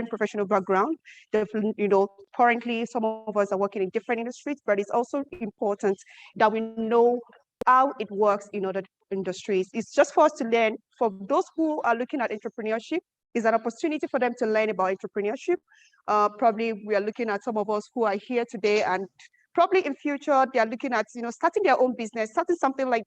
professional background. Currently some of us are working in different industries, but it's also important that we know how it works in other industries. It's just for us to learn. For those who are looking at entrepreneurship, is an opportunity for them to learn about entrepreneurship. Probably we are looking at some of us who are here today, and probably in future they are looking at starting their own business, starting something like.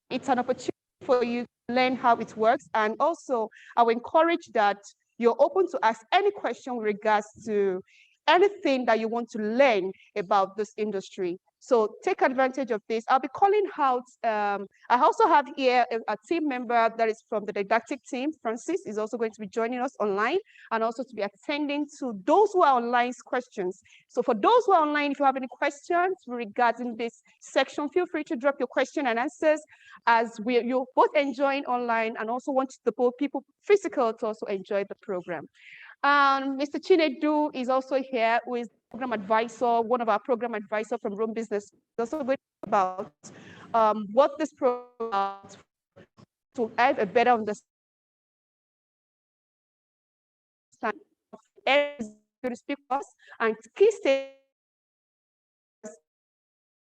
It's an opportunity for you to learn how it works. And also, I will encourage that you're open to ask any question with regards to anything that you want to learn about this industry. So take advantage of this. I'll be calling out, I also have here a team member that is from the didactic team. Francis is also going to be joining us online and also to be attending to those who are online questions. So for those who are online, if you have any questions regarding this section, feel free to drop your question and answers, as you're both enjoying online and also want the people physical to also enjoy the program. Mr. Chinedu is also here, who is program advisor, one of our program advisor from Room Business. He's also going to talk about what this program is to have a better understanding to speak to us and key stages.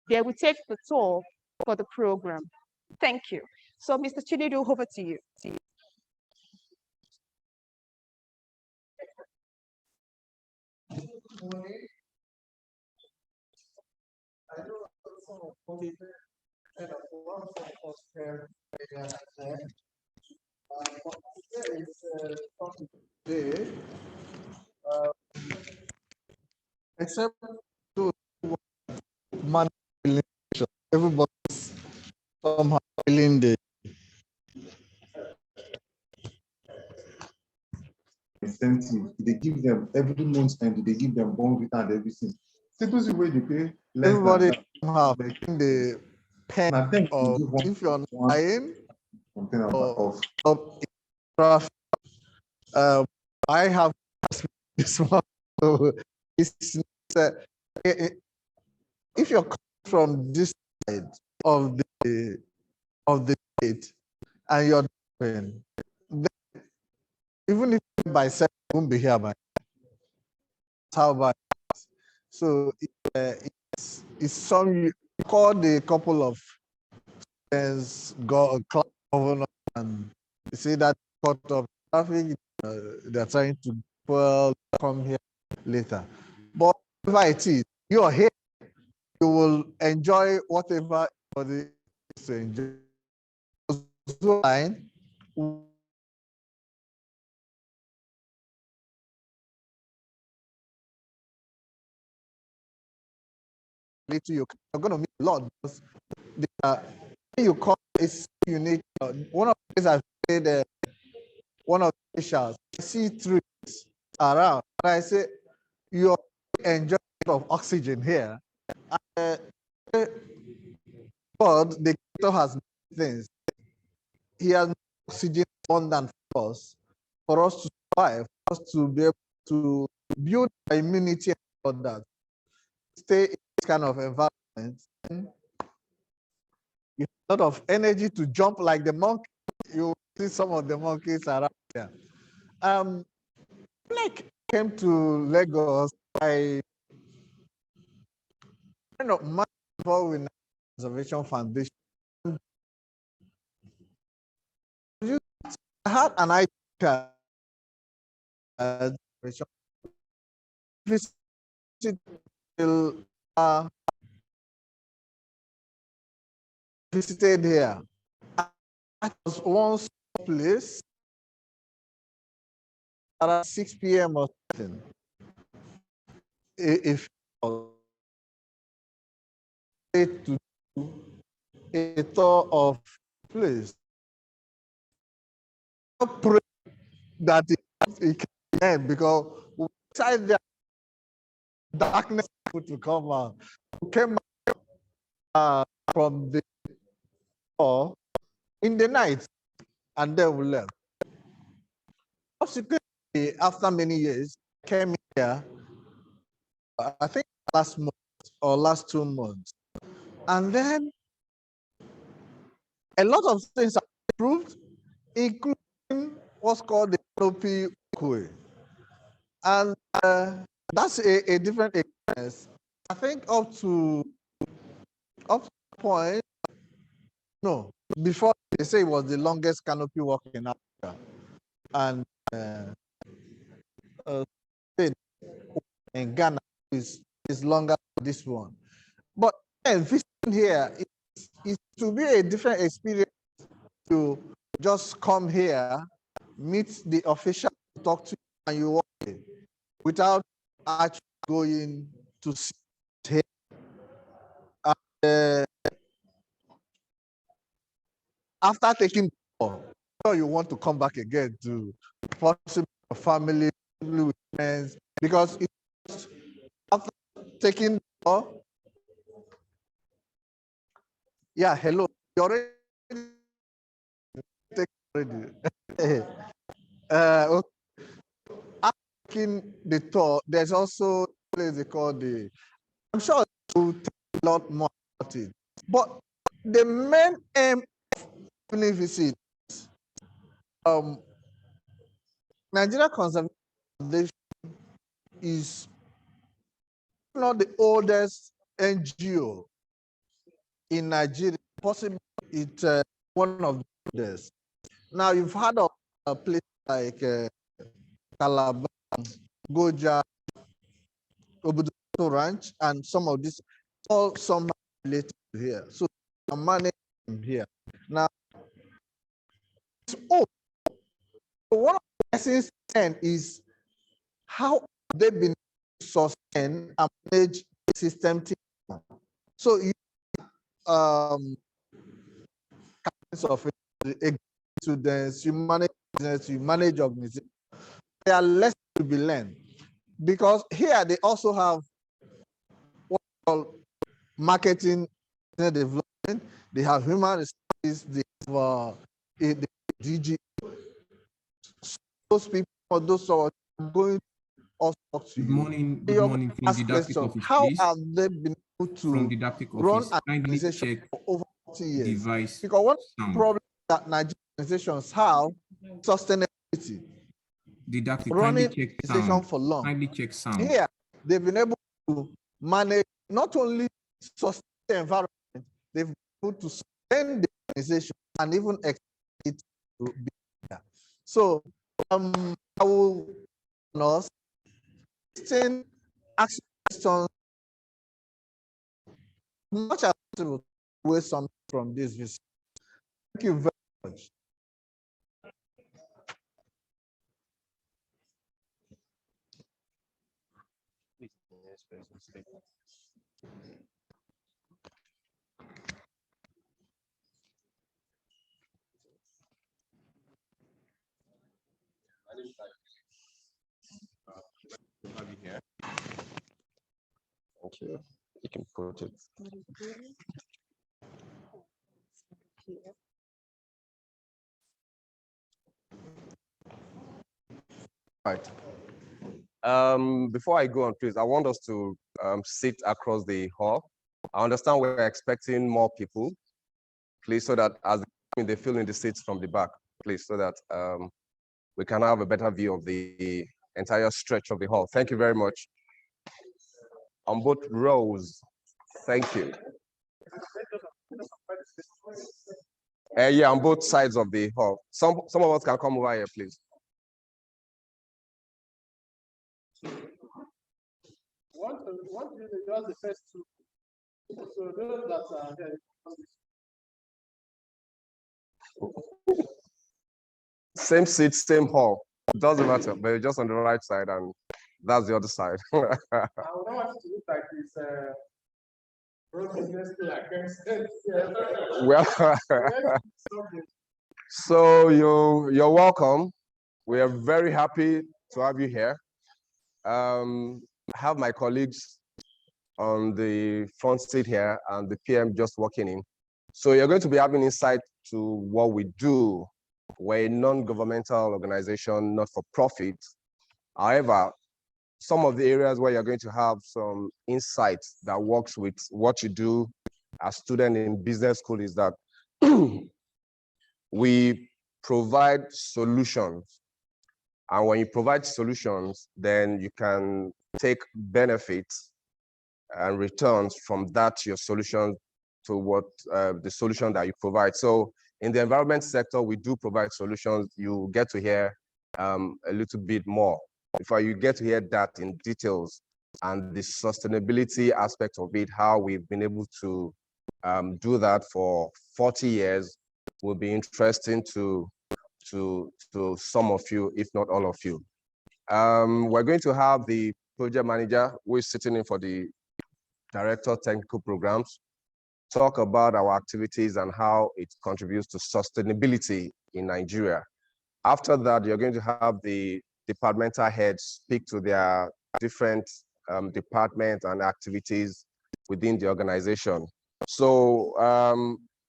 They will take the tour for the program. Thank you. So, Mr. Chinedu, over to you. I know some of us and a lot of us here is talking today, except to manage everybody's somehow feeling the incentive. They give them every month and they give them bond and everything. Simple way they pay less. Everybody somehow making the pen of if you're lying or traffic. I have this one. So it's, if you're from this side of the state and you're doing, then even if by 7 won't be here by how about so it's some you called a couple of friends go governor and say that part of traffic they're trying to come here later, but whatever it is, you're here, you will enjoy whatever everybody is to enjoy. Line, you're going to meet a lot because you call is unique. One of the things I've said, one of the issues, I see trees around, and I say, you're enjoying of oxygen here. God, the creator has things. He has oxygen abundant for us to survive, for us to be able to build immunity and all that. Stay in this kind of environment. You have a lot of energy to jump like the monkey. You see some of the monkeys around there. When I came to Lagos, I kind of much involved with Conservation Foundation. I had an idea visited here. I was one place around 6 p.m. or something. If to do a tour of place, I pray that it can end because inside the darkness to come out. We came from the door in the night and then we left. Subsequently, after many years, came here, I think last month or last 2 months. And then a lot of things are improved, including what's called the Canopy Walkway. And that's a different experience. I think up to point, no, before they say it was the longest canopy walk in Africa. And in Ghana is longer than this one. But visiting here is to be a different experience to just come here, meet the official, talk to you, and you walk in without actually going to sit here. After taking the tour, you want to come back again to possibly your family, with friends, because after taking the tour, yeah, hello, you already taken already. Okay. After taking the tour, there's also a place they call the, I'm sure we'll take a lot more about it. But the main aim of the visit, Nigeria Conservation Foundation is not the oldest NGO in Nigeria, possibly it's one of the oldest. Now you've heard of a place like Calabar, Goja, Obudu Ranch, and some of these all somehow related to here. So I'm managing here. Now, so one of the lessons is how they've been sustain and manage system team. So you of students, you manage business, you manage organization. There are lessons to be learned because here they also have what we call marketing development. They have human resources. They have the DG. Those people, or those are going to also talk to you. Good morning from didactic question, office, how please. have they been able to From didactic run office, an kindly organization check for over 40 years? device Because one sound. problem that Nigerian organizations have sustainability. Didactic, Running kindly check organization sound. for long. Kindly check sound. Here, they've been able to manage not only sustain the environment, they've been able to sustain the organization and even extend it to be here. So I will ask questions much as possible to waste some from this visit. Thank you very much. Have you here? Thank you. You can put it. Right. Before I go on, please, I want us to sit across the hall. I understand we're expecting more people, please, so that as they fill in the seats from the back, please, so that we can have a better view of the entire stretch of the hall. Thank you very much. On both rows, thank you. Yeah, on both sides of the hall. Some of us can come over here, please. Want to just the first two. So those that are here. Same seat, same hall. It doesn't matter, but you're just on the right side, and that's the other side. I would not want it to look like this Well, so you're welcome. We are very happy to have you here. I have my colleagues on the front seat here and the PM just walking in. So you're going to be having insight to what we do. We're a non-governmental organization, not for profit. However, some of the areas where you're going to have some insights that works with what you do as a student in business school is that we provide solutions And when you provide solutions, then you can take benefits and returns from that, your solution, to what the solution that you provide. So in the environment sector, we do provide solutions. You get to hear a little bit more. Before you get to hear that in details and the sustainability aspect of it, how we've been able to do that for 40 years will be interesting to some of you, if not all of you. We're going to have the project manager who is sitting in for the director of technical programs talk about our activities and how it contributes to sustainability in Nigeria. After that, you're going to have the departmental heads speak to their different departments and activities within the organization. So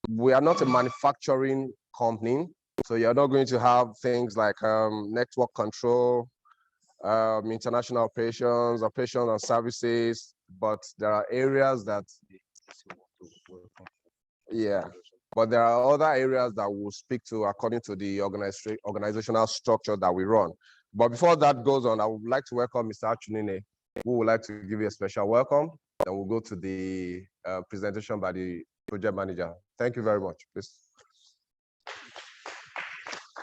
we are not a manufacturing company, so you're not going to have things like network control, international operations and services, but there are areas that, yeah, but there are other areas that we'll speak to according to the organizational structure that we run. But before that goes on, I would like to welcome Mr. Achunine, who would like to give you a special welcome. Then we'll go to the presentation by the project manager. Thank you very much, please.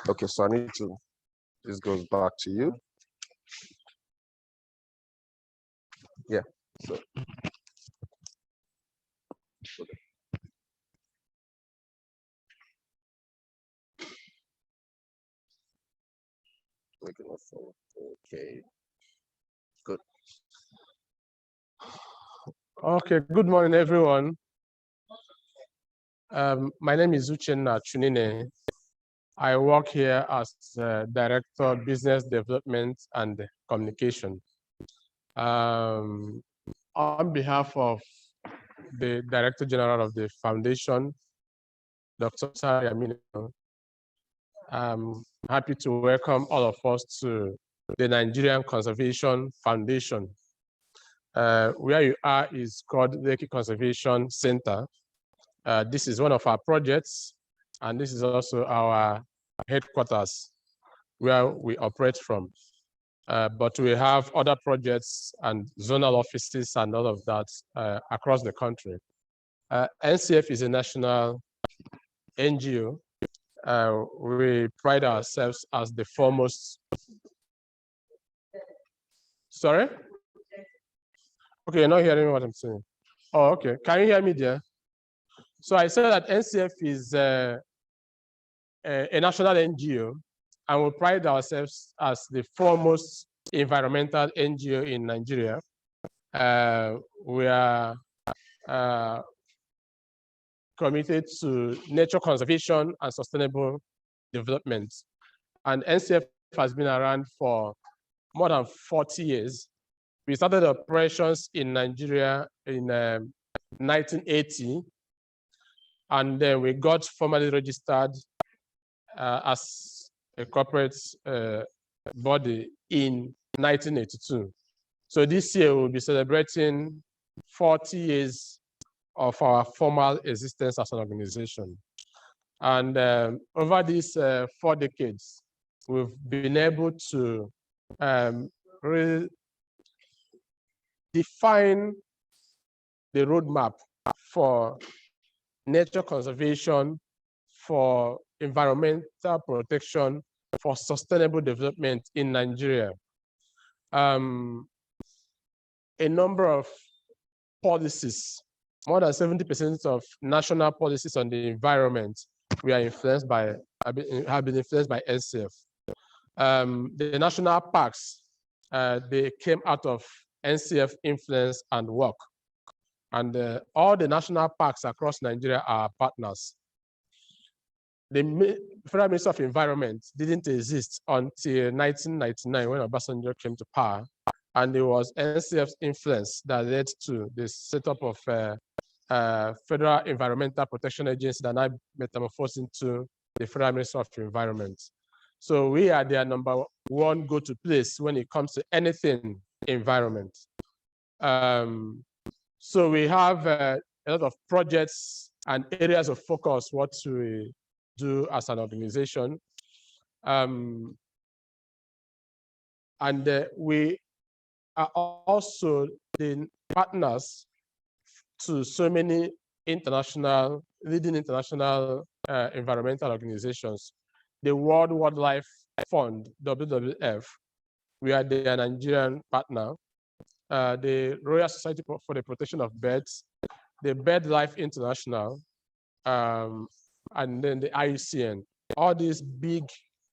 Okay, so I need to, this goes back to you. Yeah, so. Okay, good. Okay, good morning, everyone. My name is Uchenna Chunine. I work here as Director of Business Development and Communication. On behalf of the Director General of the Foundation, Dr. Sari Aminu, I'm happy to welcome all of us to the Nigerian Conservation Foundation. Where you are is called Lekki Conservation Center. This is one of our projects, and this is also our headquarters where we operate from. But we have other projects and zonal offices and all of that across the country. NCF is a national NGO. We pride ourselves as the foremost. Sorry? Okay, you're not hearing what I'm saying. Oh, okay. Can you hear me there? So I said that NCF is a national NGO, and we pride ourselves as the foremost environmental NGO in Nigeria. We are committed to nature conservation and sustainable development. And NCF has been around for more than 40 years. We started operations in Nigeria in 1980, and then we got formally registered as a corporate body in 1982. So this year we'll be celebrating 40 years of our formal existence as an organization. And over these 4 decades, we've been able to really define the roadmap for nature conservation, for environmental protection, for sustainable development in Nigeria. A number of policies, more than 70% of national policies on the environment we are influenced by, have been influenced by NCF. The national parks, they came out of NCF influence and work. And all the national parks across Nigeria are partners. The Federal Ministry of Environment didn't exist until 1999 when Obasanjo came to power. And it was NCF's influence that led to the setup of Federal Environmental Protection Agency that now metamorphosed into the Federal Ministry of Environment. So we are their #1 go-to place when it comes to anything environment. So we have a lot of projects and areas of focus, what we do as an organization. And we are also the partners to so many leading international environmental organizations. The World Wildlife Fund, WWF, we are their Nigerian partner. The Royal Society for the Protection of Birds, the BirdLife International, and then the IUCN. All these big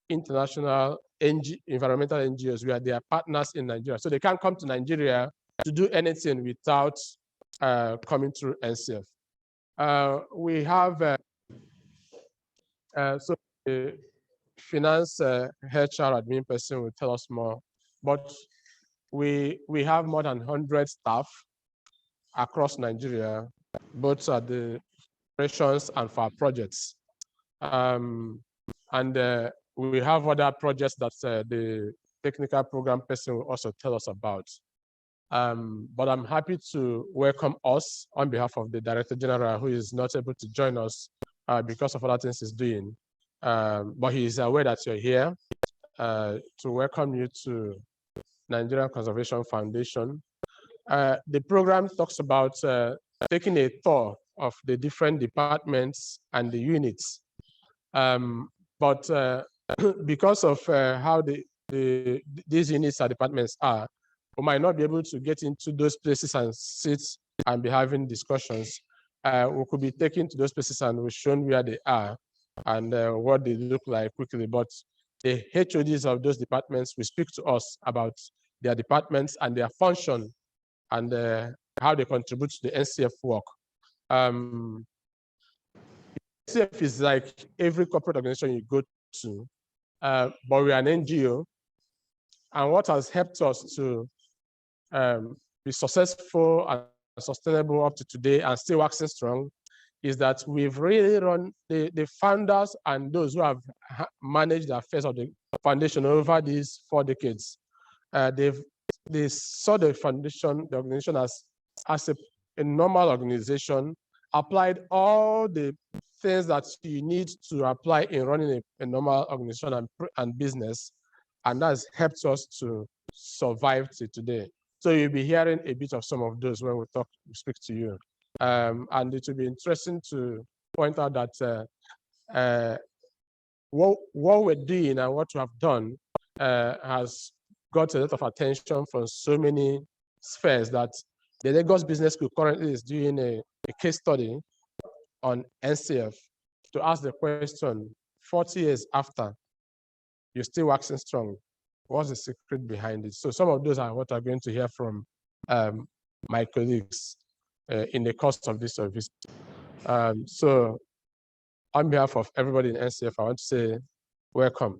international environmental NGOs, we are their partners in Nigeria. So they can't come to Nigeria to do anything without coming through NCF. We have, so the finance HR admin person will tell us more, but we have more than 100 staff across Nigeria, both at the operations and for our projects. We have other projects that the technical program person will also tell us about. But I'm happy to welcome us on behalf of the Director General, who is not able to join us because of other things he's doing. But he is aware that you're here to welcome you to Nigerian Conservation Foundation. The program talks about taking a tour of the different departments and the units. But because of how these units and departments are, we might not be able to get into those places and sit and be having discussions. We could be taken to those places and we're shown where they are and what they look like quickly. But the HODs of those departments will speak to us about their departments and their function and how they contribute to the NCF work. NCF is like every corporate organization you go to, but we are an NGO. And what has helped us to be successful and sustainable up to today and still waxing strong is that we've really run the founders and those who have managed the affairs of the foundation over these 4 decades. They saw the foundation, the organization as a normal organization, applied all the things that you need to apply in running a normal organization and business, and that's helped us to survive to today. So you'll be hearing a bit of some of those when we speak to you. And it will be interesting to point out that what we're doing and what we have done has got a lot of attention from so many spheres that the Lagos Business School currently is doing a case study on NCF to ask the question, 40 years after, you're still waxing strong. What's the secret behind it? So some of those are what I'm going to hear from my colleagues in the course of this service. So on behalf of everybody in NCF, I want to say welcome.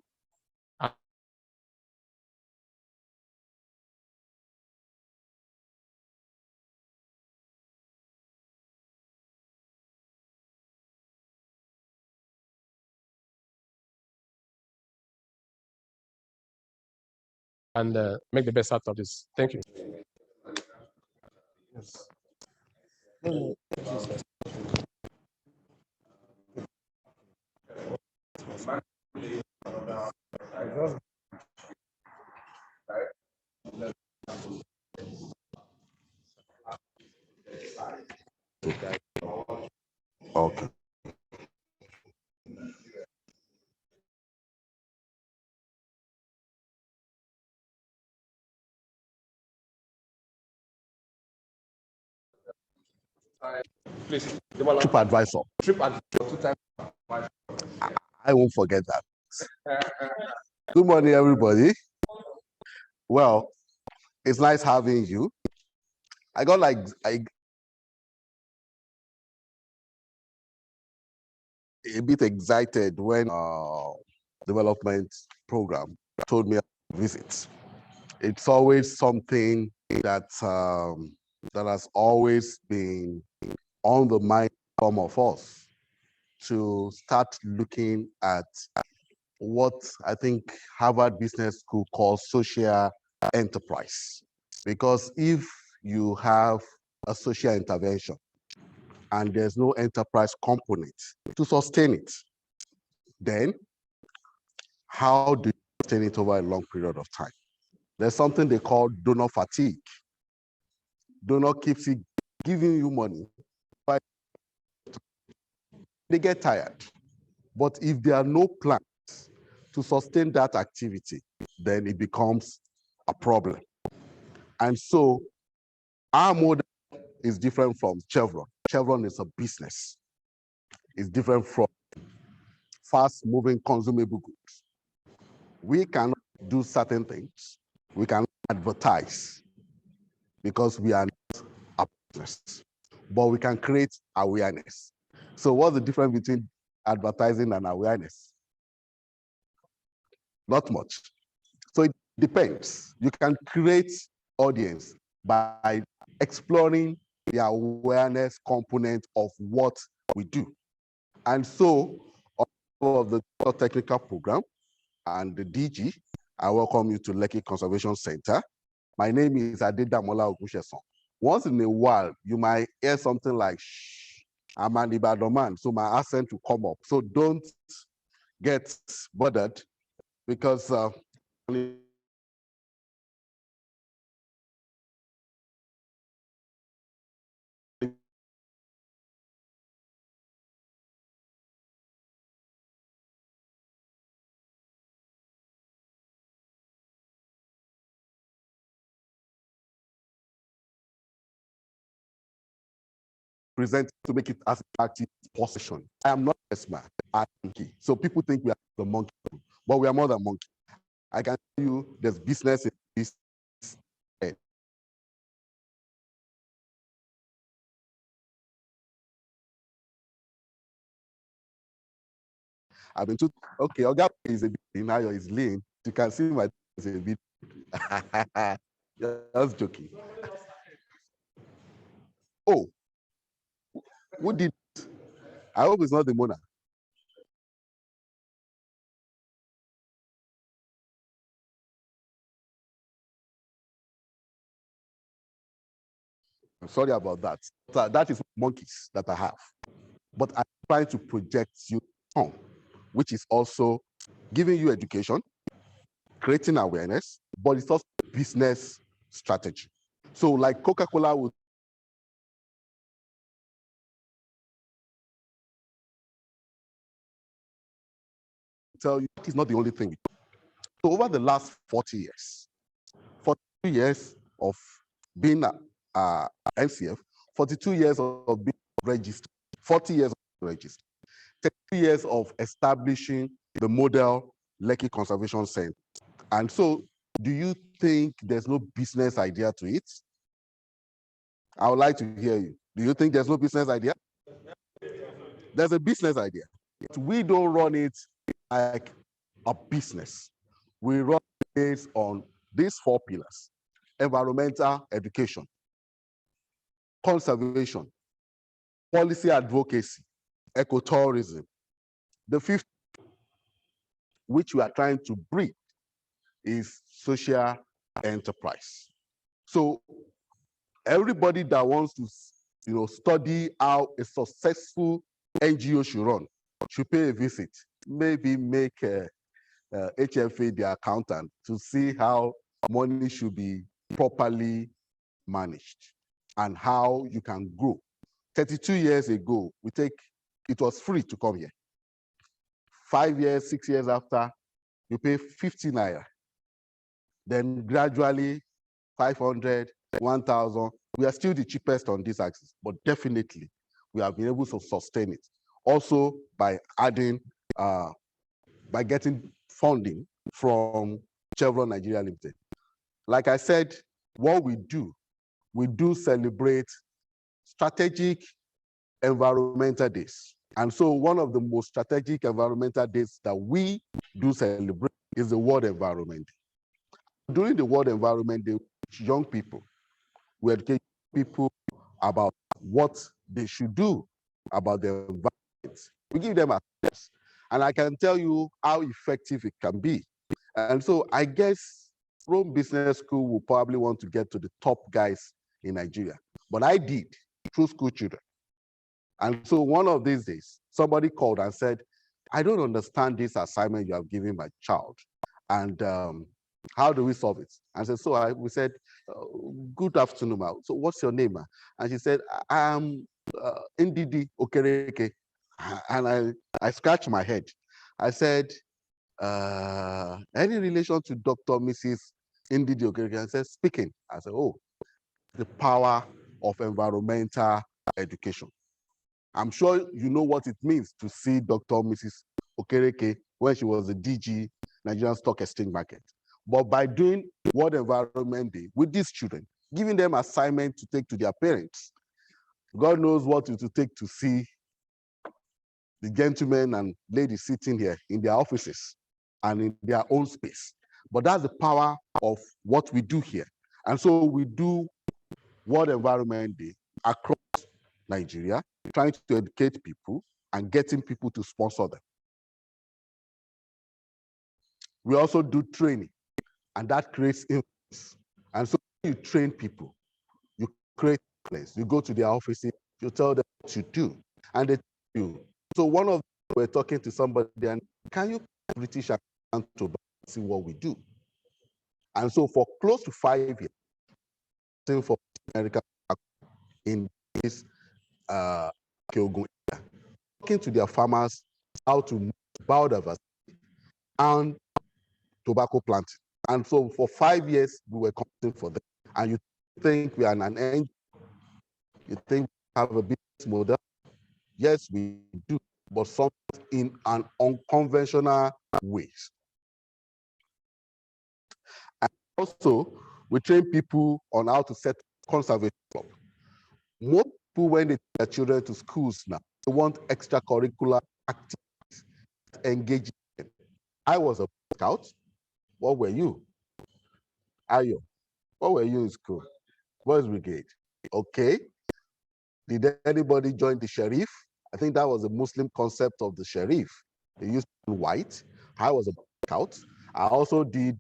And make the best out of this. Thank you. Yes. Okay. Please, Trip advisor. trip and 2 times. I won't forget that. Good morning, everybody. Well, it's nice having you. I got a bit excited when development program told me to visit. It's always something that that has always been on the mind of some of us to start looking at what I think Harvard Business School calls social enterprise. Because if you have a social intervention and there's no enterprise component to sustain it, then how do you sustain it over a long period of time? There's something they call donor fatigue. Donor keeps giving you money, but they get tired. But if there are no plans to sustain that activity, then it becomes a problem. And so our model is different from Chevron. Chevron is a business. It's different from fast-moving consumable goods. We cannot do certain things. We cannot advertise because we are not a business, but we can create awareness. So what's the difference between advertising and awareness? Not much. So it depends. You can create audience by exploring the awareness component of what we do. And so all of the technical program and the DG, I welcome you to Lekki Conservation Center. My name is Adedamola Ogunsesan. Once in a while, you might hear something like, shh, I'm an Ibadan man, so my accent will come up. So don't get bothered because present to make it as attractive as possible. I am not a man, I'm a monkey. So people think we are the monkey, but we are more than monkey. I can tell you there's business in this. I've been told, okay, Oga is a bit now is lean. You can see my is a bit. Just joking. Oh, who did it? I hope it's not the Mona. I'm sorry about that. That is monkeys that I have. But I'm trying to project you on, which is also giving you education, creating awareness, but it's also business strategy. So like Coca-Cola would tell you it's not the only thing. So over the last 40 years, 42 years of being NCF, 42 years of being registered, 40 years of registered, 30 years of establishing the model Lekki Conservation Center. And so do you think there's no business idea to it? I would like to hear you. Do you think there's no business idea? There's a business idea. We don't run it like a business. We run it based on these 4 pillars: environmental education, conservation, policy advocacy, ecotourism. The 5th, which we are trying to breed, is social enterprise. So everybody that wants to study how a successful NGO should run should pay a visit, maybe make HFA the accountant to see how money should be properly managed and how you can grow. 32 years ago, it was free to come here. 5 years, 6 years after, you pay 50 naira. Then gradually 500, 1,000. We are still the cheapest on this axis, but definitely we have been able to sustain it. Also by adding, by getting funding from Chevron Nigeria Limited. Like I said, what we do celebrate strategic environmental days. And so one of the most strategic environmental days that we do celebrate is the World Environment Day. During the World Environment Day, young people, we educate people about what they should do about the environment. We give them advice. And I can tell you how effective it can be. And so I guess Rome Business School will probably want to get to the top guys in Nigeria. But I did through school children. And so one of these days, somebody called and said, I don't understand this assignment you have given my child. And How do we solve it? And so, we said, good afternoon, ma. So what's your name, ma? And she said, I'm Ndidi Okereke. And I scratched my head. I said, any relation to Dr. Mrs. Ndidi Okereke? And said, speaking. I said, oh, the power of environmental education. I'm sure you know what it means to see Dr. Mrs. Okereke when she was the DG Nigerian Stock Exchange Market. But by doing World Environment Day with these children, giving them assignment to take to their parents, God knows what it will take to see the gentlemen and ladies sitting here in their offices and in their own space. But that's the power of what we do here. And so we do World Environment Day across Nigeria, trying to educate people and getting people to sponsor them. We also do training, and that creates influence. And so you train people, you create influence. You go to their offices, you tell them what you do, and they tell you. So one of them, we're talking to somebody, and can you British account to see what we do? And so for close to 5 years, for America in this Kyogun area, talking to their farmers how to biodiversity and tobacco planting. And so for 5 years, we were competing for them. And you think we are an end, you think we have a business model? Yes, we do, but sometimes in an unconventional ways. And also, we train people on how to set conservation up. Most people, when they take their children to schools now, they want extracurricular activities that engage them. I was a scout. What were you? Ayo, what were you in school? Boys Brigade. Okay. Did anybody join the sheriff? I think that was a Muslim concept of the sheriff. They used white. I was a scout. I also did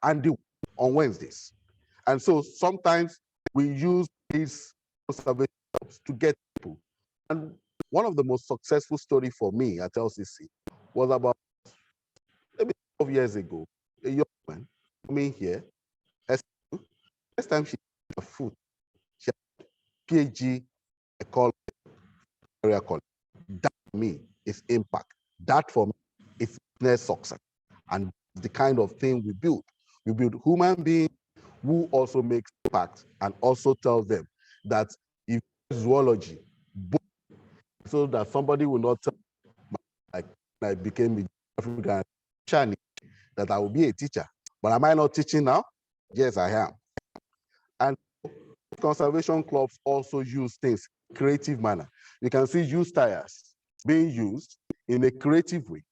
Andy on Wednesdays. And so sometimes we use these conservation to get people. And one of the most successful story for me at LCC was about maybe 12 years ago. A young man coming here, next time she had food, she had PhD ecology, area college. That for me is impact. That for me is business success. And the kind of thing we build. We build human beings who also makes impact and also tells them that if zoology, so that somebody will not tell like I became a African that I will be a teacher. But am I not teaching now? Yes, I am. And conservation clubs also use things creative manner. You can see used tires being used in a creative way.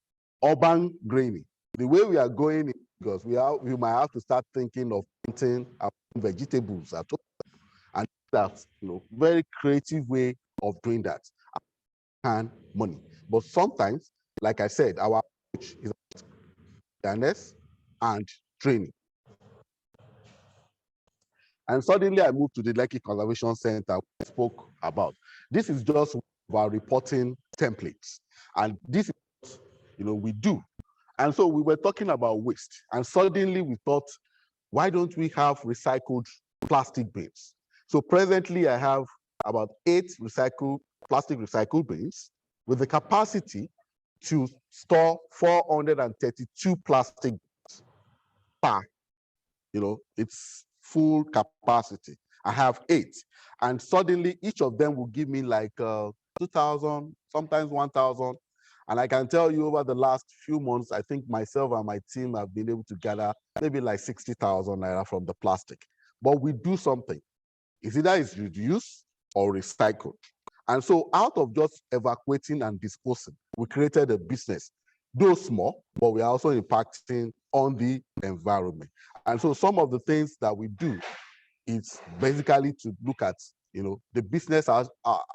Urban graining. The way we are going, because we might have to start thinking of planting our vegetables at home, and that's very creative way of doing that. And money, but sometimes, like I said, our approach is awareness and training. And suddenly I moved to the Lekki Conservation Center we spoke about. This is just our reporting templates. And this is what we do. And so we were talking about waste. And suddenly we thought, why don't we have recycled plastic bins? So presently I have about 8 plastic recycled bins with the capacity to store 432 plastic bins per, it's full capacity. I have 8, and suddenly each of them will give me like 2,000, sometimes 1,000. And I can tell you over the last few months, I think myself and my team have been able to gather maybe like 60,000 naira from the plastic. But we do something. It's either it's reduced or recycled. And so out of just evacuating and disposing, we created a business, though small, but we are also impacting on the environment. And so some of the things that we do is basically to look at, the business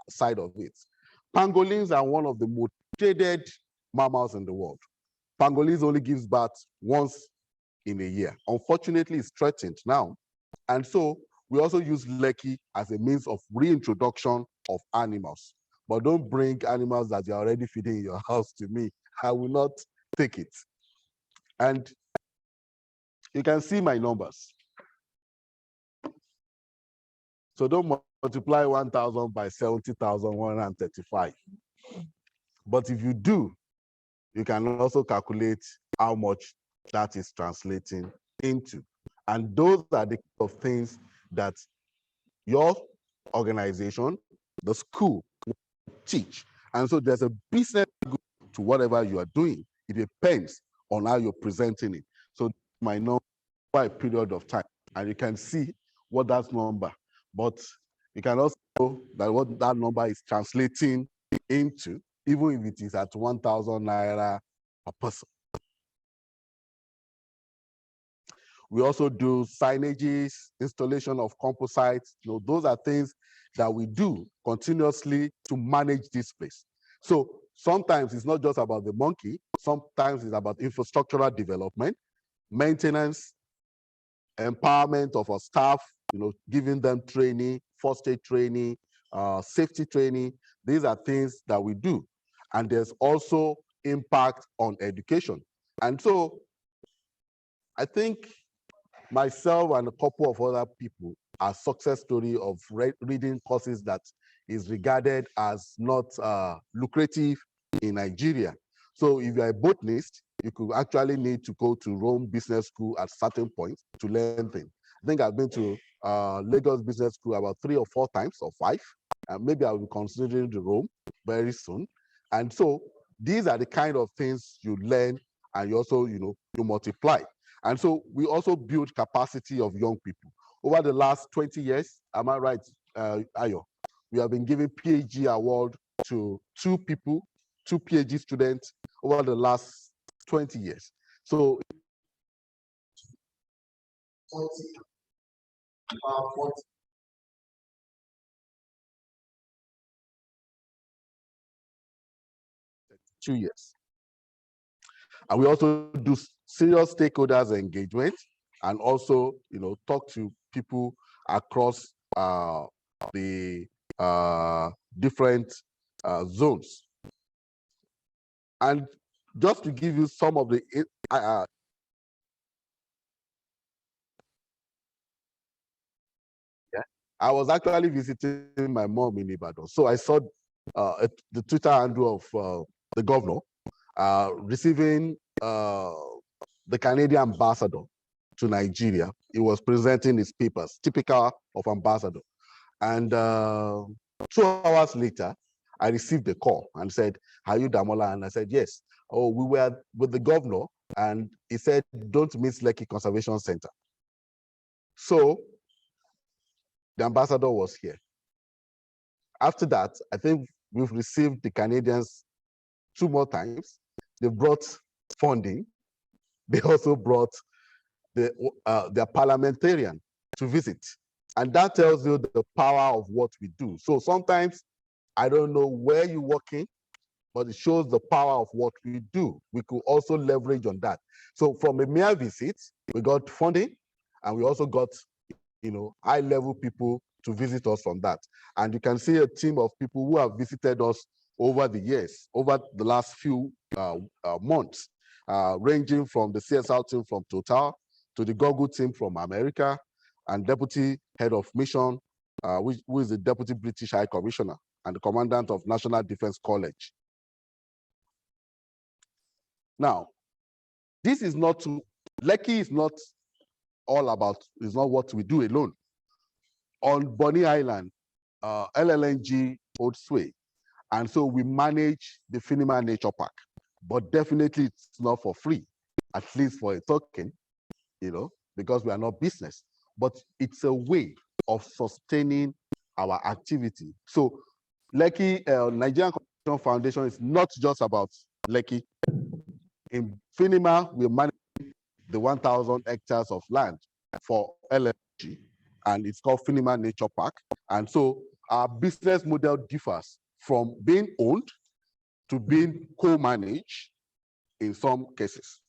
side of it. Pangolins are one of the most traded mammals in the world. Pangolins only gives birth once in a year. Unfortunately, it's threatened now. And so we also use Lekki as a means of reintroduction of animals. But don't bring animals that you're already feeding in your house to me. I will not take it. And you can see my numbers. So don't multiply 1,000 by 70,135. But if you do, you can also calculate how much that is translating into. And those are the kind of things that your organization, the school, teach. And so there's a business to whatever you are doing. It depends on how you're presenting it. So my number by a period of time, and you can see what that number, but you can also know that what that number is translating into, even if it is at 1,000 naira per person. We also do signages, installation of composites. You know, those are things that we do continuously to manage this place. So sometimes it's not just about the monkey, sometimes it's about infrastructural development, maintenance, empowerment of our staff, you know, giving them training, first aid training, safety training. These are things that we do. And there's also impact on education. And so I think myself and a couple of other people are success story of reading courses that is regarded as not lucrative in Nigeria. So if you're a botanist, you could actually need to go to Rome Business School at certain points to learn things. I think I've been to Lagos Business School about 3 or 4 times or 5, and maybe I'll be considering the Rome very soon. And so these are the kind of things you learn, and you also, you know, you multiply. And so we also build capacity of young people. Over the last 20 years, am I right, Ayo? We have been giving PhD award to 2 people, 2 PhD students over the last 20 years. So 2 years. And we also do serious stakeholders engagement, and also, you know, talk to people across the different zones. And just to give you some of the I was actually visiting my mom in Ibadan, so I saw the Twitter handle of the governor receiving the Canadian ambassador to Nigeria. He was presenting his papers, typical of ambassador. And 2 hours later, I received a call and said, "Are you Damola?" And I said, "Yes." "Oh, we were with the governor, and he said, don't miss Lekki Conservation Center." So the ambassador was here. After that, I think we've received the Canadians 2 more times. They brought funding. They also brought their parliamentarian to visit. And that tells you the power of what we do. So sometimes, I don't know where you're working, but it shows the power of what we do. We could also leverage on that. So from a mere visit, we got funding, and we also got, you know, high-level people to visit us from that. And you can see a team of people who have visited us over the years, over the last few months, ranging from the CSR team from Total to the Google team from America, and Deputy Head of Mission, who is the Deputy British High Commissioner and the Commandant of National Defense College. Now, this is not to, Lekki is not all about, is not what we do alone. On Bonny Island, LLNG holds sway. And so we manage the Finima Nature Park, but definitely it's not for free, at least for a token, you know, because we are not business, but it's a way of sustaining our activity. So Lekki, Nigerian Conservation Foundation is not just about Lekki. In Finima, we manage the 1,000 hectares of land for LNG, and it's called Finima Nature Park. And so our business model differs from being owned to being co-managed in some cases.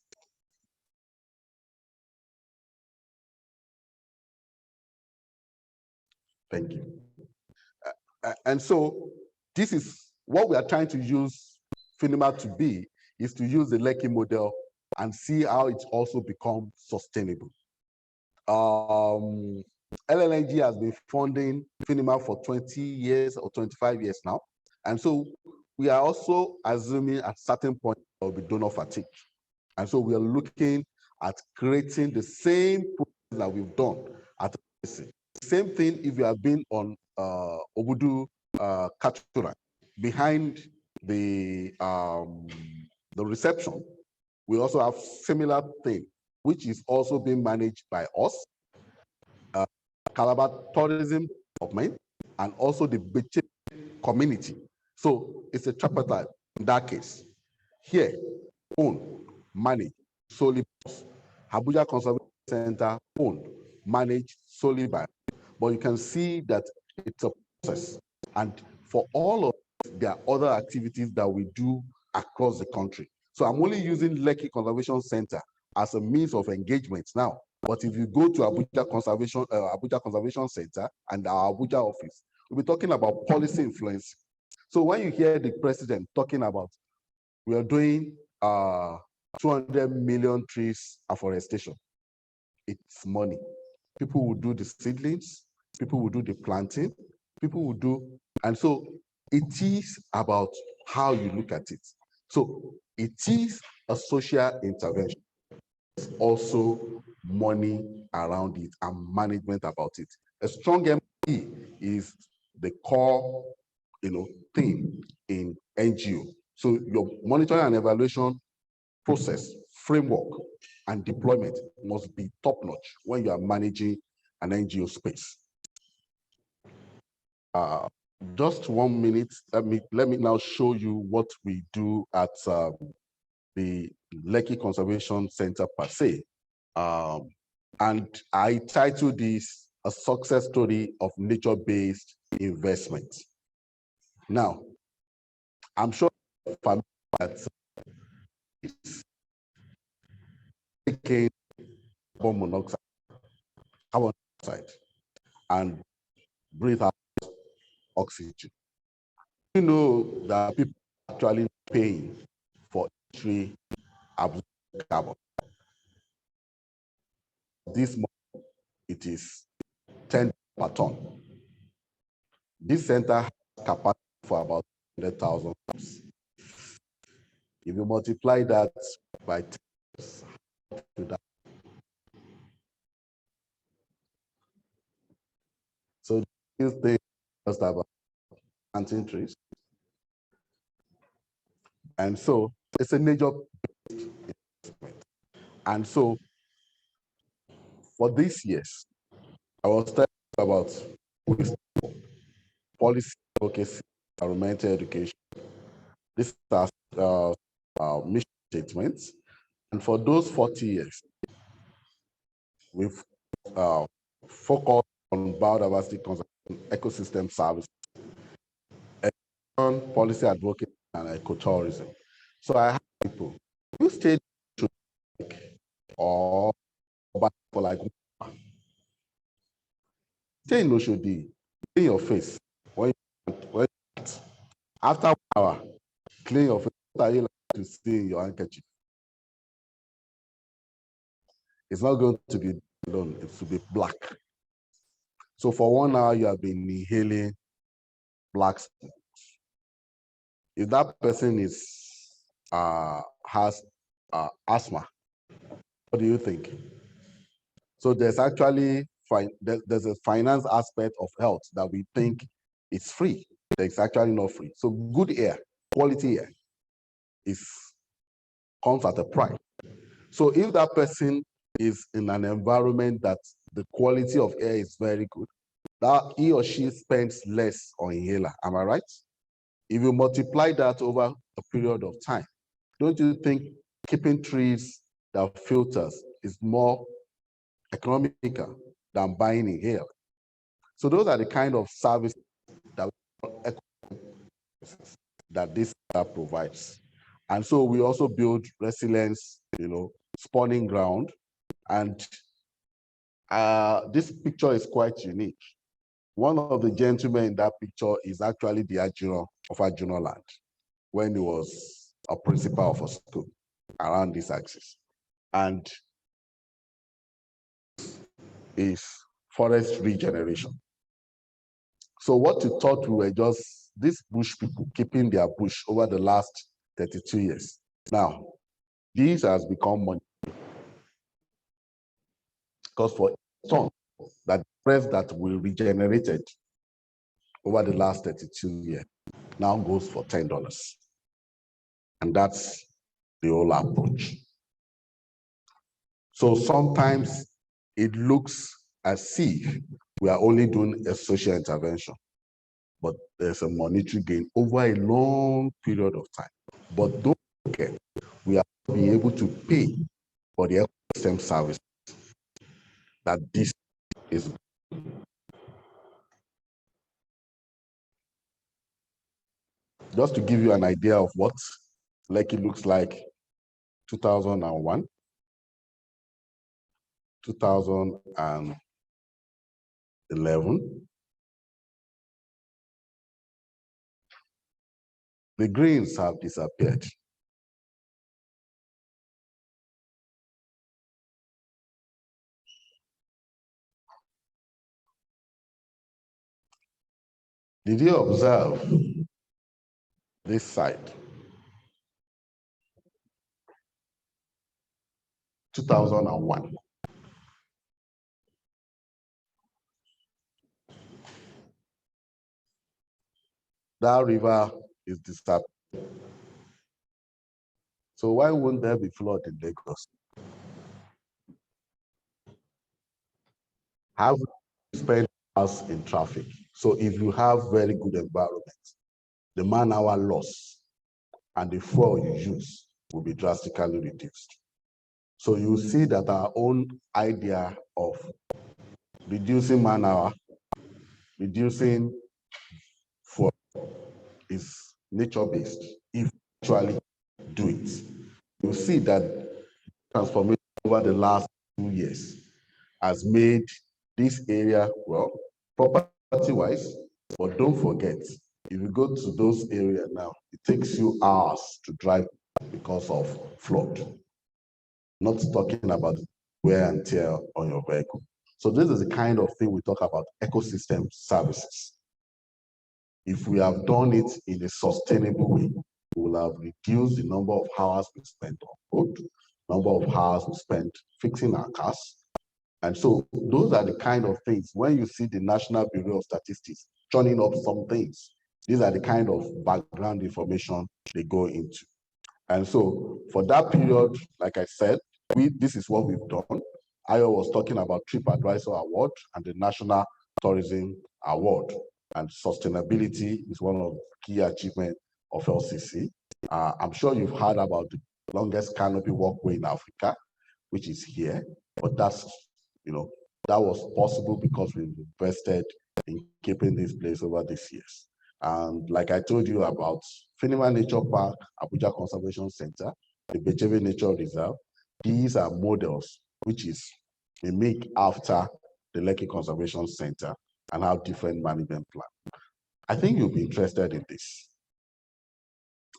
Thank you. And so this is what we are trying to use Finima to be, is to use the Lekki model and see how it's also become sustainable. LLNG has been funding FINIMA for 20 years or 25 years now. And so we are also assuming at certain point there will be donor fatigue. And so we are looking at creating the same process that we've done at the same thing. If you have been on Obudu Katura, behind the reception, we also have similar thing, which is also being managed by us, Calabar Tourism Development, and also the Beche community. So it's a tripartite in that case. Here, own, manage, solely by us. Abuja Conservation Center, own, manage, solely by us. But you can see that it's a process. And for all of us, there are other activities that we do across the country. So I'm only using Lekki Conservation Center as a means of engagement now. But if you go to Abuja Conservation Center and our Abuja office, we'll be talking about policy influence. So when you hear the president talking about, we are doing 200 million trees afforestation, it's money. People will do the seedlings, people will do the planting, people will do, and so it is about how you look at it. So it is a social intervention. It's also money around it and management about it. A strong MPE is the core, thing in NGO. So your monitoring and evaluation process, framework, and deployment must be top-notch when you are managing an NGO space. Just 1 minute. Let me now show you what we do at the Lekki Conservation Center per se. And I titled this a success story of nature-based investment. Now, I'm sure that it's taking carbon monoxide, carbon dioxide, and breathe out oxygen. You know that people are actually paying for tree absorbed carbon. This month, it is 10 per ton. This center has capacity for about 100,000 tons. If you multiply that by 10, so this thing just about planting trees. And so it's a major investment. And so for these years, I was talking about policy advocacy, environmental education. This is our mission statements. And for those 40 years, we've focused on biodiversity conservation, ecosystem services, policy advocacy, and ecotourism. So I have people who stay to or for like stay in Oshodi, clean your face when after 1 hour, clean your face. What are you like to see in your handkerchief? It's not going to be alone, it will be black. So for 1 hour, you have been inhaling black smoke. If that person has asthma, what do you think? So there's actually there's a finance aspect of health that we think is free. It's actually not free. So good air, quality air, comes at a price. So if that person is in an environment that the quality of air is very good, that he or she spends less on inhaler. Am I right? If you multiply that over a period of time, don't you think keeping trees that filters is more economical than buying inhaler? So those are the kind of services that this provides. And so we also build resilience, spawning ground. And this picture is quite unique. One of the gentlemen in that picture is actually the Ajino of Ajino land when he was a principal of a school around this axis. and is forest regeneration. So what you thought we were just these bush people keeping their bush over the last 32 years. Now, this has become money. Because for a ton, that forest that we regenerated over the last 32 years now goes for $10. And that's the whole approach. So sometimes it looks as if we are only doing a social intervention, but there's a monetary gain over a long period of time. But don't forget, we are being able to pay for the ecosystem service that this is. Just to give you an idea of what Lekki looks like, 2001, 2011, the greens have disappeared. Did you observe this side? 2001. That river is disappeared. So why wouldn't there be flood in Lagos? Have we spent hours in traffic? So if you have very good environment, the man-hour loss and the fuel you use will be drastically reduced. So you see that our own idea of reducing man-hour, reducing fuel is nature-based. If you actually do it, you see that transformation over the last 2 years has made this area, well, property-wise, but don't forget, if you go to those areas now, it takes you hours to drive because of flood. Not talking about wear and tear on your vehicle. So this is the kind of thing we talk about ecosystem services. If we have done it in a sustainable way, we will have reduced the number of hours we spend on road, number of hours we spend fixing our cars. And so those are the kind of things, when you see the National Bureau of Statistics turning up some things, these are the kind of background information they go into. And so for that period, like I said, this is what we've done. Ayo was talking about TripAdvisor Award and the National Tourism Award. And sustainability is one of the key achievements of LCC. I'm sure you've heard about the longest canopy walkway in Africa, which is here, but that's, that was possible because we invested in keeping this place over these years. And like I told you about Finima Nature Park, Abuja Conservation Center, the Becheve Nature Reserve, these are models which is mimic after the Lekki Conservation Center and have different management plan. I think you'll be interested in this.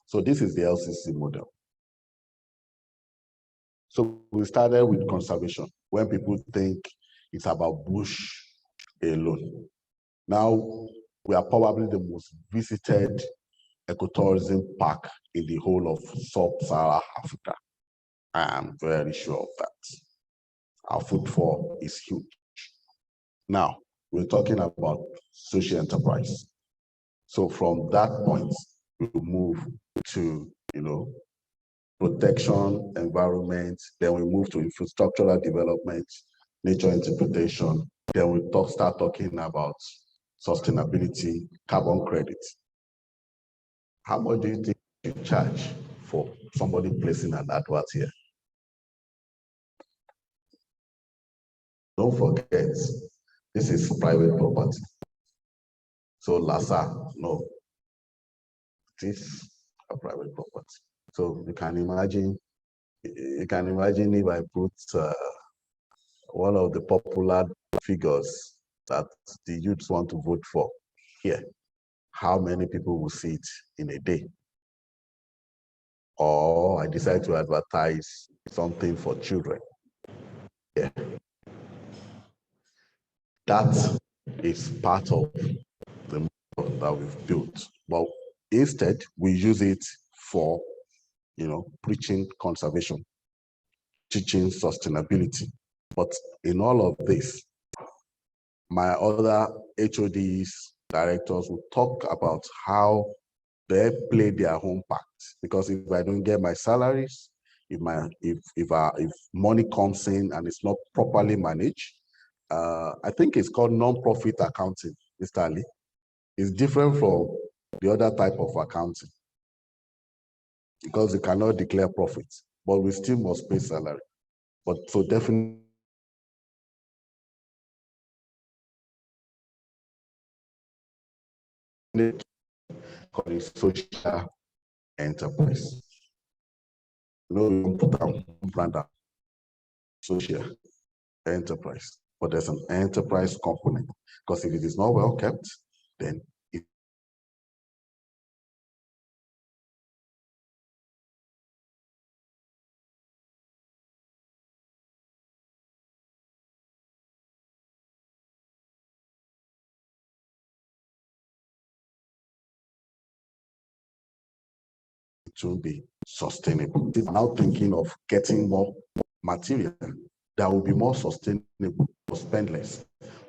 So this is the LCC model. So we started with conservation when people think it's about bush alone. Now we are probably the most visited ecotourism park in the whole of sub-Saharan Africa. I am very sure of that. Our footfall is huge. Now, we're talking about social enterprise. So from that point, we move to, protection, environment, then we move to infrastructural development, nature interpretation, then we start talking about sustainability, carbon credit. How much do you think you charge for somebody placing an advert here? Don't forget, this is private property. So Lassa, no, it is a private property. So you can imagine if I put one of the popular figures that the youths want to vote for here, how many people will see it in a day? or I decide to advertise something for children. Yeah. That is part of the model that we've built. But instead, we use it for, preaching conservation, teaching sustainability. But in all of this, my other HODs, directors will talk about how they play their own part. Because if I don't get my salaries, if money comes in and it's not properly managed, I think it's called non-profit accounting, Mr. Ali. It's different from the other type of accounting because you cannot declare profits, but we still must pay salary. But so definitely, call it social enterprise. You put down brand out social enterprise, but there's an enterprise component because if it is not well kept, then it will be sustainable. Now thinking of getting more material that will be more sustainable or spend less,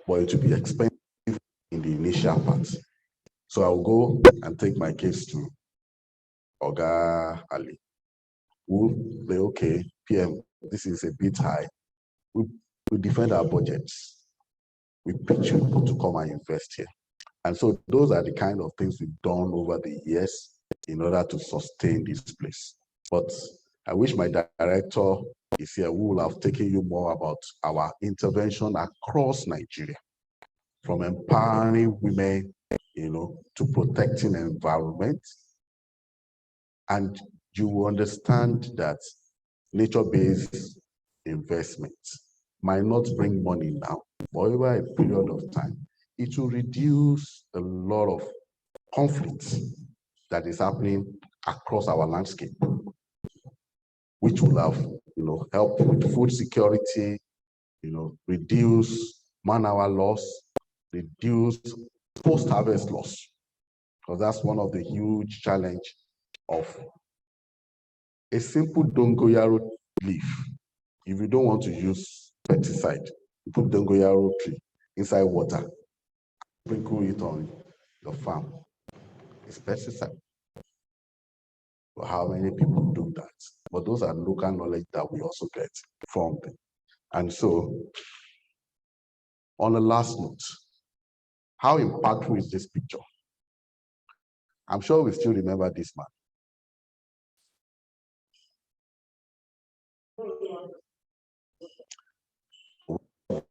but it will be expensive in the initial part. So I'll go and take my case to Oga Ali. We'll say, okay, PM, this is a bit high. We defend our budgets. We pitch people to come and invest here. And so those are the kind of things we've done over the years in order to sustain this place. But I wish my director is here who will have taken you more about our intervention across Nigeria, from empowering women, to protecting the environment. And you will understand that nature-based investments might not bring money now, but over a period of time, it will reduce a lot of conflicts that is happening across our landscape, which will have, help with food security, reduce man-hour loss, reduce post-harvest loss, because that's one of the huge challenge of a simple dongoyaro leaf. If you don't want to use pesticide, you put dongoyaro tree inside water, sprinkle it on your farm. It's pesticide. But how many people do that? But those are local knowledge that we also get from them. And so, on a last note, how impactful is this picture? I'm sure we still remember this man.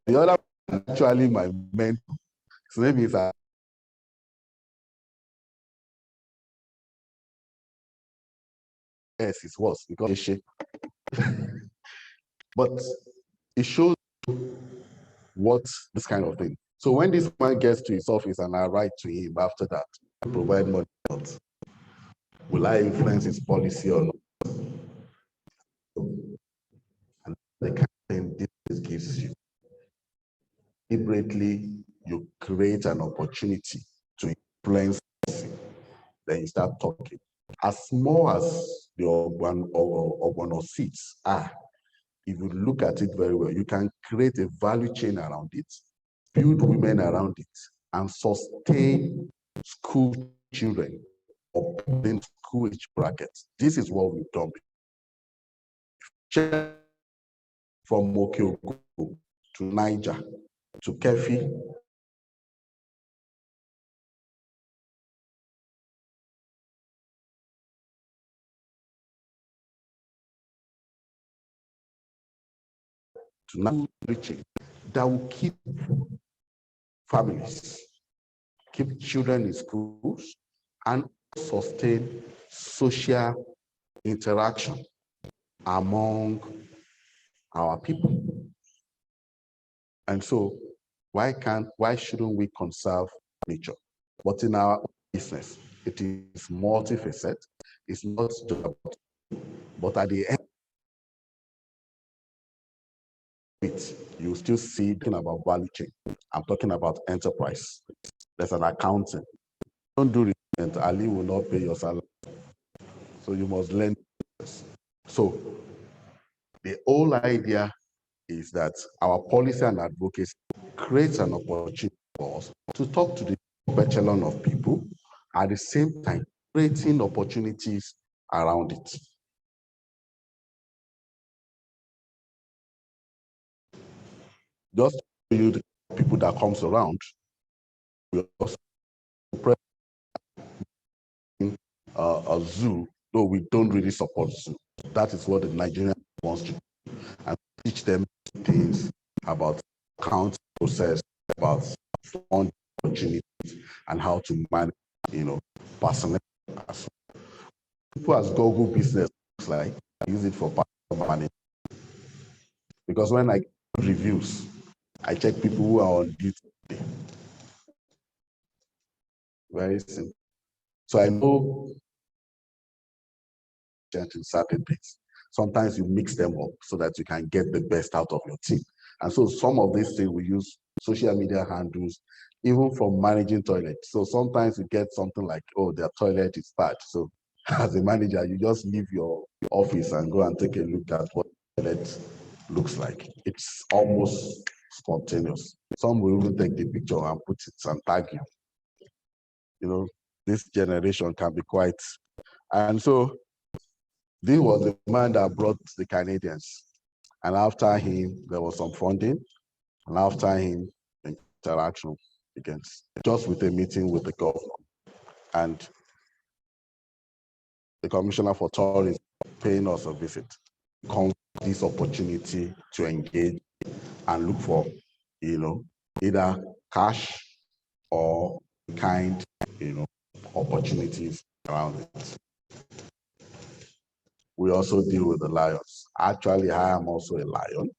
The other actually my mentor. His name is yes, it was because but it shows what this kind of thing. So when this man gets to his office and I write to him after that, provide money, will I influence his policy or not? And the kind of thing this gives you. Deliberately, you create an opportunity to influence, then you start talking. As small as the organ seats are, if you look at it very well, you can create a value chain around it, build women around it, and sustain school children or building school age brackets. This is what we've done. From Mokyoko to Niger to Kefi. To now reaching that will keep families, keep children in schools, and sustain social interaction among our people. And so why shouldn't we conserve nature? But in our business, it is multifaceted. It's not just about But at the end, you still see talking about value chain. I'm talking about enterprise. There's an accounting. Don't do it, Ali will not pay your salary. So you must learn this. So the whole idea is that our policy and advocacy creates an opportunity for us to talk to the echelon of people, at the same time creating opportunities around it. Just to show you the people that comes around, we also a zoo, though we don't really support zoo. That is what the Nigerian wants to do, and teach them things about account process, about fund opportunities, and how to manage, personnel. People as Google business looks like, I use it for personal management. Because when I do reviews, I check people who are on duty. Very simple. So I know in certain things. Sometimes you mix them up so that you can get the best out of your team. And so some of these things we use social media handles, even from managing toilets. So sometimes you get something like, oh, their toilet is bad. So as a manager, you just leave your office and go and take a look at what the toilet looks like. It's almost spontaneous. Some will even take the picture and put it and tag you. This generation can be quite, and so this was the man that brought the Canadians. And after him, there was some funding. And after him, interaction begins, just with a meeting with the governor. And the Commissioner for Tourism paying us a visit. Come this opportunity to engage and look for, either cash or kind, opportunities around it. We also deal with the lions. Actually, I am also a lion.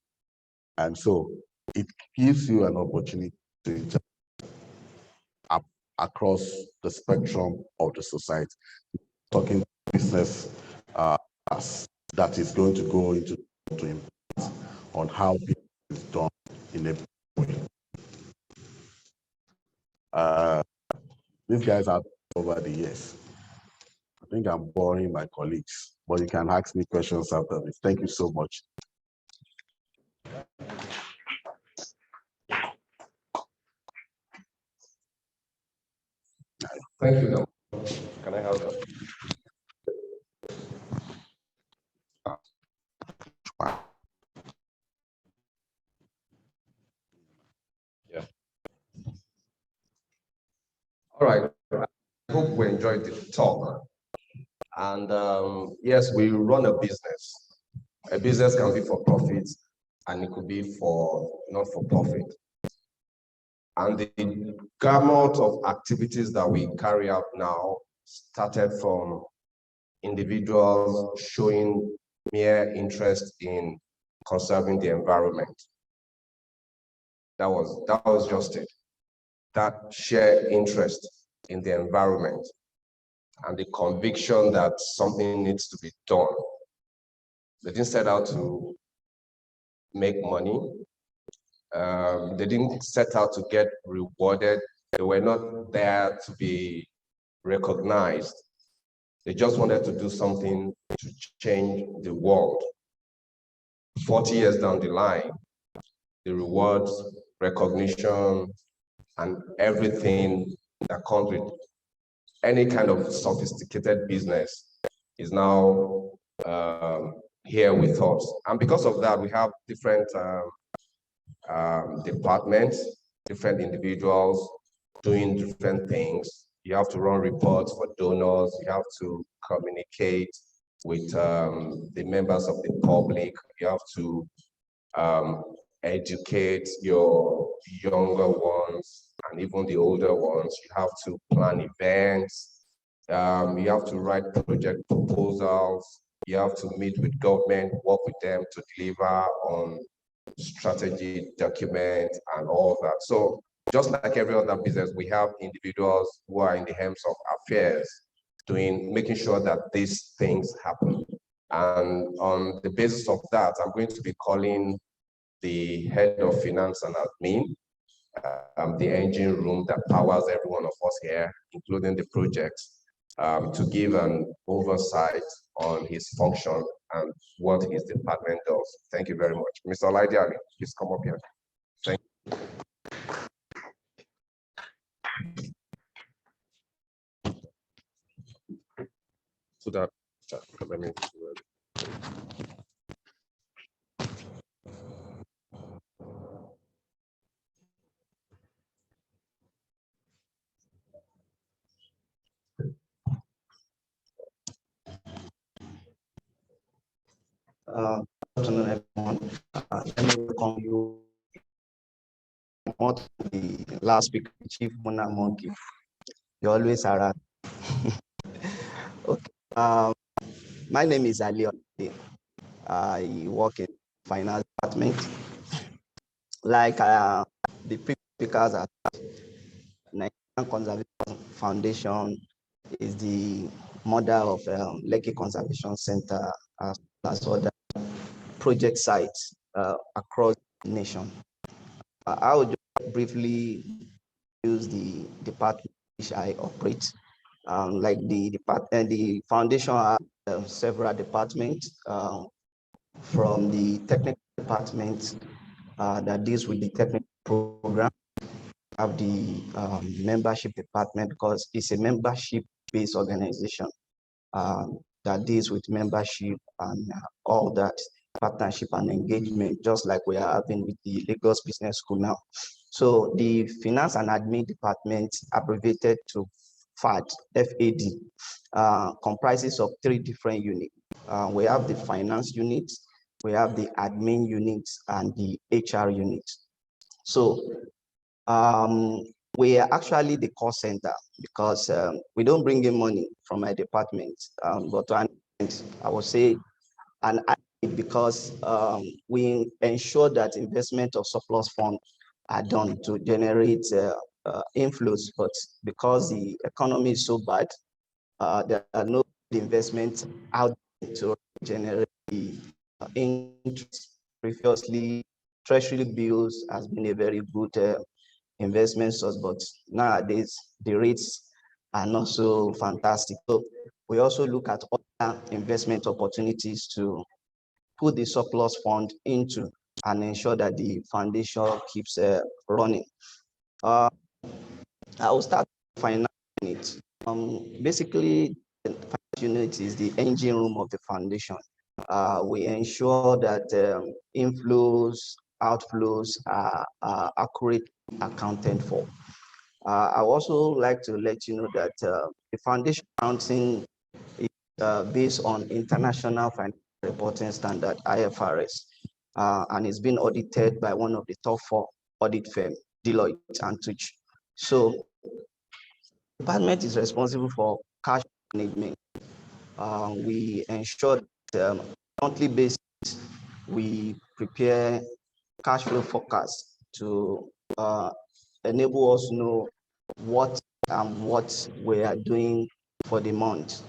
And so it gives you an opportunity to interact across the spectrum of the society. Talking business that is going to go into impact on how business is done in a way. These guys are over the years. I think I'm boring my colleagues, but you can ask me questions after this. Thank you so much. Thank you. Can I have that? Yeah. All right. I hope we enjoyed the talk. And yes, we run a business. A business can be for profit, and it could be for not for profit. And the gamut of activities that we carry out now started from individuals showing mere interest in conserving the environment. That was just it. That shared interest in the environment and the conviction that something needs to be done. They didn't set out to make money. They didn't set out to get rewarded. They were not there to be recognized. They just wanted to do something to change the world. 40 years down the line, the rewards, recognition, and everything that comes with any kind of sophisticated business is now here with us. And because of that, we have different departments, different individuals doing different things. You have to run reports for donors. You have to communicate with the members of the public. You have to educate your younger ones and even the older ones. You have to plan events. You have to write project proposals. You have to meet with government, work with them to deliver on strategy documents and all that. So just like every other business, we have individuals who are in the helms of affairs making sure that these things happen. And on the basis of that, I'm going to be calling the head of finance and admin, the engine room that powers every one of us here, including the project, to give an oversight on his function and what his department does. Thank you very much. Mr. Olaide Ali, please come up here. Thank you. So that, let me. Good afternoon, everyone. Let me welcome you to the last speaker, Chief Mona Monkey. You always are. Okay. My name is Ali. I work in finance department. Like the previous speakers at Nigerian Conservation Foundation is the mother of Lekki Conservation Center as other project sites across the nation. I will just briefly use the department which I operate. Like the foundation has several departments, from the technical department that deals with the technical program, have the membership department, because it's a membership-based organization that deals with membership and all that partnership and engagement, just like we are having with the Lagos Business School now. So the finance and admin department, abbreviated to FAD, comprises of 3 different units. We have the finance unit, we have the admin unit, and the HR unit. So we are actually the cost center, because we don't bring in money from my department, but I would say an admin, because we ensure that investment of surplus funds are done to generate inflows, but because the economy is so bad, there are no investments out to generate the interest. Previously, treasury bills has been a very good investment source, but nowadays the rates are not so fantastic. So we also look at other investment opportunities to put the surplus fund into and ensure that the foundation keeps running. I will start with finance unit. Basically, the finance unit is the engine room of the foundation. We ensure that inflows, outflows are accurately accounted for. I also like to let you know that the foundation accounting is based on international financial reporting standard, IFRS, and it's been audited by one of the top 4 audit firms, Deloitte and Touch. So the department is responsible for cash management. We ensure that on a monthly basis, we prepare cash flow forecasts to enable us to know what we are doing for the month.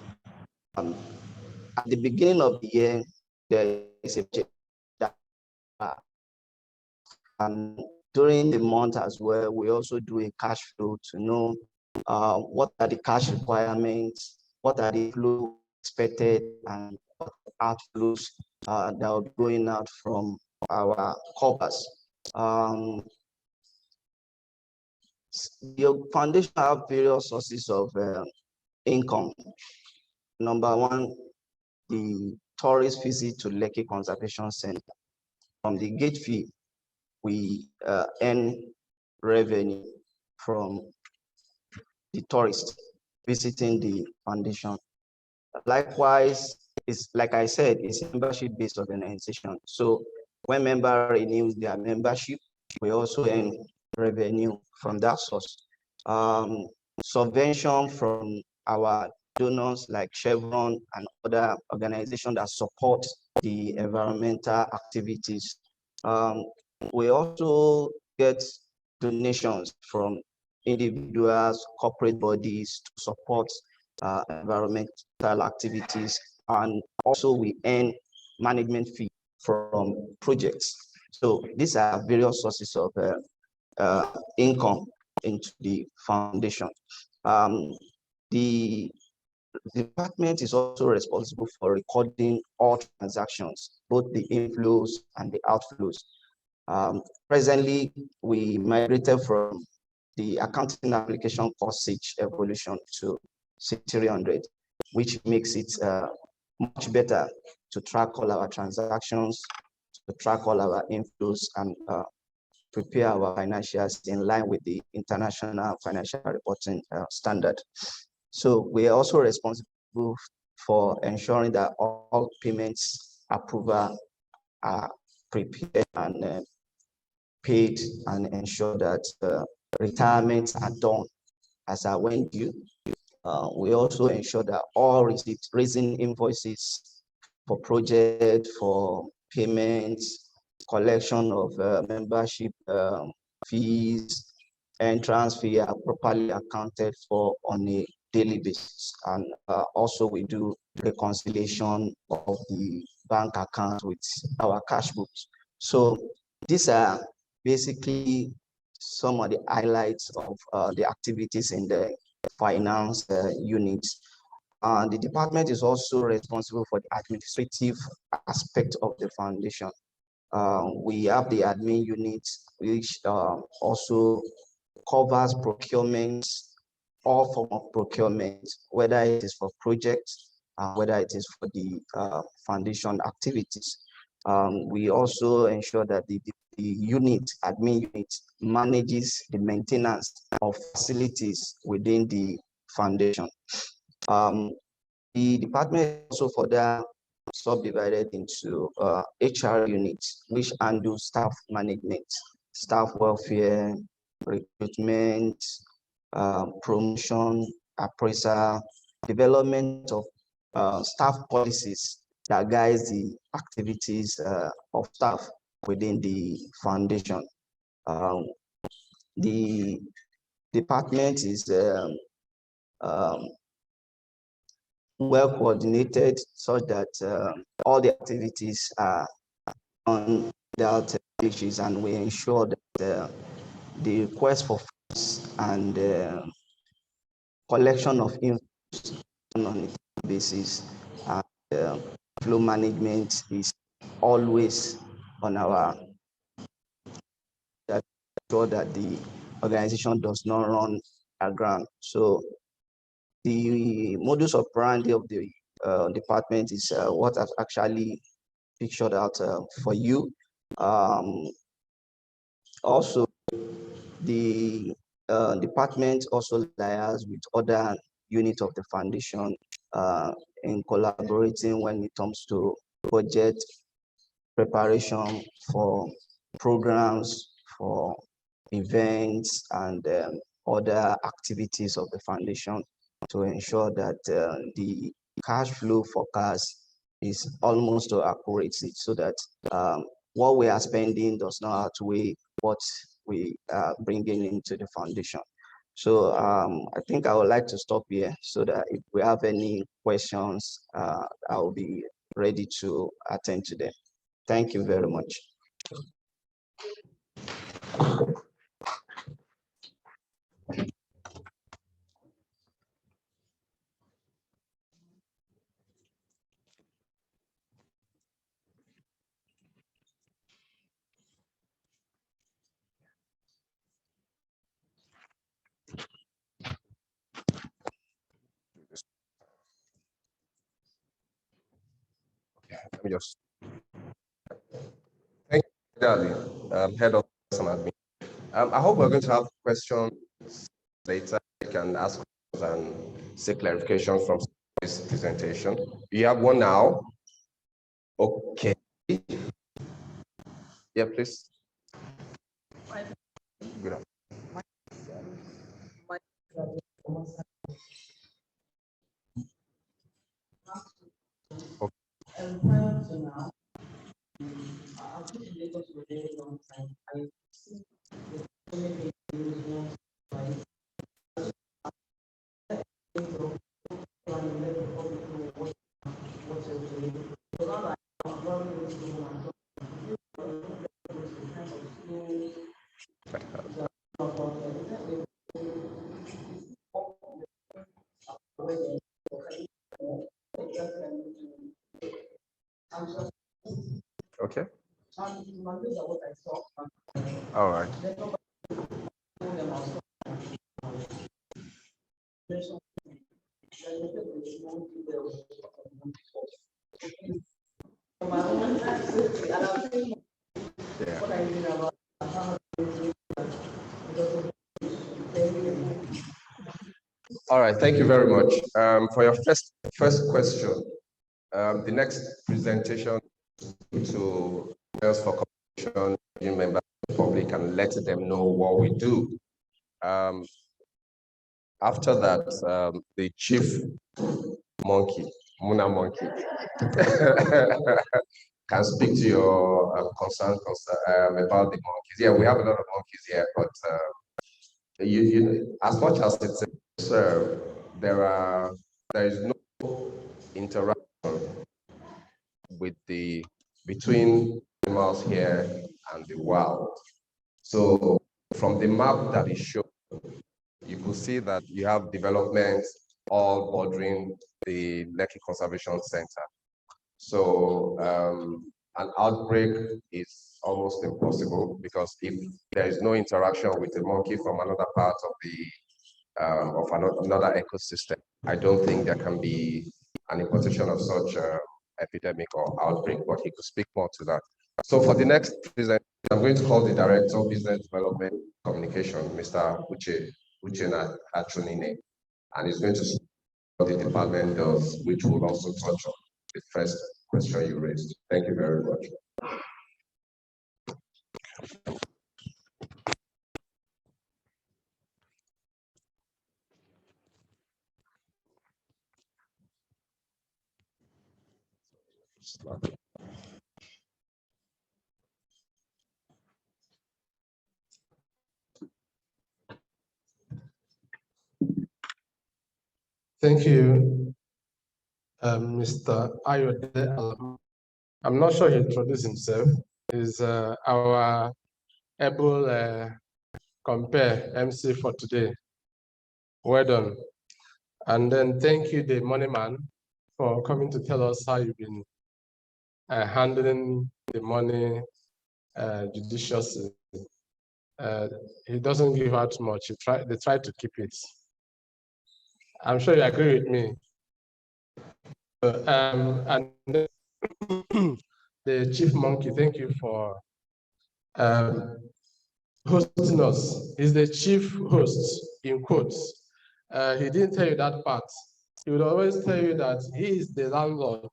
At the beginning of the year, there is a budget that, and during the month as well, we also do a cash flow to know what are the cash requirements, what are the flow expected, and what outflows that will be going out from our corpus. Your foundation have various sources of income. Number 1, the tourist visit to Lekki Conservation Center. From the gate fee, we earn revenue from the tourists visiting the foundation. Likewise, it's like I said, it's a membership-based organization. So when member renews their membership, we also earn revenue from that source. Subvention from our donors like Chevron and other organizations that support the environmental activities. We also get donations from individuals, corporate bodies to support environmental activities, and also we earn management fee from projects. So these are various sources of income into the foundation. The department is also responsible for recording all transactions, both the inflows and the outflows. Presently, we migrated from the accounting application called Sage Evolution to C300, which makes it much better to track all our transactions, to track all our inflows, and prepare our financials in line with the international financial reporting standard. So we are also responsible for ensuring that all payments approval are prepared and paid, and ensure that retirements are done as I went due. We also ensure that all raising invoices for project, for payments, collection of membership fees, entrance fee are properly accounted for on a daily basis. And also we do reconciliation of the bank account with our cash books. So these are basically some of the highlights of the activities in the finance unit. The department is also responsible for the administrative aspect of the foundation. We have the admin unit, which also covers procurement, all form of procurement, whether it is for projects, whether it is for the foundation activities. We also ensure that the admin unit manages the maintenance of facilities within the foundation. The department also further subdivided into HR units, which handle staff management, staff welfare, recruitment, promotion, appraisal, development of staff policies that guides the activities of staff within the foundation. The department is well coordinated such that all the activities are on without issues, and we ensure that the request for funds and collection of inflows on a basis and flow management is always on our sure that the organization does not run aground. So the modus operandi of the department is what I've actually pictured out for you. Also, the department also liaises with other units of the foundation in collaborating when it comes to budget preparation for programs, for events, and other activities of the foundation to ensure that the cash flow forecast is almost to accuracy, so that what we are spending does not outweigh what we are bringing into the foundation. So I think I would like to stop here so that if we have any questions, I will be ready to attend to them. Thank you very much. Let me just thank you, Darling, head of admin. I hope we're going to have questions later. You can ask questions and seek clarification from this presentation. You have one now. Okay. Yeah, please. Good. Okay. All right. Yeah. All right, thank you very much. For your first question, the next presentation to us for commission members of the public and let them know what we do. After that, the chief monkey, Muna monkey, can speak to your concern about the monkeys. Yeah, we have a lot of monkeys here, but as much as it's served, there is no interaction between animals here and the wild. So from the map that is shown, you could see that you have development all bordering the Lekki Conservation Center. So an outbreak is almost impossible because if there is no interaction with a monkey from another part of another ecosystem, I don't think there can be an importation of such epidemic or outbreak, but he could speak more to that. So for the next presentation, I'm going to call the Director of Business Development Communication, Mr. Uchenna Achunine, and he's going to speak what the department does, which will also touch on the first question you raised. Thank you very much. Thank you, Mr. Ayode. I'm not sure he introduced himself. He's our able compare MC for today. Well done. And then thank you, the money man, for coming to tell us how you've been handling the money judiciously. He doesn't give out much. They try to keep it. I'm sure you agree with me. And the chief monkey, thank you for hosting us. He's the chief host, in quotes. He didn't tell you that part. He would always tell you that he is the landlord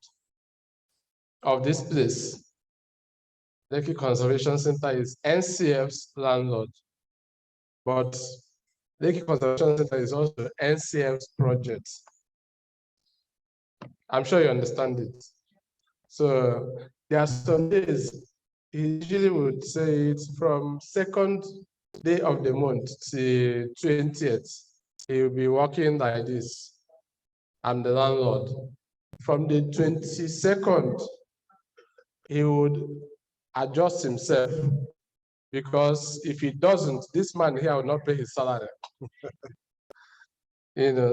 of this place. Lekki Conservation Center is NCF's landlord, but Lekki Conservation Center is also NCF's project. I'm sure you understand it. So there are some days, he usually would say it from second day of the month to 20th. He will be working like this. I'm the landlord. From the 22nd, he would adjust himself because if he doesn't, this man here will not pay his salary.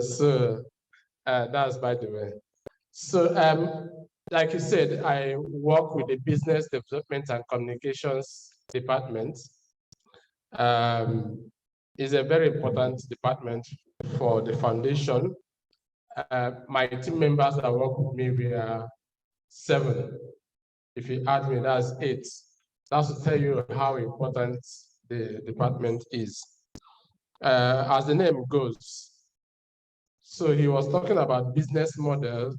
So that's by the way. So like you said, I work with the Business Development and Communications Department. It's a very important department for the foundation. My team members that work with me, we are 7. If you add me, that's 8. That's to tell you how important the department is. As the name goes, so he was talking about business model.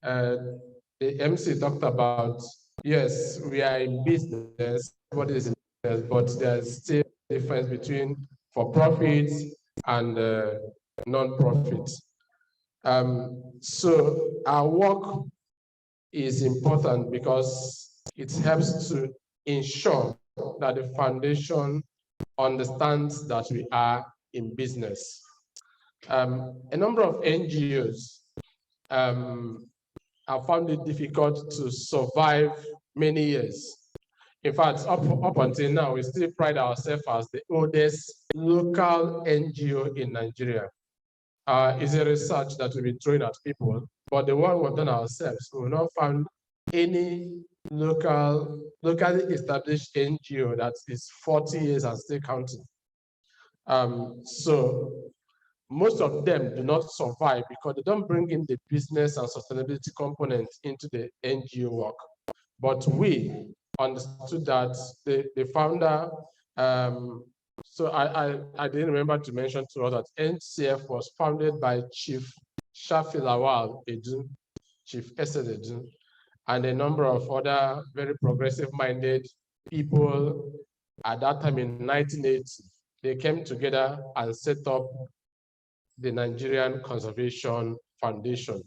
The MC talked about, yes, we are in business, everybody is in business, but there's still a difference between for-profit and non-profit. So our work is important because it helps to ensure that the foundation understands that we are in business. A number of NGOs have found it difficult to survive many years. In fact, up until now, we still pride ourselves as the oldest local NGO in Nigeria. is a research that we'll be throwing at people, but the one we've done ourselves, we've not found any locally established NGO that is 40 years and still counting. So most of them do not survive because they don't bring in the business and sustainability component into the NGO work. But we understood that the founder, so I didn't remember to mention to us that NCF was founded by Chief Shafi Lawal Edu, Chief Esed Edu, and a number of other very progressive-minded people at that time in 1980. They came together and set up the Nigerian Conservation Foundation.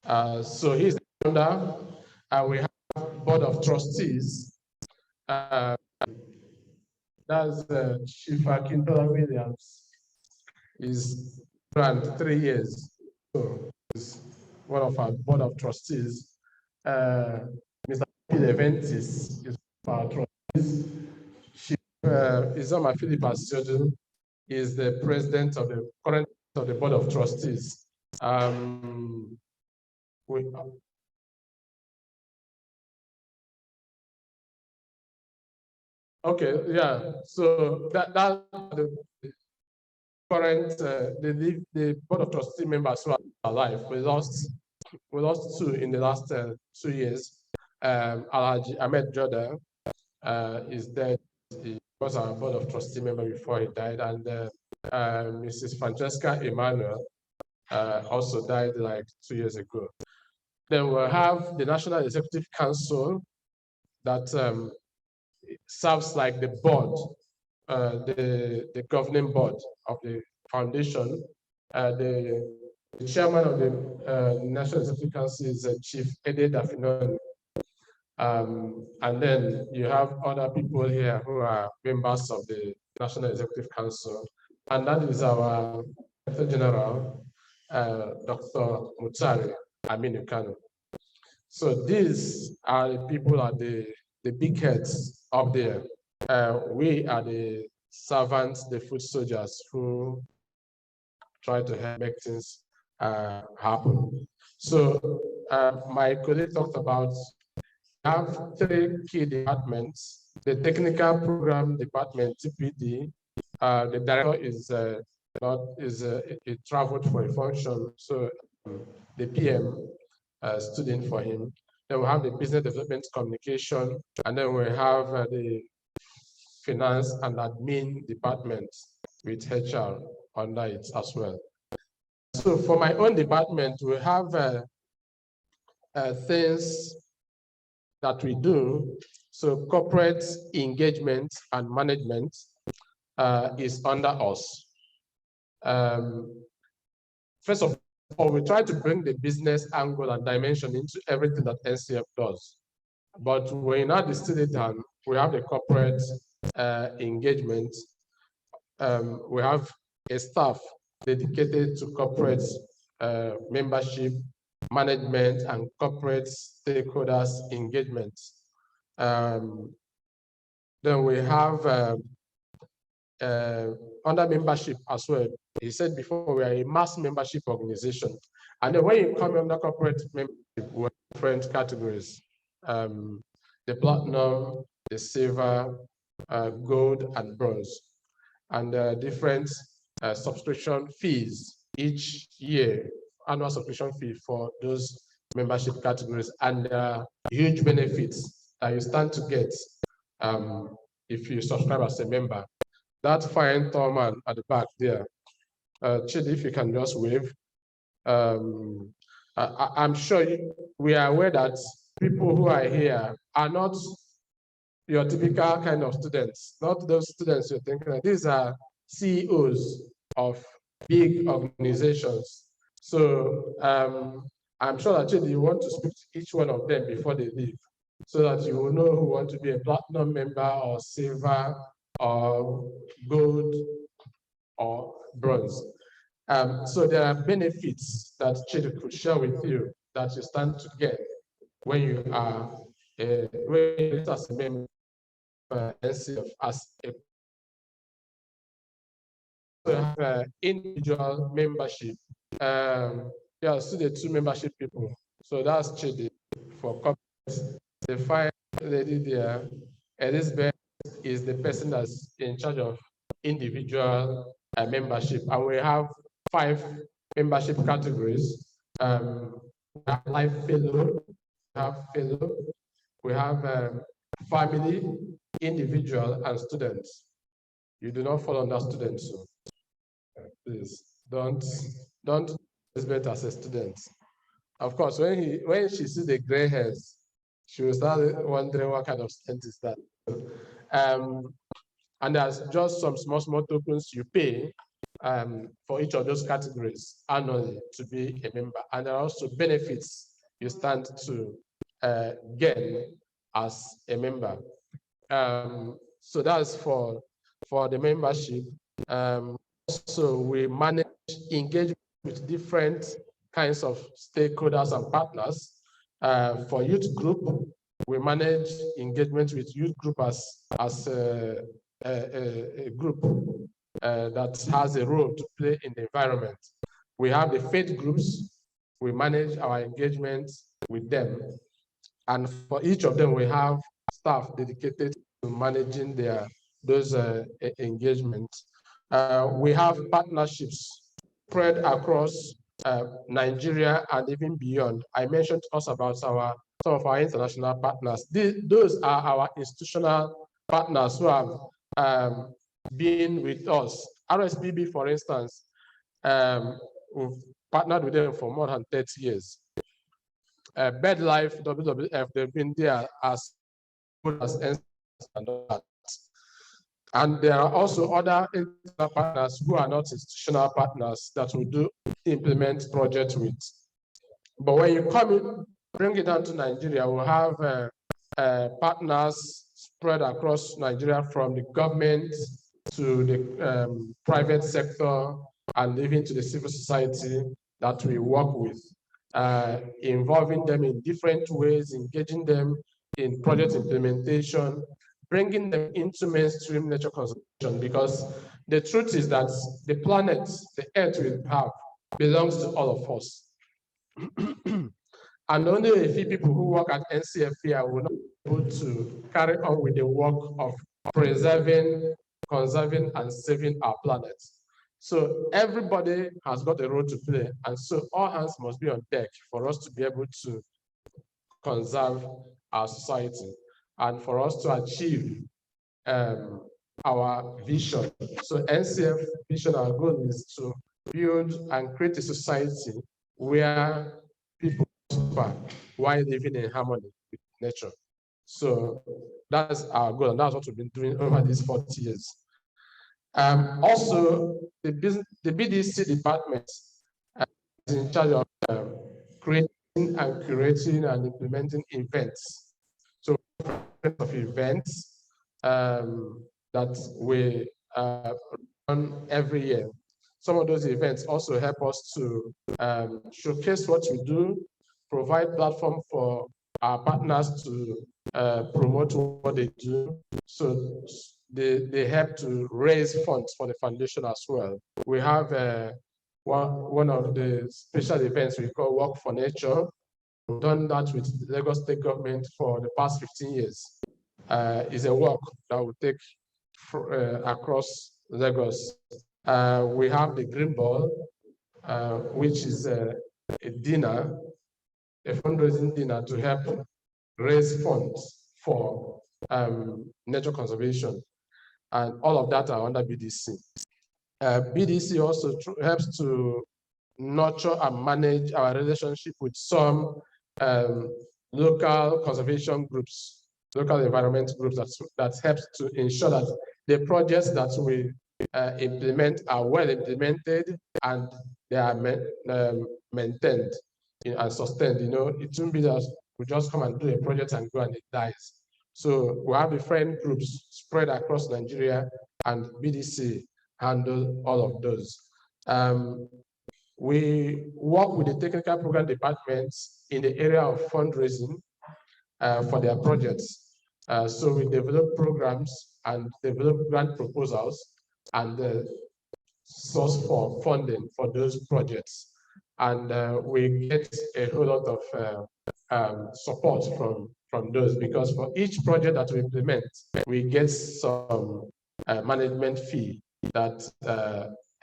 So he's the founder, and we have board of trustees. That's Chief Akintola Williams. He's around 3 years. So he's one of our board of trustees. Mr. Leventis is one of our trustees. Izoma Philip Asiodu is the president of the current of the board of trustees. Okay, yeah. So that the current the board of trustee members who are alive. We lost two in the last 2 years. Alhaji Ahmed Joda is dead. He was our board of trustee member before he died, and Mrs. Francesca Emmanuel also died like 2 years ago. Then we'll have the National Executive Council that serves like the board, the governing board of the foundation. The chairman of the National Executive Council is Chief Ede Dafinon. And then you have other people here who are members of the National Executive Council. And that is our Director General, Dr. Mutsari Aminu Kano. So these are the people at the big heads up there. We are the servants, the foot soldiers who try to help make things happen. So my colleague talked about have 3 key departments. The technical program department, TPD, the director is he traveled for a function, so the PM stood in for him. Then we have the business development communication, and then we have the finance and admin department with HR under it as well. So for my own department, we have things that we do. So corporate engagement and management is under us. First of all, we try to bring the business angle and dimension into everything that NCF does. But when I distill it down, we have the corporate engagement. We have a staff dedicated to corporate membership, management, and corporate stakeholders engagement. Then we have under membership as well. He said before, we are a mass membership organization. And then when you come under corporate membership, we have different categories. The platinum, the silver, gold, and bronze. And different subscription fees each year, annual subscription fee for those membership categories, and huge benefits that you stand to get if you subscribe as a member. That fine tall man at the back there, Chidi, if you can just wave. I'm sure we are aware that people who are here are not your typical kind of students, not those students you're thinking of. These are CEOs of big organizations. So I'm sure that you want to speak to each one of them before they leave, so that you will know who want to be a platinum member or silver or gold or bronze. So there are benefits that Chidi could share with you that you stand to get when you are as a member NCF as a have individual membership. Yeah, so the two membership people. So that's Chidi for corporate. The fine lady there, Elizabeth, is the person that's in charge of individual membership. And we have 5 membership categories. We have life fellow, we have fellow, we have family, individual, and students. You do not fall under students, so please don't Elizabeth as a student. Of course, when she sees the gray hairs, she will start wondering what kind of student is that. And there's just some small tokens you pay for each of those categories annually to be a member. And there are also benefits you stand to gain as a member. So that's for the membership. So we manage engagement with different kinds of stakeholders and partners. For youth group, we manage engagement with youth group as a group that has a role to play in the environment. We have the faith groups. We manage our engagement with them. And for each of them, we have staff dedicated to managing those engagements. We have partnerships spread across Nigeria and even beyond. I mentioned to us about some of our international partners. Those are our institutional partners who have been with us. RSBB, for instance, we've partnered with them for more than 30 years. BirdLife, WWF, they've been there as good as and all that. And there are also other international partners who are not institutional partners that we do implement projects with. But when you come in, bring it down to Nigeria, we'll have partners spread across Nigeria from the government to the private sector and even to the civil society that we work with, involving them in different ways, engaging them in project implementation, bringing them into mainstream nature conservation, because the truth is that the planet, the earth we have, belongs to all of us. And only a few people who work at NCFA will not be able to carry on with the work of preserving, conserving, and saving our planet. So everybody has got a role to play, and so all hands must be on deck for us to be able to conserve our society and for us to achieve our vision. So NCF vision, our goal is to build and create a society where people prosper while living in harmony with nature. So that's our goal, and that's what we've been doing over these 40 years. Also, the BDC department is in charge of creating and curating and implementing events. So, of events that we run every year. Some of those events also help us to showcase what we do, provide platform for our partners to promote what they do. So they help to raise funds for the foundation as well. We have one of the special events we call Work for Nature. We've done that with the Lagos State government for the past 15 years. It's a work that will take across Lagos. We have the Green Ball, which is a dinner, a fundraising dinner to help raise funds for nature conservation. And all of that are under BDC. BDC also helps to nurture and manage our relationship with some local conservation groups, local environment groups that helps to ensure that the projects that we implement are well implemented and they are maintained and sustained. You know, it shouldn't be that we just come and do a project and go and it dies. So we have different groups spread across Nigeria, and BDC handle all of those. We work with the technical program departments in the area of fundraising for their projects. So we develop programs and develop grant proposals and source for funding for those projects. And we get a whole lot of support from those, because for each project that we implement, we get some management fee that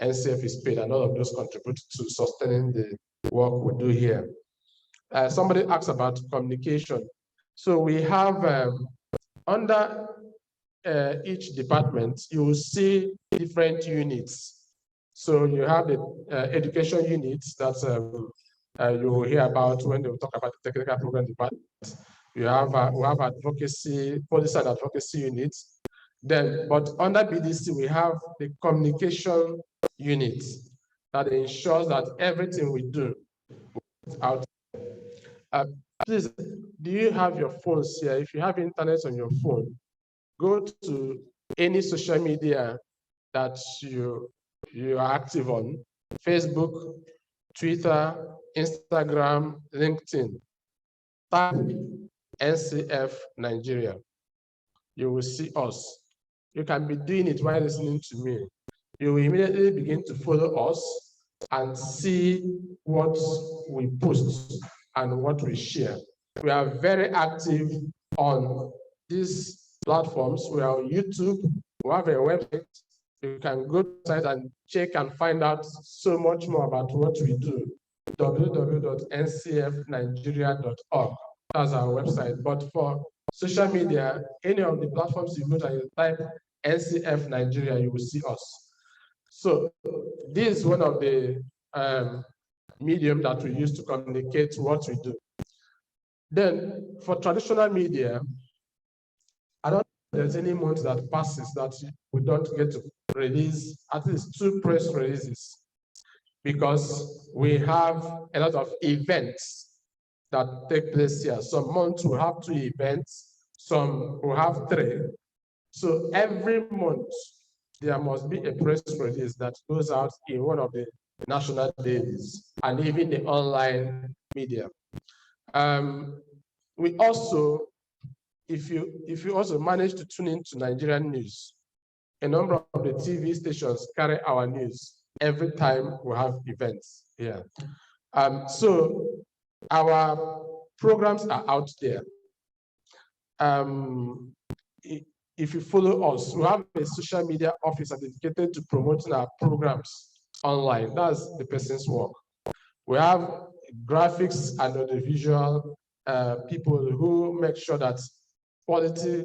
NCF is paid, and all of those contribute to sustaining the work we do here. Somebody asked about communication. So we have under each department, you will see different units. So you have the education units that you will hear about when they will talk about the technical program department. We have advocacy, policy and advocacy units. Then, but under BDC, we have the communication unit that ensures that everything we do out. Please, do you have your phones here? If you have internet on your phone, go to any social media that you are active on: Facebook, Twitter, Instagram, LinkedIn. Type NCF Nigeria. You will see us. You can be doing it while listening to me. You will immediately begin to follow us and see what we post and what we share. We are very active on these platforms. We are on YouTube. We have a website. You can go to the site and check and find out so much more about what we do. www.ncfnigeria.org. That's our website. But for social media, any of the platforms you go to and you type NCF Nigeria, you will see us. So this is one of the medium that we use to communicate what we do. Then for traditional media, I don't think there's any month that passes that we don't get to release at least 2 press releases, because we have a lot of events that take place here. Some months we have 2 events, some we have 3. So every month there must be a press release that goes out in one of the national dailies and even the online media. We also, if you also manage to tune into Nigerian news, a number of the TV stations carry our news every time we have events here. So our programs are out there. If you follow us, we have a social media officer dedicated to promoting our programs online. That's the person's work. We have graphics and audiovisual people who make sure that quality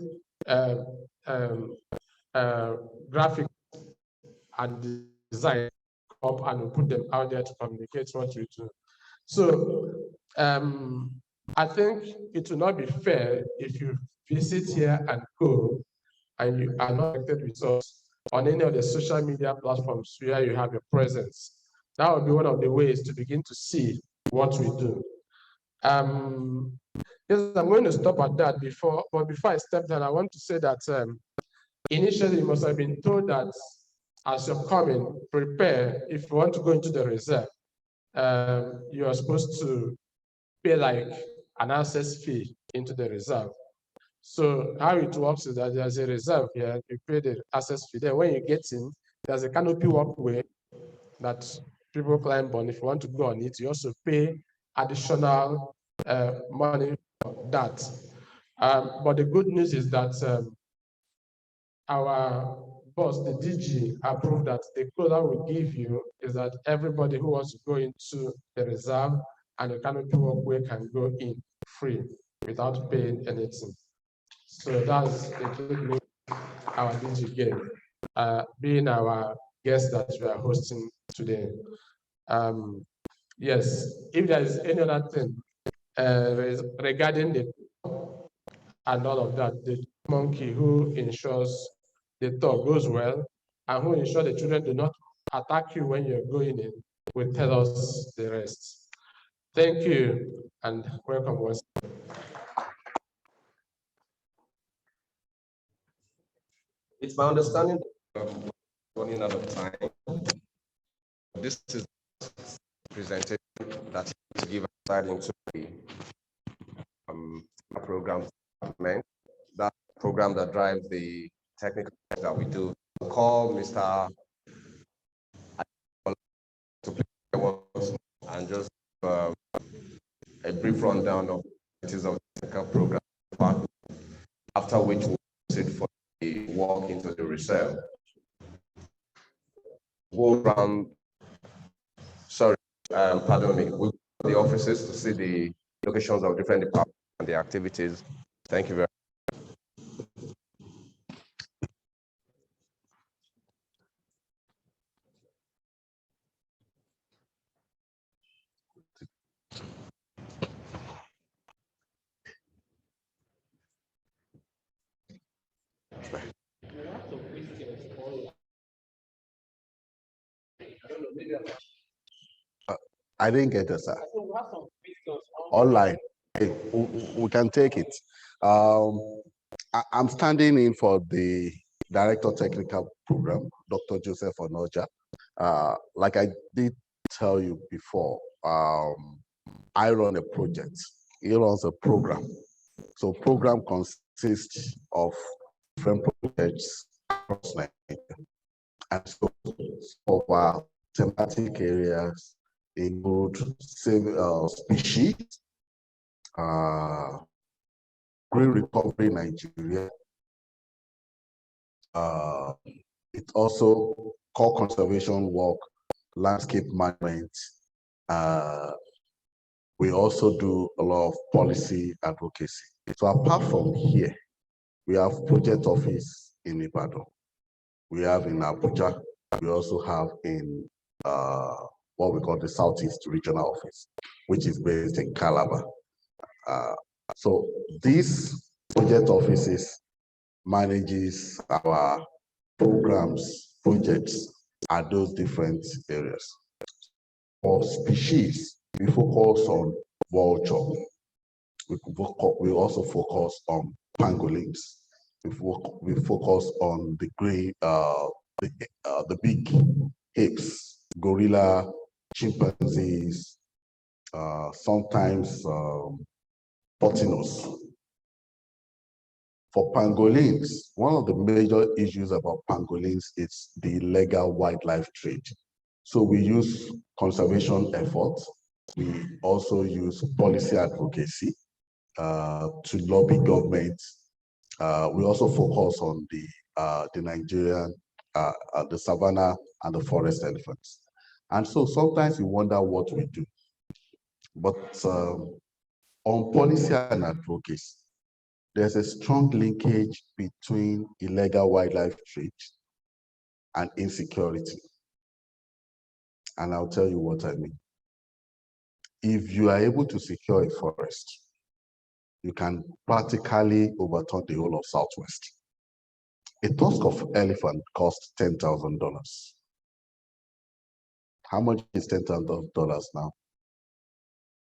graphics and design up and we put them out there to communicate what we do. So I think it will not be fair if you visit here and go and you are not connected with us on any of the social media platforms where you have your presence. That would be one of the ways to begin to see what we do. Yes, I'm going to stop at that but before I step down, I want to say that initially you must have been told that as you're coming, prepare. If you want to go into the reserve, you are supposed to pay like an access fee into the reserve. So how it works is that there's a reserve here, you pay the access fee. Then when you get in, there's a Canopy Walkway that people climb on. If you want to go on it, you also pay additional money for that. But the good news is that our boss, the DG, approved that the quota we give you is that everybody who wants to go into the reserve and the Canopy Walkway can go in free without paying anything. So that's the good news our DG gave, being our guest that we are hosting today. Yes, if there is any other thing regarding the and all of that, the monkey who ensures the talk goes well and who ensures the children do not attack you when you're going in will tell us the rest. Thank you and welcome once. It's my understanding that running out of time. This is presentation that to give aside into the program development. That program that drives the technical that we do. Call Mr. and just a brief rundown of the activities of the technical program, after which we'll proceed for the walk into the reserve. Go around, pardon me, we'll go to the offices to see the locations of different departments and the activities. Thank you very much. I didn't get it, sir. Online. Okay, we can take it. I'm standing in for the Director Technical Program, Dr. Joseph Onoja. Like I did tell you before, I run a project. He runs a program. So program consists of different projects across Nigeria. And so of our thematic areas include species, green recovery in Nigeria. It also core conservation work, landscape management. We also do a lot of policy advocacy. So apart from here, we have project office in Ibadan. We have in Abuja. We also have in what we call the Southeast Regional Office, which is based in Calabar. So these project offices manages our programs, projects at those different areas. For species, we focus on vulture. We also focus on pangolins. We focus on the the big apes, gorilla, chimpanzees, sometimes botinos. For pangolins, one of the major issues about pangolins is the illegal wildlife trade. So we use conservation efforts. We also use policy advocacy to lobby government. We also focus on the Nigerian, the savanna and the forest elephants. And so sometimes you wonder what we do. But on policy and advocacy, there's a strong linkage between illegal wildlife trade and insecurity. And I'll tell you what I mean. If you are able to secure a forest, you can practically overturn the whole of Southwest. A tusk of elephant costs $10,000. How much is $10,000 now?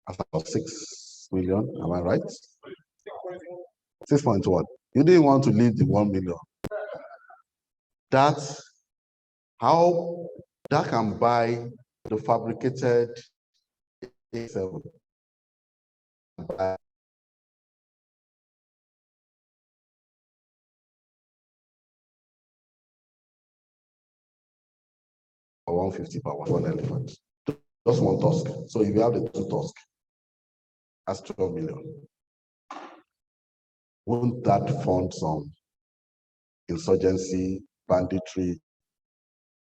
About 6 million, am I right? 6.1. You didn't want to leave the 1 million. That's how that can buy the fabricated A7. Or 150 per one elephant. Just one tusk. So if you have the two tusks, that's 12 million. Won't that fund some insurgency, banditry?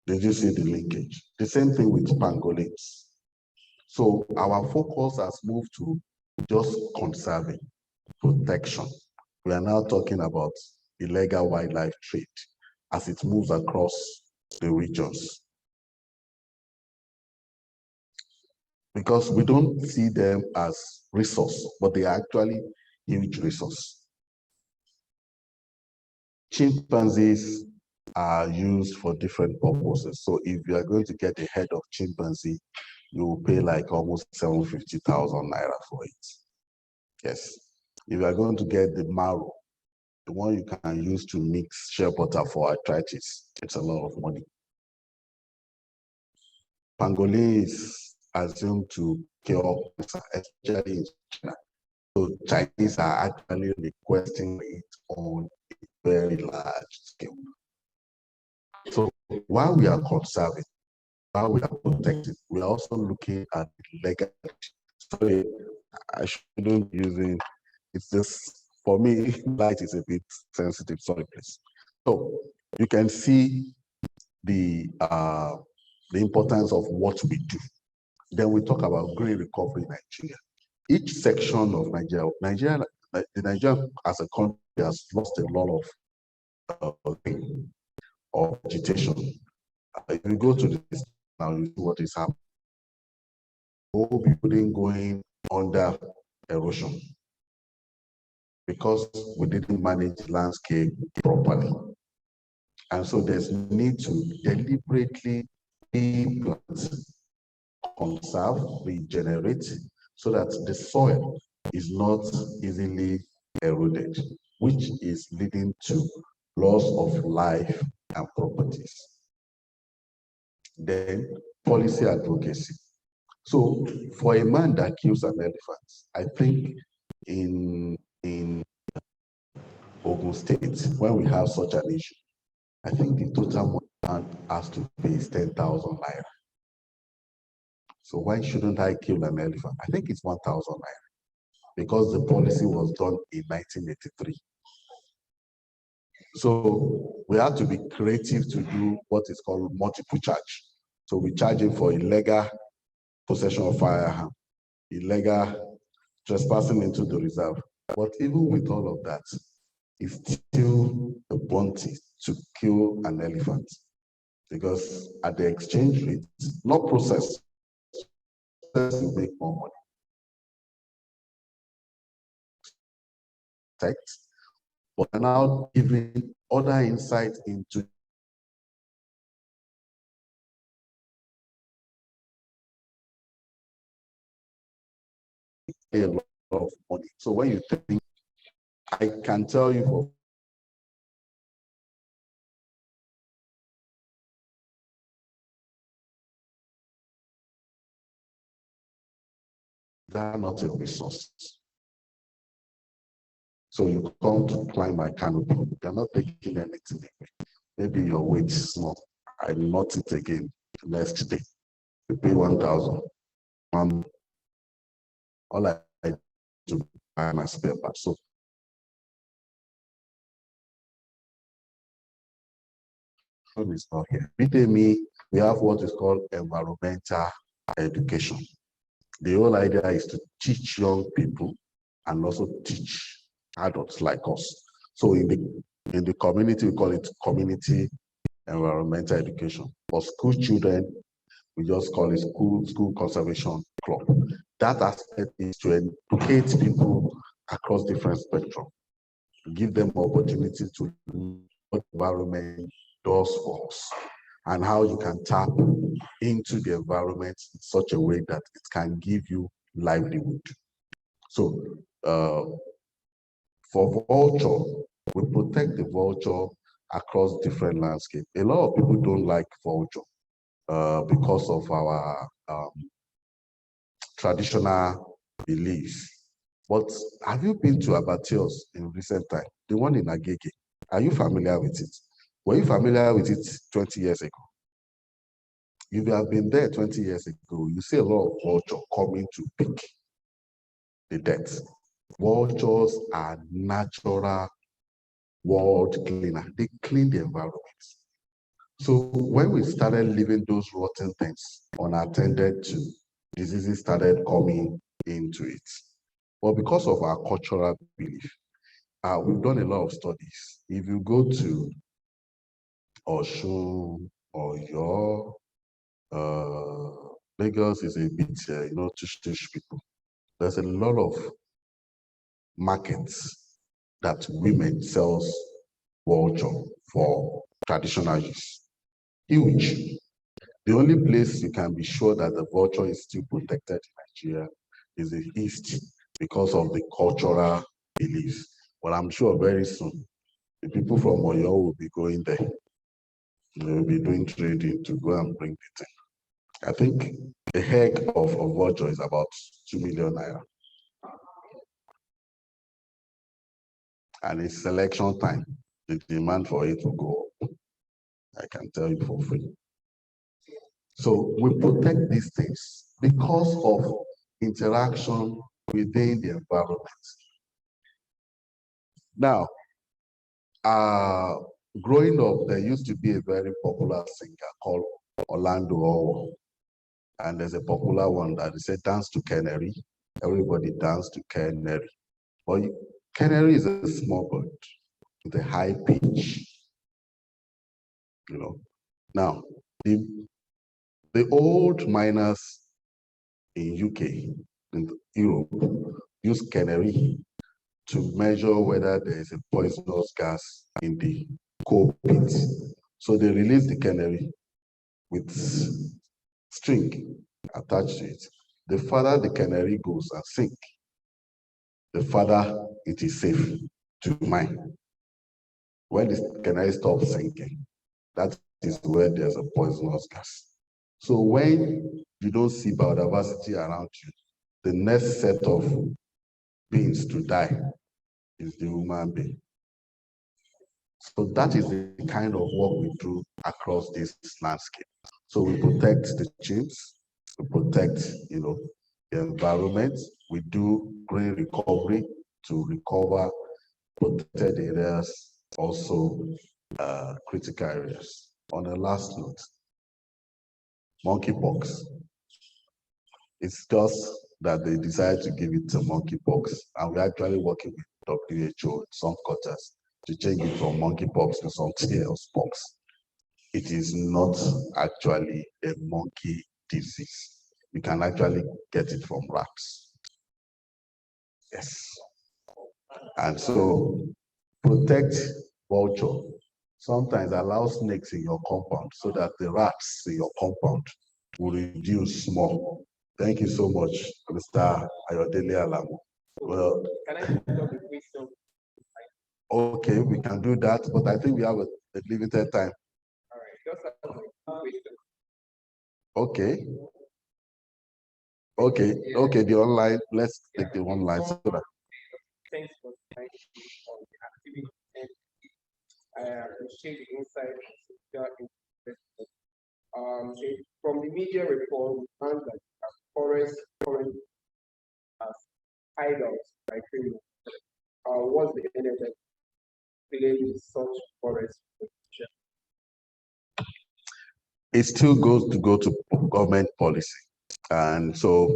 Did you see the linkage? The same thing with pangolins. So our focus has moved to just conserving, protection. We are now talking about illegal wildlife trade as it moves across the regions. Because we don't see them as resource, but they are actually huge resource. Chimpanzees are used for different purposes. So if you are going to get a head of chimpanzee, you will pay like almost 750,000 naira for it. Yes. If you are going to get the marrow, the one you can use to mix shea butter for arthritis, it's a lot of money. Pangolin is assumed to cure cancer, especially in China. So Chinese are actually requesting it on a very large scale. So while we are conserving, how we are protected. We are also looking at legal. Sorry, I shouldn't be using. It's just for me. Light is a bit sensitive. Sorry, please. So you can see the importance of what we do. Then we talk about green recovery in Nigeria. Each section of Nigeria, the Nigeria as a country has lost a lot of vegetation. If you go to this now, you see what is happening. Whole building going under erosion because we didn't manage the landscape properly. And so there's need to deliberately replant, conserve, regenerate, so that the soil is not easily eroded, which is leading to loss of life and properties. Then policy advocacy. So for a man that kills an elephant, I think in Ogun State, when we have such an issue, I think the total man has to pay is 10,000 naira. So why shouldn't I kill an elephant? I think it's 1,000 naira because the policy was done in 1983. So we have to be creative to do what is called multiple charge. So we charge him for illegal possession of firearm, illegal trespassing into the reserve. But even with all of that, it's still a bounty to kill an elephant because at the exchange rate, not processed, you make more money. Text, but now giving other insight into a lot of money. So when you think, I can tell you for that not a resource. So you come to climb my canopy, you're not taking anything away. Maybe your weight is small. I not it again next day. You pay 1,000. All I do buy my spare part. So is not here. Me, we have what is called environmental education. The whole idea is to teach young people and also teach adults like us. So in the community, we call it community environmental education. For school children, we just call it school conservation club. That aspect is to educate people across different spectrum, give them opportunity to learn what environment does for us and how you can tap into the environment in such a way that it can give you livelihood. So for vulture, we protect the vulture across different landscapes. A lot of people don't like vulture because of our traditional beliefs. But have you been to abattoirs in recent time? The one in Agege. Are you familiar with it? Were you familiar with it 20 years ago? If you have been there 20 years ago, you see a lot of vulture coming to pick the dead. Vultures are natural world cleaner. They clean the environment. So when we started leaving those rotten things unattended to, diseases started coming into it. But because of our cultural belief, we've done a lot of studies. If you go to Osun or your Lagos is a bit, tush people. There's a lot of markets that women sells vulture for traditional use. Huge. The only place you can be sure that the vulture is still protected in Nigeria is the East because of the cultural beliefs. But I'm sure very soon, the people from Oyo will be going there. They will be doing trading to go and bring the thing. I think the egg of a vulture is about 2 million naira. And it's selection time. The demand for it will go up. I can tell you for free. So we protect these things because of interaction within the environment. Now, growing up, there used to be a very popular singer called Orlando Owo. And there's a popular one that they say dance to Canary. Everybody dance to Canary. But Canary is a small bird with a high pitch. Now, the old miners in UK, in Europe, use canary to measure whether there is a poisonous gas in the coal pit. So they release the canary with string attached to it. The farther the canary goes and sink, the farther it is safe to mine. When the canary stops sinking, that is where there's a poisonous gas. So when you don't see biodiversity around you, the next set of beings to die is the human being. So that is the kind of work we do across this landscape. So we protect the chimps, we protect, the environment. We do green recovery to recover protected areas, also critical areas. On the last note, monkeypox. It's just that they decided to give it to monkeypox, and we're actually working with WHO in some quarters to change it from monkeypox to something else pox. It is not actually a monkey disease. You can actually get it from rats. Yes. And so protect vulture. Sometimes allow snakes in your compound so that the rats in your compound will reduce more. Thank you so much, Mr. Ayodele Alamo. Well, can I talk with wisdom? Okay, we can do that, but I think we have a limited time. All right, just have wisdom. Okay. Okay, the online, let's take the online so that. Thanks for the activity. I appreciate the insight from the media report, we found that forests currently as hideouts by criminals. What's the end of dealing with such forest protection? It still goes to go to government policy, and so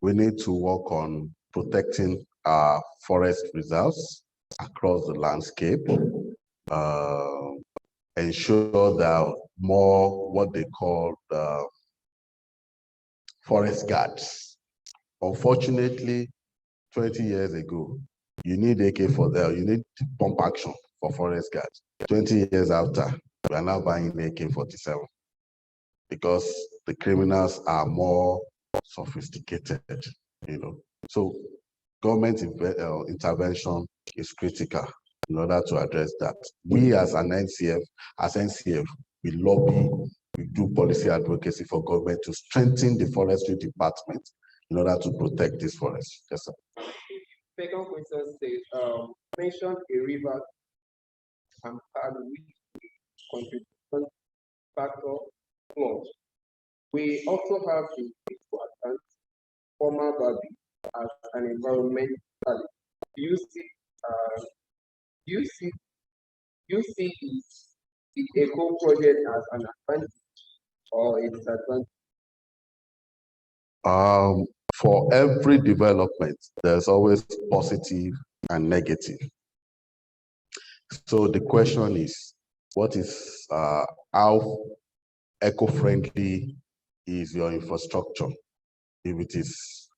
we need to work on protecting our forest reserves across the landscape. Ensure that more what they call forest guards. Unfortunately, 20 years ago, you need AK-47, you need pump action for forest guards. 20 years after, we are now buying AK-47 because the criminals are more sophisticated, So government intervention is critical in order to address that. We as NCF, we lobby, we do policy advocacy for government to strengthen the forestry department in order to protect this forest. Yes, sir. Second question says, mention a river and contribution factor flood. We also have to advance former Barbie as an environmentalist. Do you see the eco project as an advantage or a disadvantage? For every development, there's always positive and negative. So the question is, what is how eco-friendly is your infrastructure? If it is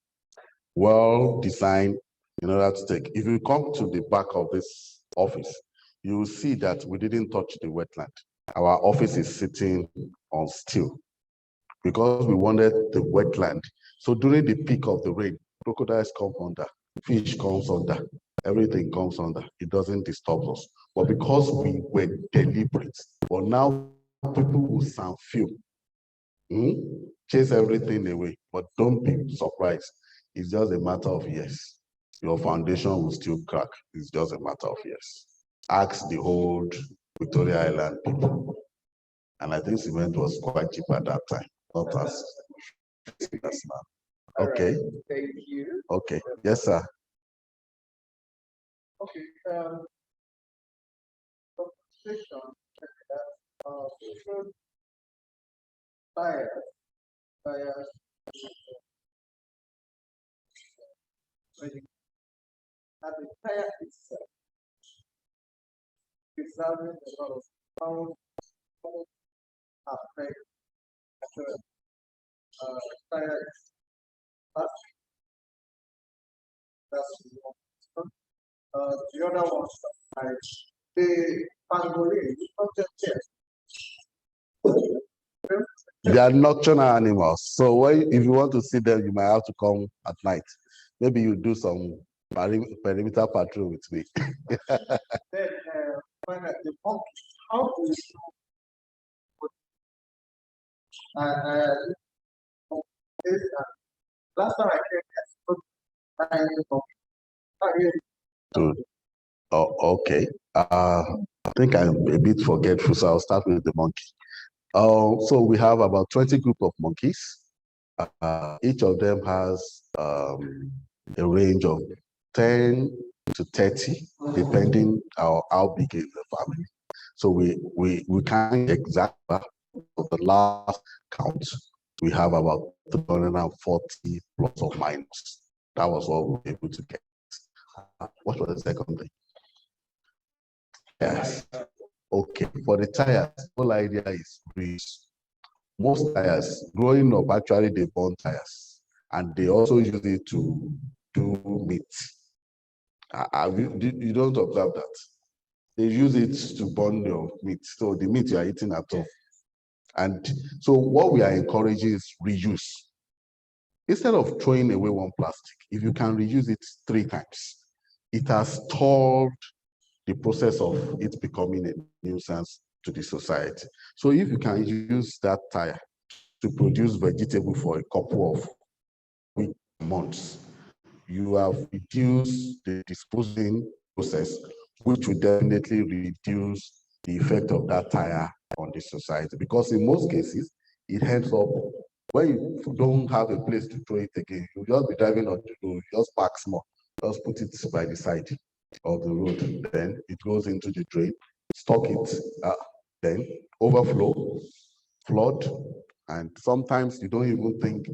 well designed in order to take, if you come to the back of this office, you will see that we didn't touch the wetland. Our office is sitting on steel because we wanted the wetland. So during the peak of the rain, crocodiles come under, fish comes under, everything comes under. It doesn't disturb us. But because we were deliberate, but now people will sound few. Chase everything away, but don't be surprised. It's just a matter of years. Your foundation will still crack. It's just a matter of years. Ask the old Victoria Island people. And I think cement was quite cheap at that time. Not as serious now. Okay. Thank you. Okay. Yes, sir. Okay. Conversation different tires, tires. And the tire itself is having a lot of sound affect tire. That's one. The other one, like the pangolin, not just They are nocturnal animals. So if you want to see them, you might have to come at night. Maybe you do some perimeter patrol with me. then when the monkey, how do you last time I came, Okay. I think I'm a bit forgetful, so I'll start with the monkey. So we have about 20 group of monkeys. Each of them has a range of 10 to 30, depending on how big is the family. So we can't exact the last count. We have about 340 plus or minus. That was what we were able to get. What was the second thing? Yes. Okay, for the tires, the whole idea is grease. Most tires, growing up, actually they burn tires, and they also use it to do meat. You don't observe that. They use it to burn your meat, so the meat you are eating at home. And so what we are encouraging is reuse. Instead of throwing away one plastic, if you can reuse it 3 times, it has stalled the process of it becoming a nuisance to the society. So if you can use that tire to produce vegetable for a couple of months, you have reduced the disposing process, which will definitely reduce the effect of that tire on the society. Because in most cases, it ends up when you don't have a place to throw it again, you'll just be driving on the road, just park small, just put it by the side of the road. Then it goes into the drain, stock it, then overflow, flood, and sometimes you don't even think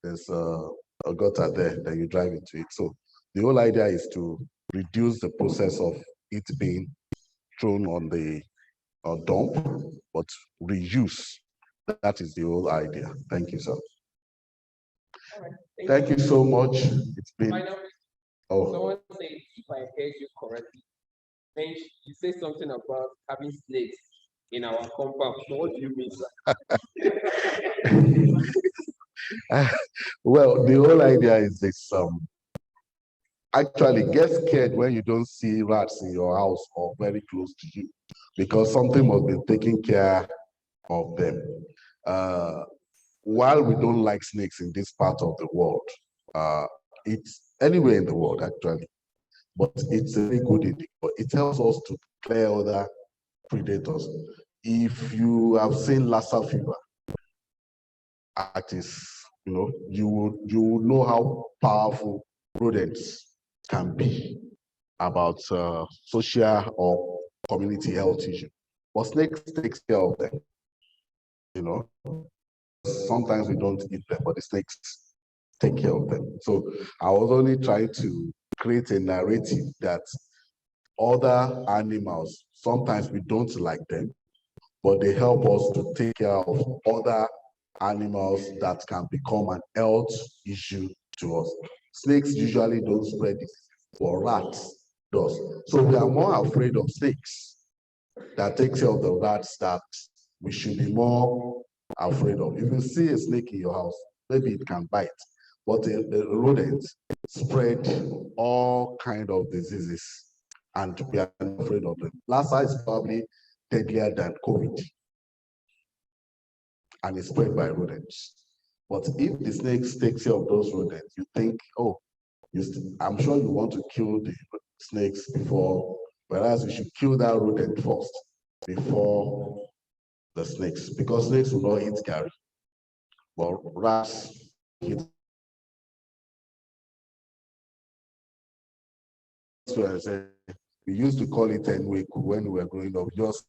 there's a gutter there, then you drive into it. So the whole idea is to reduce the process of it being thrown on the dump, but reuse. That is the whole idea. Thank you, sir. right. Thank you so much. It's been. Someone said, if I heard you correctly, then you say something about having snakes in our compound. So what do you mean, sir? Well, the whole idea is this. Actually, get scared when you don't see rats in your house or very close to you, because something must be taking care of them. While we don't like snakes in this part of the world, it's anywhere in the world actually, but it's a very good indicator. It helps us to clear other predators. If you have seen Lassa fever, you will know how powerful rodents can be about social or community health issue. But snakes takes care of them. Sometimes we don't eat them, but the snakes take care of them. So I was only trying to create a narrative that other animals, sometimes we don't like them, but they help us to take care of other animals that can become an health issue to us. Snakes usually don't spread it, but rats does. So we are more afraid of snakes that takes care of the rats that we should be more afraid of. If you see a snake in your house, maybe it can bite, but a rodent spread all kind of diseases, and we are afraid of them. Lassa is probably deadlier than COVID, and it's spread by rodents. But if the snakes takes care of those rodents, you think, oh, I'm sure you want to kill the snakes before, whereas you should kill that rodent first before the snakes, because snakes will not eat Gary. but rats hit. So I said, we used to call it Enweku when we were growing up, just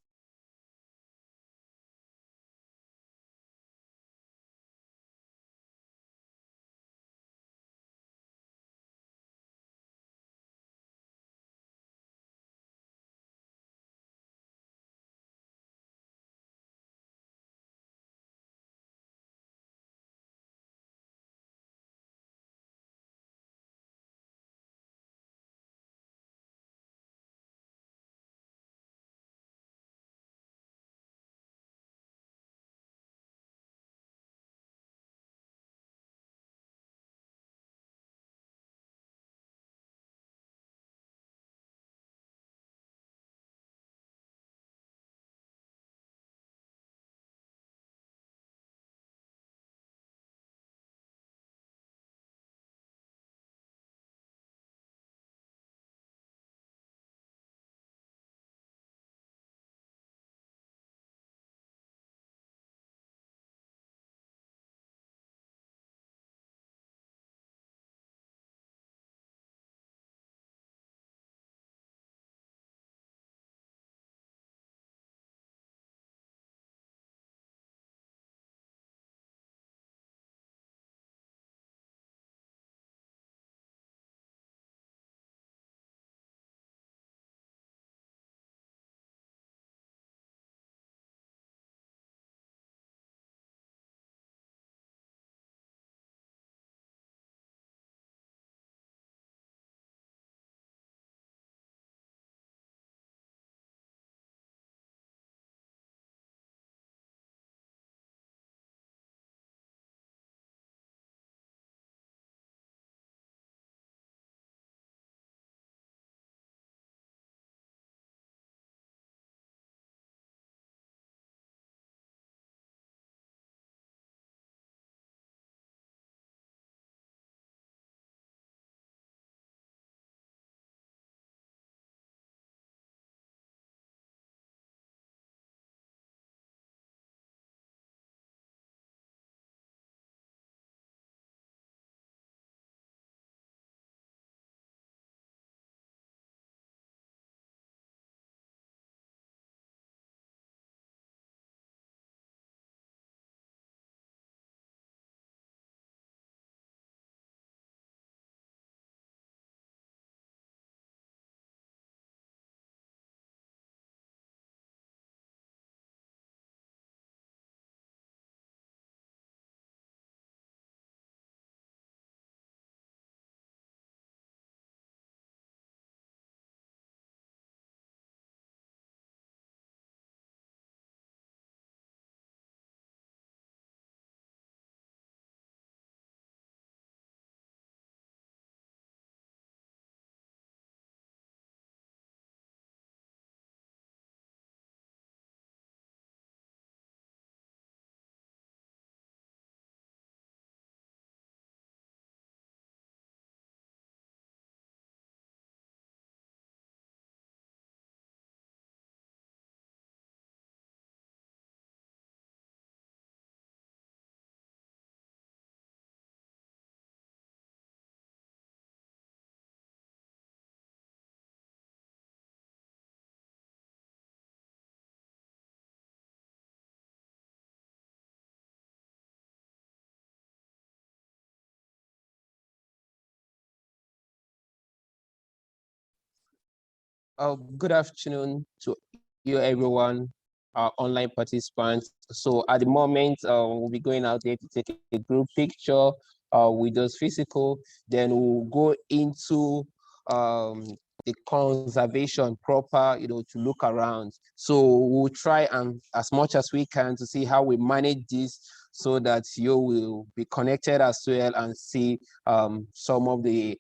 Good afternoon to you, everyone, online participants. So at the moment, we'll be going out there to take a group picture with those physical. Then we'll go into the conservation proper, to look around. So we'll try and as much as we can to see how we manage this so that you will be connected as well and see some of the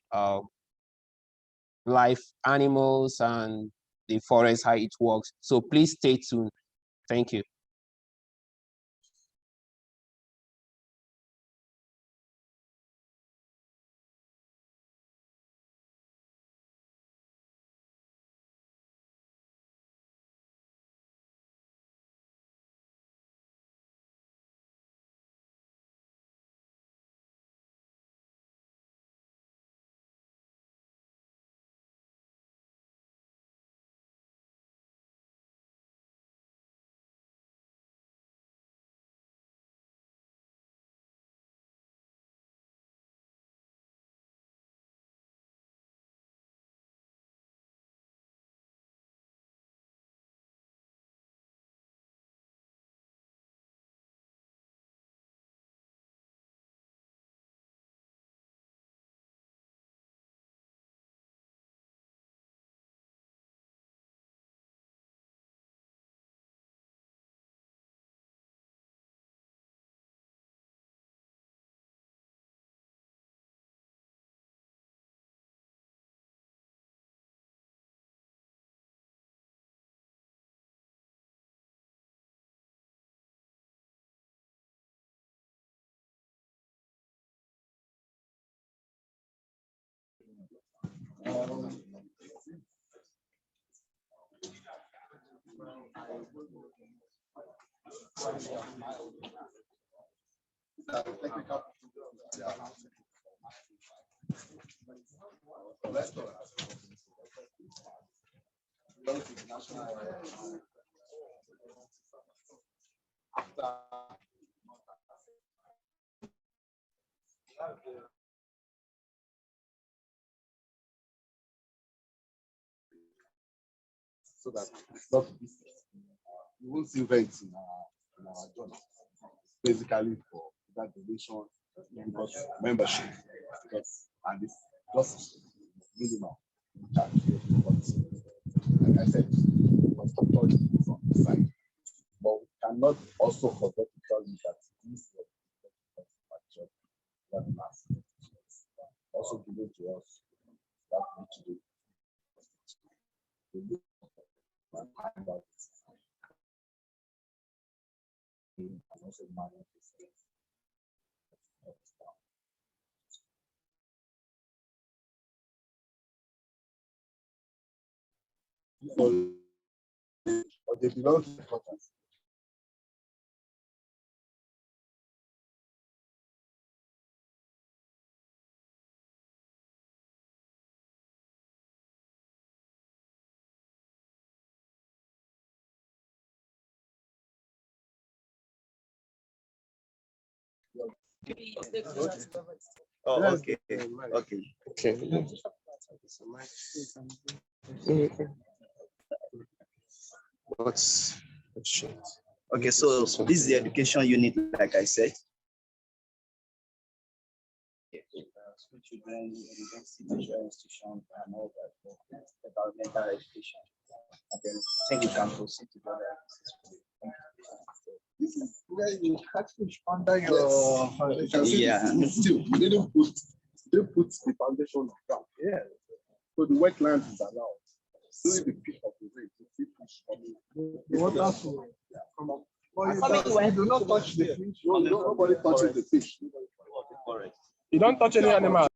life animals and the forest, how it works. So please stay tuned. Thank you. So that it's not you won't see rents in our journal. Basically for that donation because membership because and it's just minimal. Like I said, constructor is on the side. But we cannot also forget to tell you that this also given to us that which they and also manage but they belong to the quarters. Oh, okay. Okay. What's Okay, so this is the education unit, like I said. School children, university, tertiary institutions, and all that, environmental education. And then I think we can proceed together. This is where you catfish under your Yeah. Still, you didn't put the foundation on ground. Yeah. So the wetlands is allowed. During the peak of the rain, you see fish coming. The water will come up. You do not touch the fish. Nobody touches the fish. You don't touch any animal.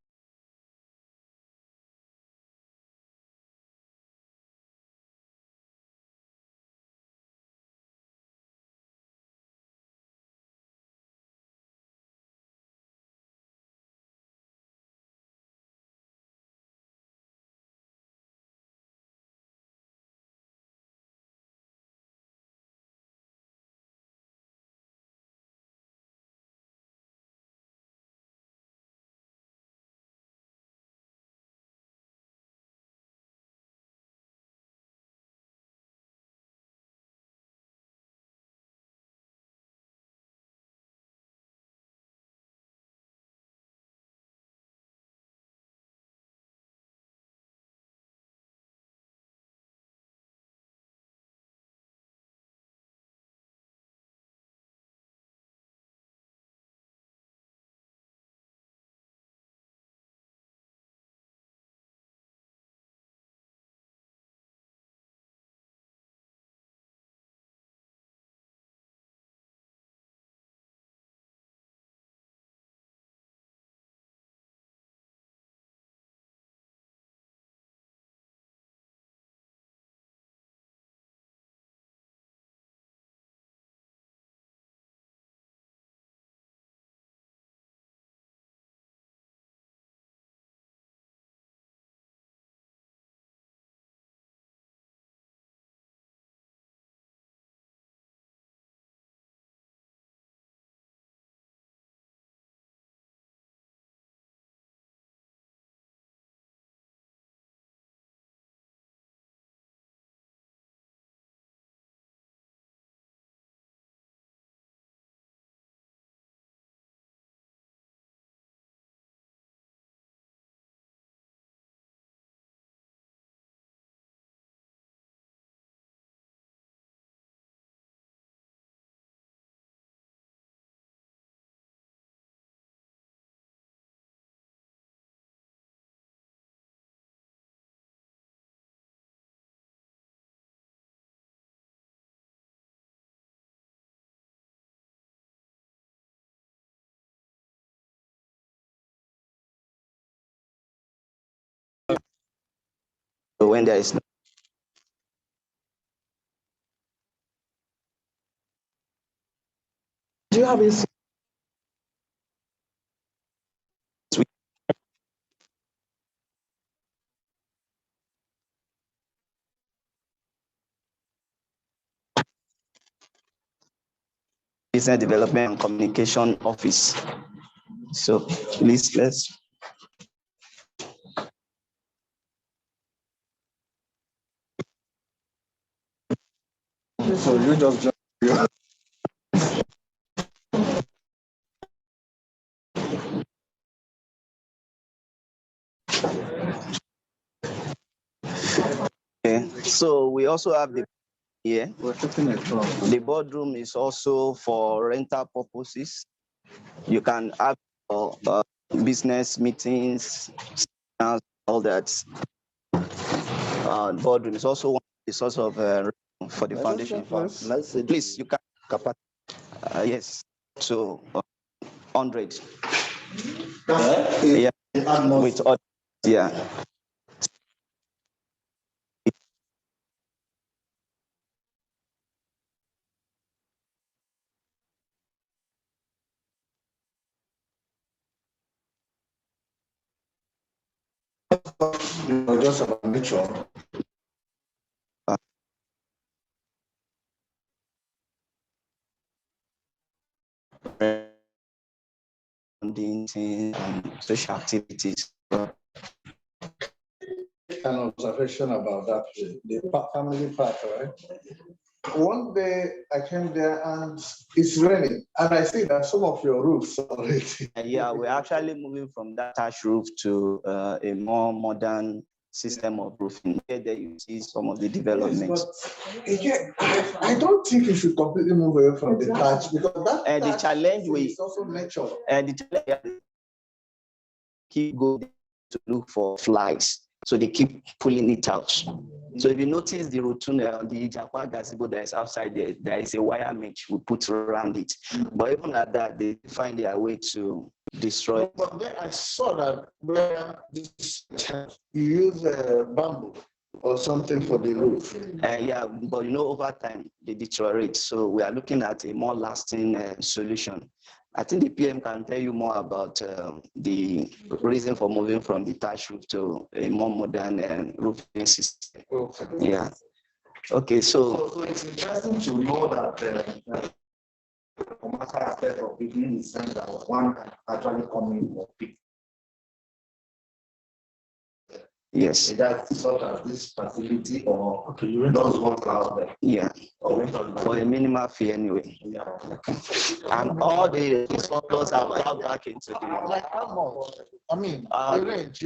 So when there is no do you have a business development and communication office? So please let's. So you just Okay. So we also have the the boardroom is also for rental purposes. You can have business meetings, all that. Boardroom is also one of the source of for the foundation. Please, you can yes. So 100. Yeah. With yeah. just about nature. Social activities. An observation about that, the family part, right? One day I came there and it's raining, and I see that some of your roofs already. Yeah, we're actually moving from that thatch roof to a more modern system of roofing. Here, there you see some of the developments. Yes, but again, I don't think you should completely move away from the thatch, because that the challenge is also nature. The challenge keep going to look for flies, so they keep pulling it out. So if you notice the rotunda, the Japan gazebo that is outside there, there is a wire mesh we put around it. But even at that, they find their way to destroy. But then I saw that where this you use bamboo or something for the roof. Yeah, but over time they deteriorate. So we are looking at a more lasting solution. I think the PM can tell you more about the reason for moving from the thatch roof to a more modern roofing system. Okay. Yeah. Okay, so it's interesting to know that the commercial aspect of beginning is that one can actually come in or pick. Yes. That's sort of this facility, or those work out there. Yeah. For a minimal fee anyway. Yeah. And all the instructors are allowed back into the. Like how much? I mean, the range.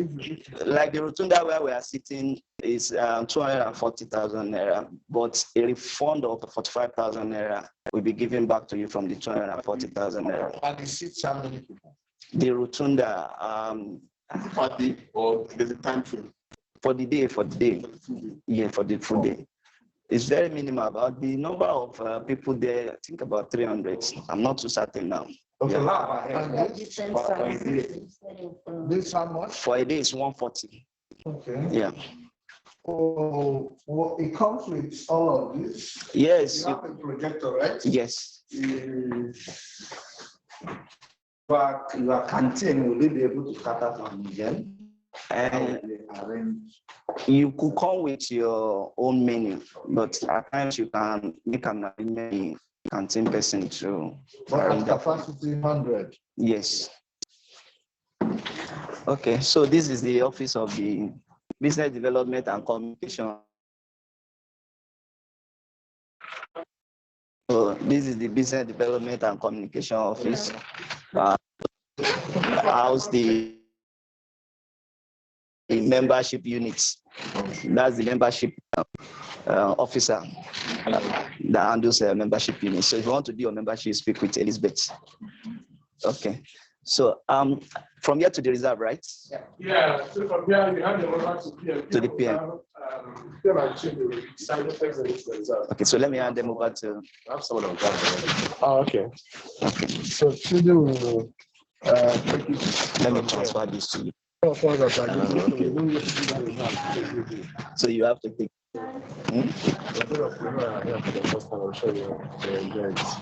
Like the rotunda where we are sitting is 240,000 naira, but a refund of 45,000 naira will be given back to you from the 240,000 naira. And it sits how many people? The rotunda, or there's a time frame. For the day. Yeah, for the full day. It's very minimal. About the number of people there, I think about 300. I'm not too certain now. Okay. Yeah. This how much? For a day is 140. Okay. Yeah. Oh, well, it comes with all of this. Yes. You have a projector, right? Yes. But your canteen, will you be able to cater from again? You could come with your own menu, but at times you can make an arrangement canteen person to. But capacity 100. Yes. Okay, so this is the office of the Business Development and Communication. So this is the Business Development and Communication Office. House the membership units. That's the membership officer that handles membership units. So if you want to do your membership, speak with Elizabeth. Okay. So from here to the reserve, right? Yeah. So from here you hand them over to PM. To the PM. Okay, so let me hand them over to. I have someone on ground. Oh, okay. So Chidi will let me transfer this to you. So you have to pick.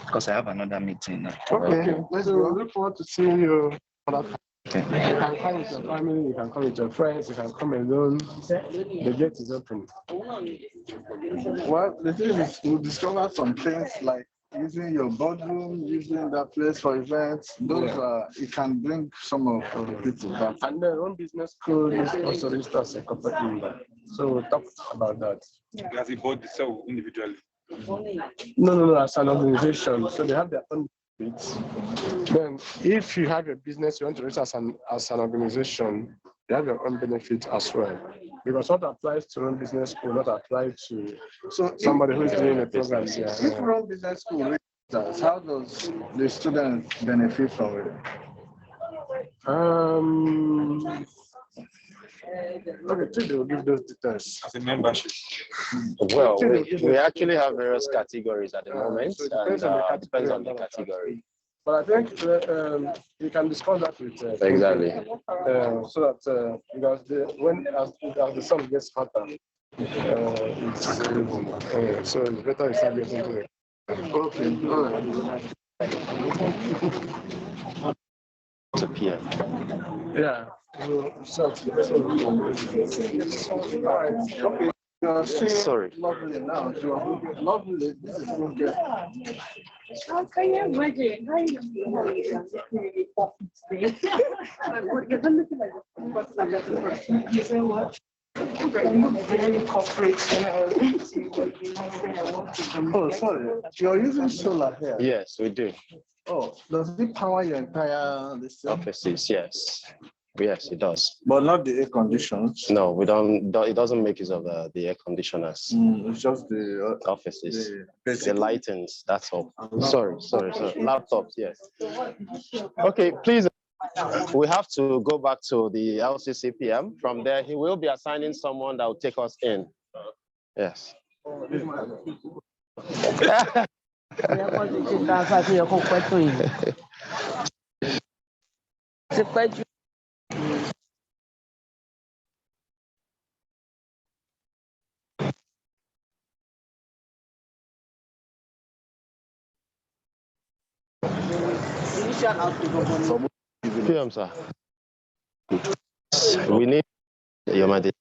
Because I have another meeting now. Okay, let's go. Look forward to seeing you. Okay. You can come with your family, you can come with your friends, you can come alone. The gate is open. Well, the thing is, we'll discover some things like using your boardroom, using that place for events. Those are, it can bring some of the people back. And the own business school is also registered as a corporate member. So we'll talk about that. Does he bought the cell individually? No, as an organization. So they have their own benefits. Then if you have a business you want to register as an organization, you have your own benefits as well. Because what applies to own business school will not apply to somebody who is doing a program. If run business school registers, how does the student benefit from it? Okay, today we'll give those details. As a membership. Well, we actually have various categories at the moment. Depends on the category. But I think you can discuss that with Exactly. so that because as the sun gets hotter, so it's better if start getting to it. Okay, all right. To PM. Yeah. Okay. Sorry. Lovely now. Lovely. This is good. How can you imagine? How you Oh, sorry. You're using solar here. Yes, we do. Oh, does it power your entire Offices, yes. Yes, it does. But not the air conditions. No, we don't. It doesn't make use of the air conditioners. It's just the Offices, the lightings. That's all. Sorry. Laptops, yes. Okay, please. We have to go back to the LCCPM. From there, he will be assigning someone that will take us in. Yes. PM, sir. We need your money.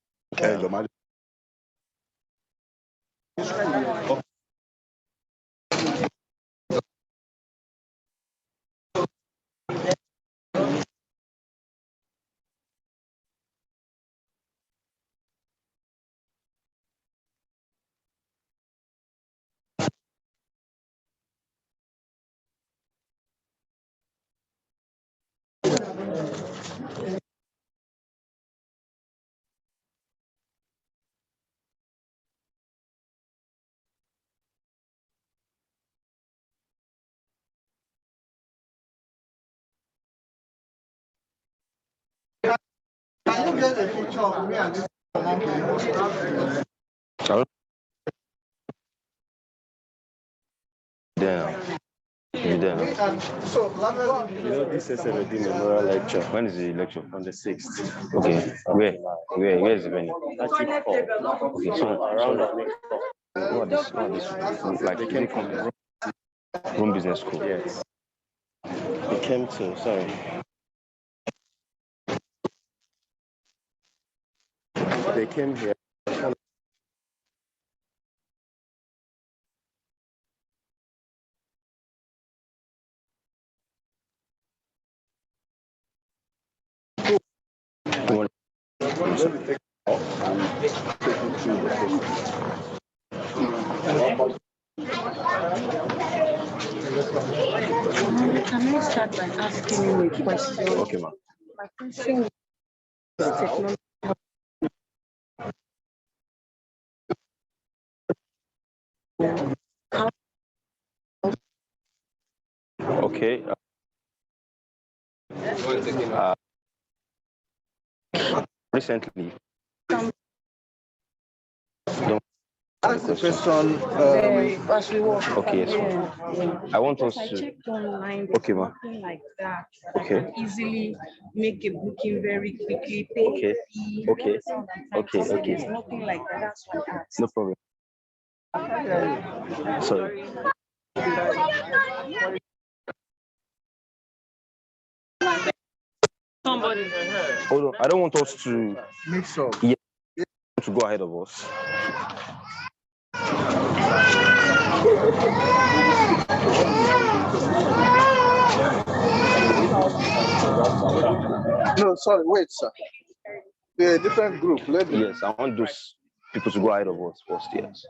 Can you get a picture of me and this? So, This is a memorial lecture. When is the lecture? On the 6th. Okay. Where is the venue? Okay, so around what this like they came from the Rome Business School. Yes. They came to, sorry. They came here. Can I start by asking you a question? Okay, ma'am. My question is technology. Okay. Recently. Ask the question. Okay, so I want us I to. checked online. Okay, There's ma. nothing like that. Okay. I can easily make a booking very quickly. Pay Okay. a fee. Okay. Understand what I'm trying to Okay. say? Okay. There's nothing like that. That's why I asked. No problem. Sorry. Somebody. Hold on. I don't want us to. Mix up. Yeah. To go ahead of us. No, sorry, wait, sir. They're a different group. Let me. Yes, I want those people to go ahead of us first. Yes.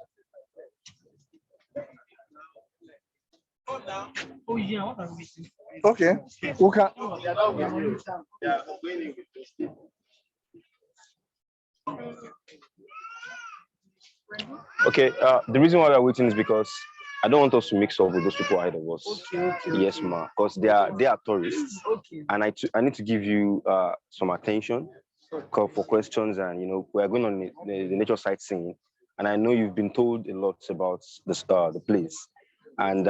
Okay. Who can? Okay. The reason why we're waiting is because I don't want us to mix up with those people ahead of us. Yes, ma. Because they are tourists, and I need to give you some attention for questions, and we're going on the nature sightseeing, and I know you've been told a lot about the place, and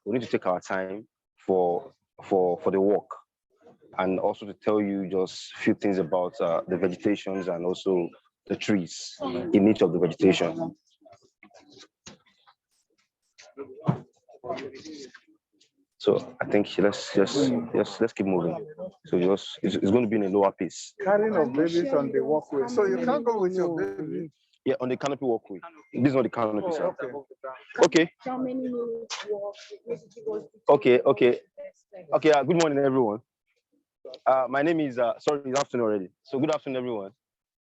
we need to take our time for the walk, and also to tell you just a few things about the vegetations and also the trees in each of the vegetation. So I think let's keep moving. So it's going to be in a lower pace. Carrying of babies on the walkway. So you can't go with your baby. Yeah, on the canopy walkway. This is not the canopy, sir. Okay. Okay. How many minutes walk? Okay. Good morning, everyone. My name is sorry, it's afternoon already. So good afternoon, everyone.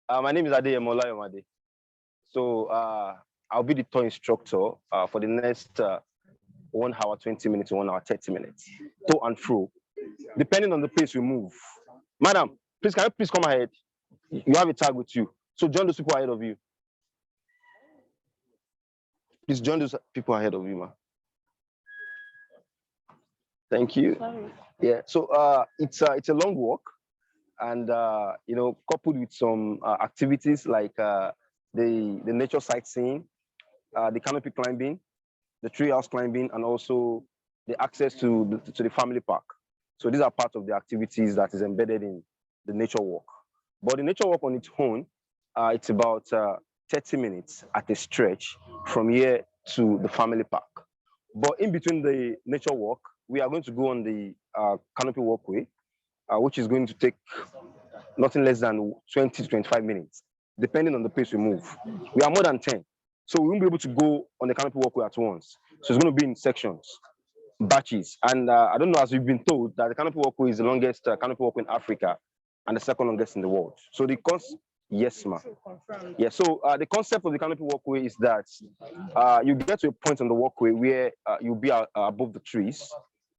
My name is Adeyemola Yomade. So I'll be the tour instructor for the next 1 hour 20 minutes, 1 hour 30 minutes, to and fro, depending on the place we move. Madam, please can you please come ahead? You have a tag with you, so join those people ahead of you. Please join those people ahead of you, ma. Thank you. Sorry. Yeah, so it's a long walk, and coupled with some activities like the nature sightseeing, the canopy climbing, the treehouse climbing, and also the access to the family park. So these are part of the activities that is embedded in the nature walk. But the nature walk on its own, it's about 30 minutes at a stretch from here to the family park. But in between the nature walk, we are going to go on the Canopy Walkway, which is going to take nothing less than 20 to 25 minutes, depending on the pace we move. We are more than 10. So we won't be able to go on the Canopy Walkway at once. So it's going to be in sections, batches. And I don't know, as we've been told, that the Canopy Walkway is the longest Canopy Walkway in Africa and the second longest in the world. So the yes, ma'am. Yeah, so the concept of the Canopy Walkway is that you get to a point on the walkway where you'll be above the trees.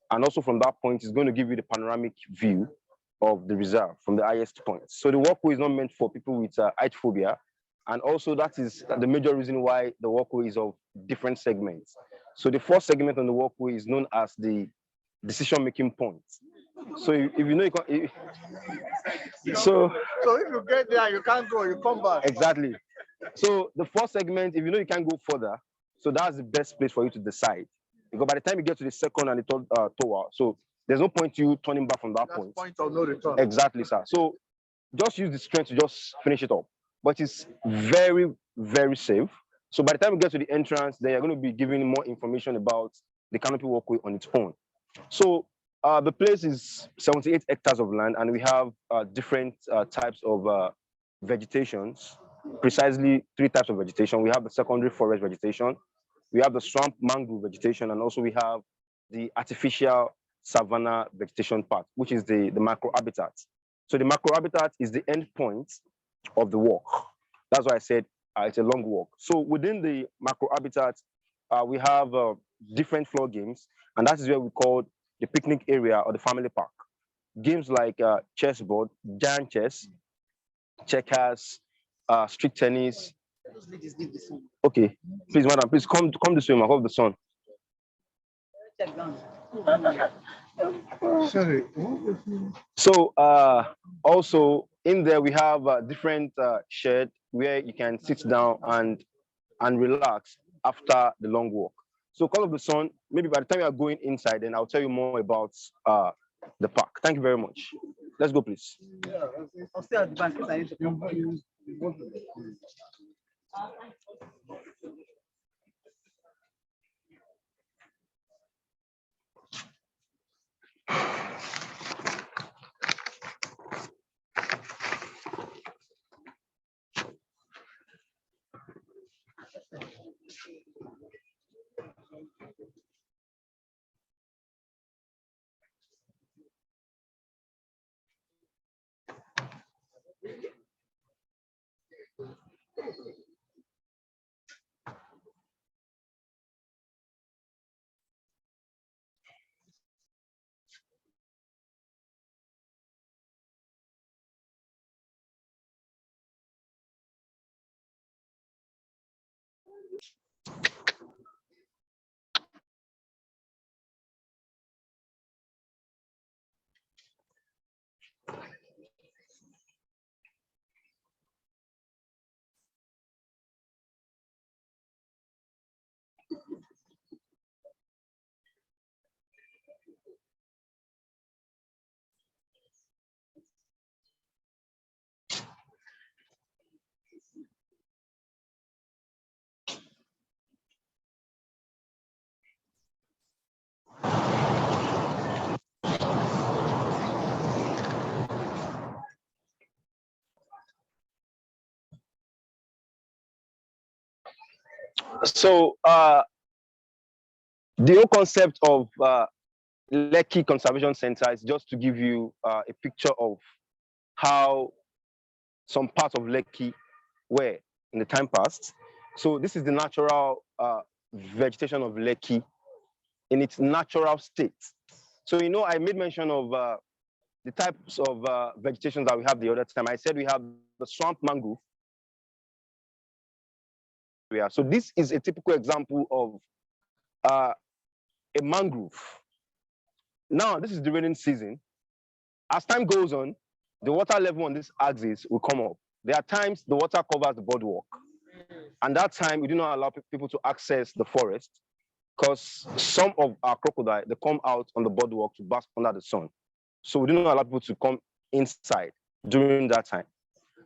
And also from that point, it's going to give you the panoramic view of the reserve from the highest point. So the walkway is not meant for people with height phobia. And also that is the major reason why the walkway is of different segments. So the first segment on the walkway is known as the decision-making point. So if you know, so if you get there, you can't go, you come back. Exactly. So the first segment, if you know you can't go further, so that's the best place for you to decide. Because by the time you get to the second and the third tower, so there's no point you turning back from that point. Point of no return. Exactly, sir. So just use the strength to just finish it up. But it's very, very safe. So by the time you get to the entrance, they are going to be giving more information about the Canopy Walkway on its own. So the place is 78 hectares of land, and we have different types of vegetations, precisely 3 types of vegetation. We have the secondary forest vegetation, we have the swamp mangrove vegetation, and also we have the artificial savanna vegetation part, which is the macro habitat. So the macro habitat is the end point of the walk. That's why I said it's a long walk. So within the macro habitat, we have different floor games, and that is where we call the picnic area or the family park. Games like chessboard, giant chess, checkers, street tennis. Okay, please, madam, please come this way, man. Hold the sun. Sorry. So also in there we have different shed where you can sit down and and relax after the long walk. So Call of the Sun, maybe by the time you are going inside, then I'll tell you more about the park. Thank you very much. Let's go, please. I'll stay at the back. So the whole concept of Lekki Conservation Center is just to give you a picture of how some parts of Lekki were in the time past. So this is the natural vegetation of Lekki in its natural state. So, you know, I made mention of the types of vegetation that we have the other time. I said we have the swamp mangrove. So this is a typical example of a mangrove. Now, this is the rainy season. As time goes on, the water level on this axis will come up. There are times the water covers the boardwalk. And that time, we do not allow people to access the forest because some of our crocodiles, they come out on the boardwalk to bask under the sun. So we do not allow people to come inside during that time.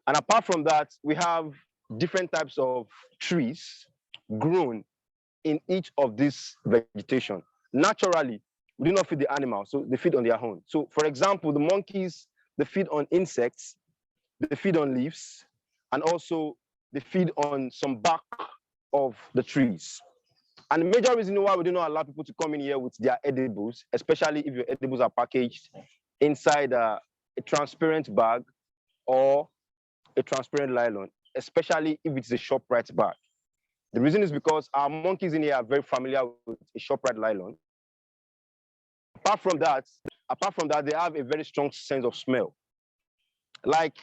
And apart from that, we have different types of trees grown in each of this vegetation. Naturally, we do not feed the animals, so they feed on their own. So for example, the monkeys, they feed on insects, they feed on leaves, and also they feed on some bark of the trees. And the major reason why we do not allow people to come in here with their edibles, especially if your edibles are packaged inside a transparent bag or a transparent nylon, especially if it's a ShopRite bag. The reason is because our monkeys in here are very familiar with a ShopRite nylon. Apart from that, they have a very strong sense of smell. Like,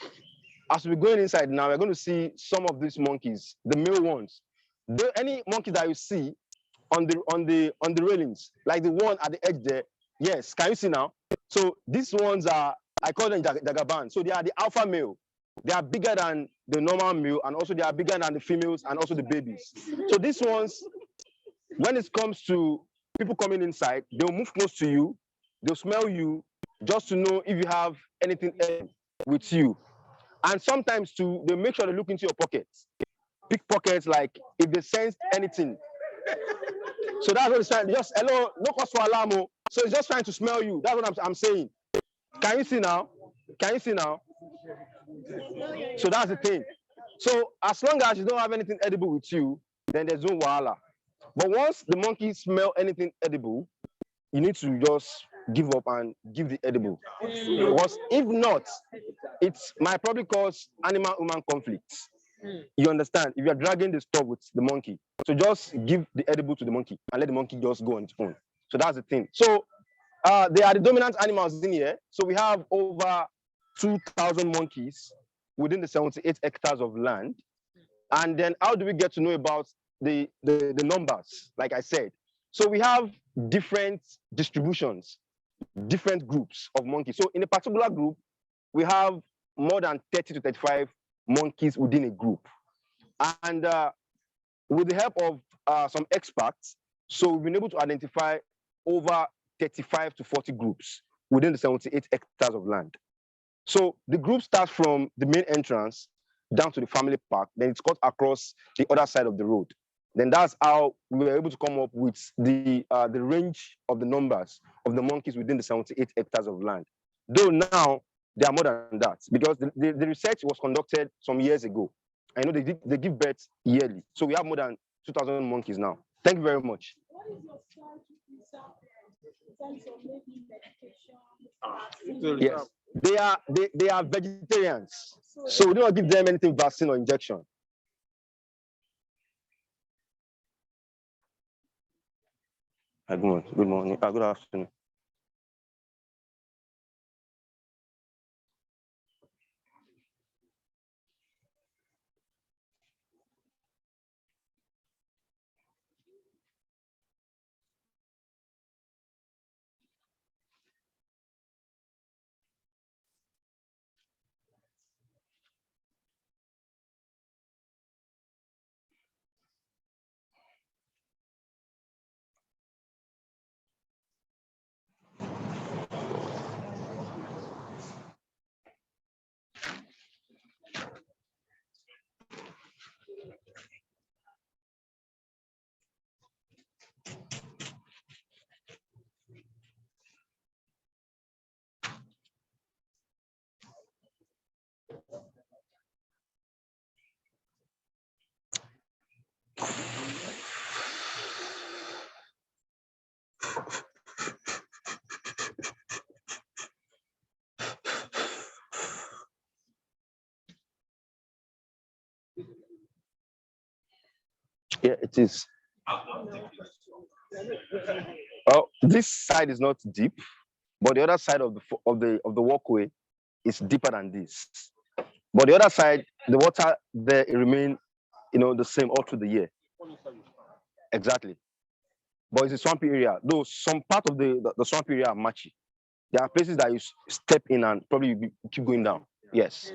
as we're going inside now, we're going to see some of these monkeys, the male ones. Any monkey that you see on the railings, like the one at the edge there, yes, can you see now? So these ones are, I call them Jagaban. So they are the alpha male. They are bigger than the normal male, and also they are bigger than the females and also the babies. So these ones, when it comes to people coming inside, they'll move close to you, they'll smell you, just to know if you have anything with you. And sometimes too, they make sure they look into your pockets. Pickpockets, like if they sense anything. So that's what it's trying. Just hello, no cause for alarm. So it's just trying to smell you. That's what I'm saying. Can you see now? Can you see now? So that's the thing. So as long as you don't have anything edible with you, then there's no wahala. But once the monkeys smell anything edible, you need to just give up and give the edible. Because if not, it might probably cause animal-human conflicts. You understand? If you're dragging the stuff with the monkey, so just give the edible to the monkey and let the monkey just go on its own. So that's the thing. So they are the dominant animals in here. So we have over 2,000 monkeys within the 78 hectares of land. And then how do we get to know about the numbers? Like I said, so we have different distributions, different groups of monkeys. So in a particular group, we have more than 30 to 35 monkeys within a group. And with the help of some experts, so we've been able to identify over 35 to 40 groups within the 78 hectares of land. So the group starts from the main entrance down to the family park, then it's cut across the other side of the road. Then that's how we were able to come up with the range of the numbers of the monkeys within the 78 hectares of land. Though now they are more than that, because the research was conducted some years ago. I know they give birth yearly. So we have more than 2,000 monkeys now. Thank you very much. What is your strategy in terms of maybe medication? Yes, they are vegetarians. So we do not give them anything vaccine or injection. Good morning. Good afternoon. Yeah, it is. Oh, this side is not deep, but the other side of the walkway is deeper than this. But the other side, the water there remain, the same all through the year. Exactly. But it's a swampy area. Though some part of the swampy area are matchy. There are places that you step in and probably keep going down. Yes.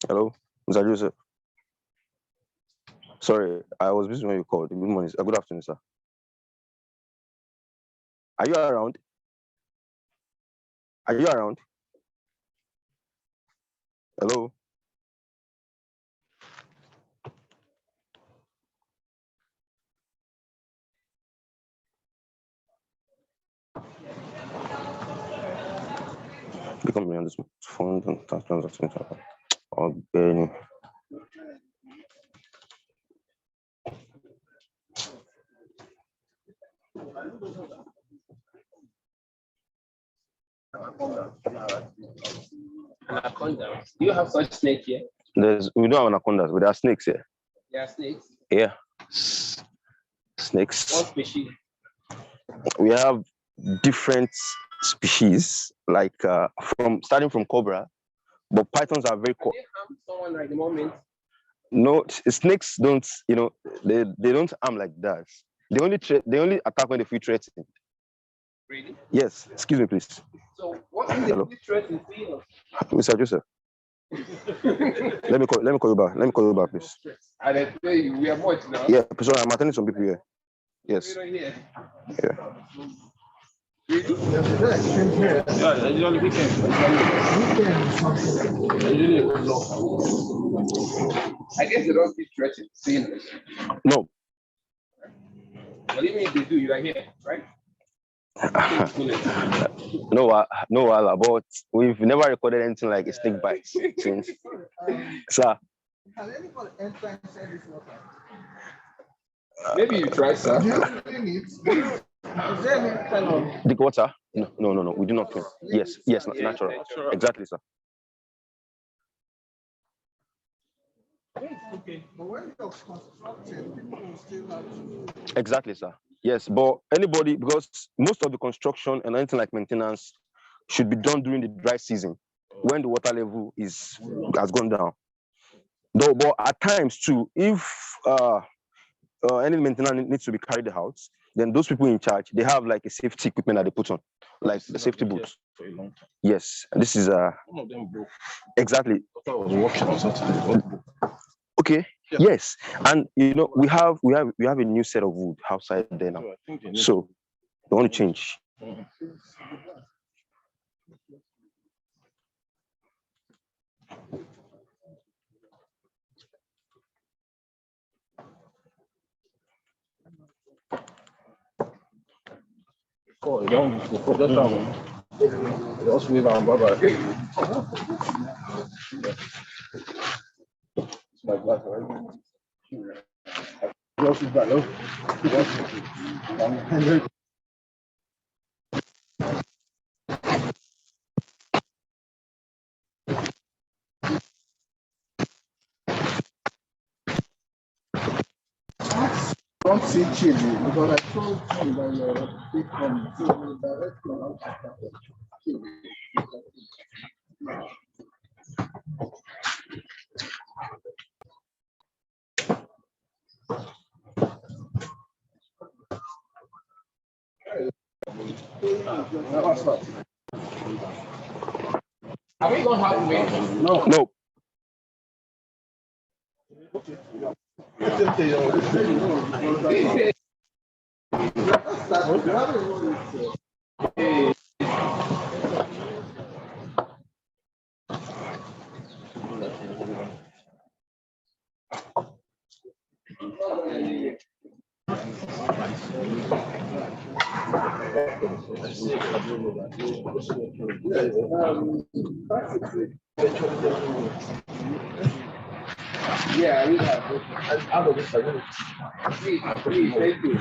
Hello, Mr. Joseph. Sorry, I was busy when you called. Good morning. Good afternoon, sir. Are you around? Are you around? Hello? The company on this phone and transactions or any. Anaconda. Do you have such snake here? We don't have anacondas, but there are snakes here. There are snakes. Yeah. Snakes. What species? We have different species, like starting from cobra, but pythons are very They harm someone at the moment. No, snakes don't, they don't harm like that. They only attack when they feel threatened. Really? Yes. Excuse me, please. So what is the threat in field? Mr. Joseph. let me call you back. Let me call you back, please. And I tell you, we are much now. Yeah, sorry, I'm attending some people here. Yes. Here. Yeah. Really? Yeah, usually weekend. I guess they don't feel threatened seeing us. No. What do you mean they do? You are here, right? No, but we've never recorded anything like a snake bite since. Sir. Has anybody entered inside this water? Maybe you try, sir. Do you clean it? Is there any kind of The water? No. We do not clean. Yes, natural. Exactly, sir. Okay, but when you're constructing, people will still have to. Exactly, sir. Yes, but anybody, because most of the construction and anything like maintenance should be done during the dry season when the water level has gone down. Though, but at times too, if any maintenance needs to be carried out, then those people in charge, they have like a safety equipment that they put on, like the safety boots. Yes, this is one of them broke. Exactly. I was working on Saturday. Okay. Yeah. Yes, and we have a new set of wood outside there now, so they want to change. Don't see chili because I told you that you're a big one. So you direct your Are we going to have to No. No. Yeah, I will have. Out of this, I will. Thank you.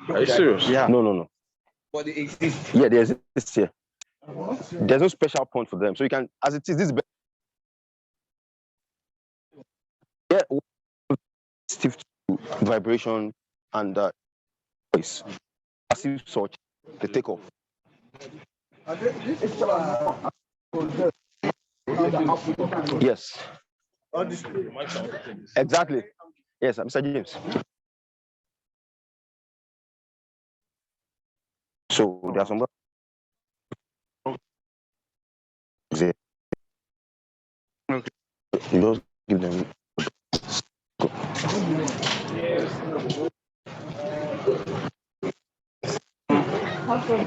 Are you serious? Yeah. No. But it exists. Yeah, they exist here. There's no special point for them, so you can, as it is, this. Yeah, stiff to vibration and voice. Passive such, the takeoff. Yes. Exactly. Yes, Mr. James. So there are some. Okay. You just give them.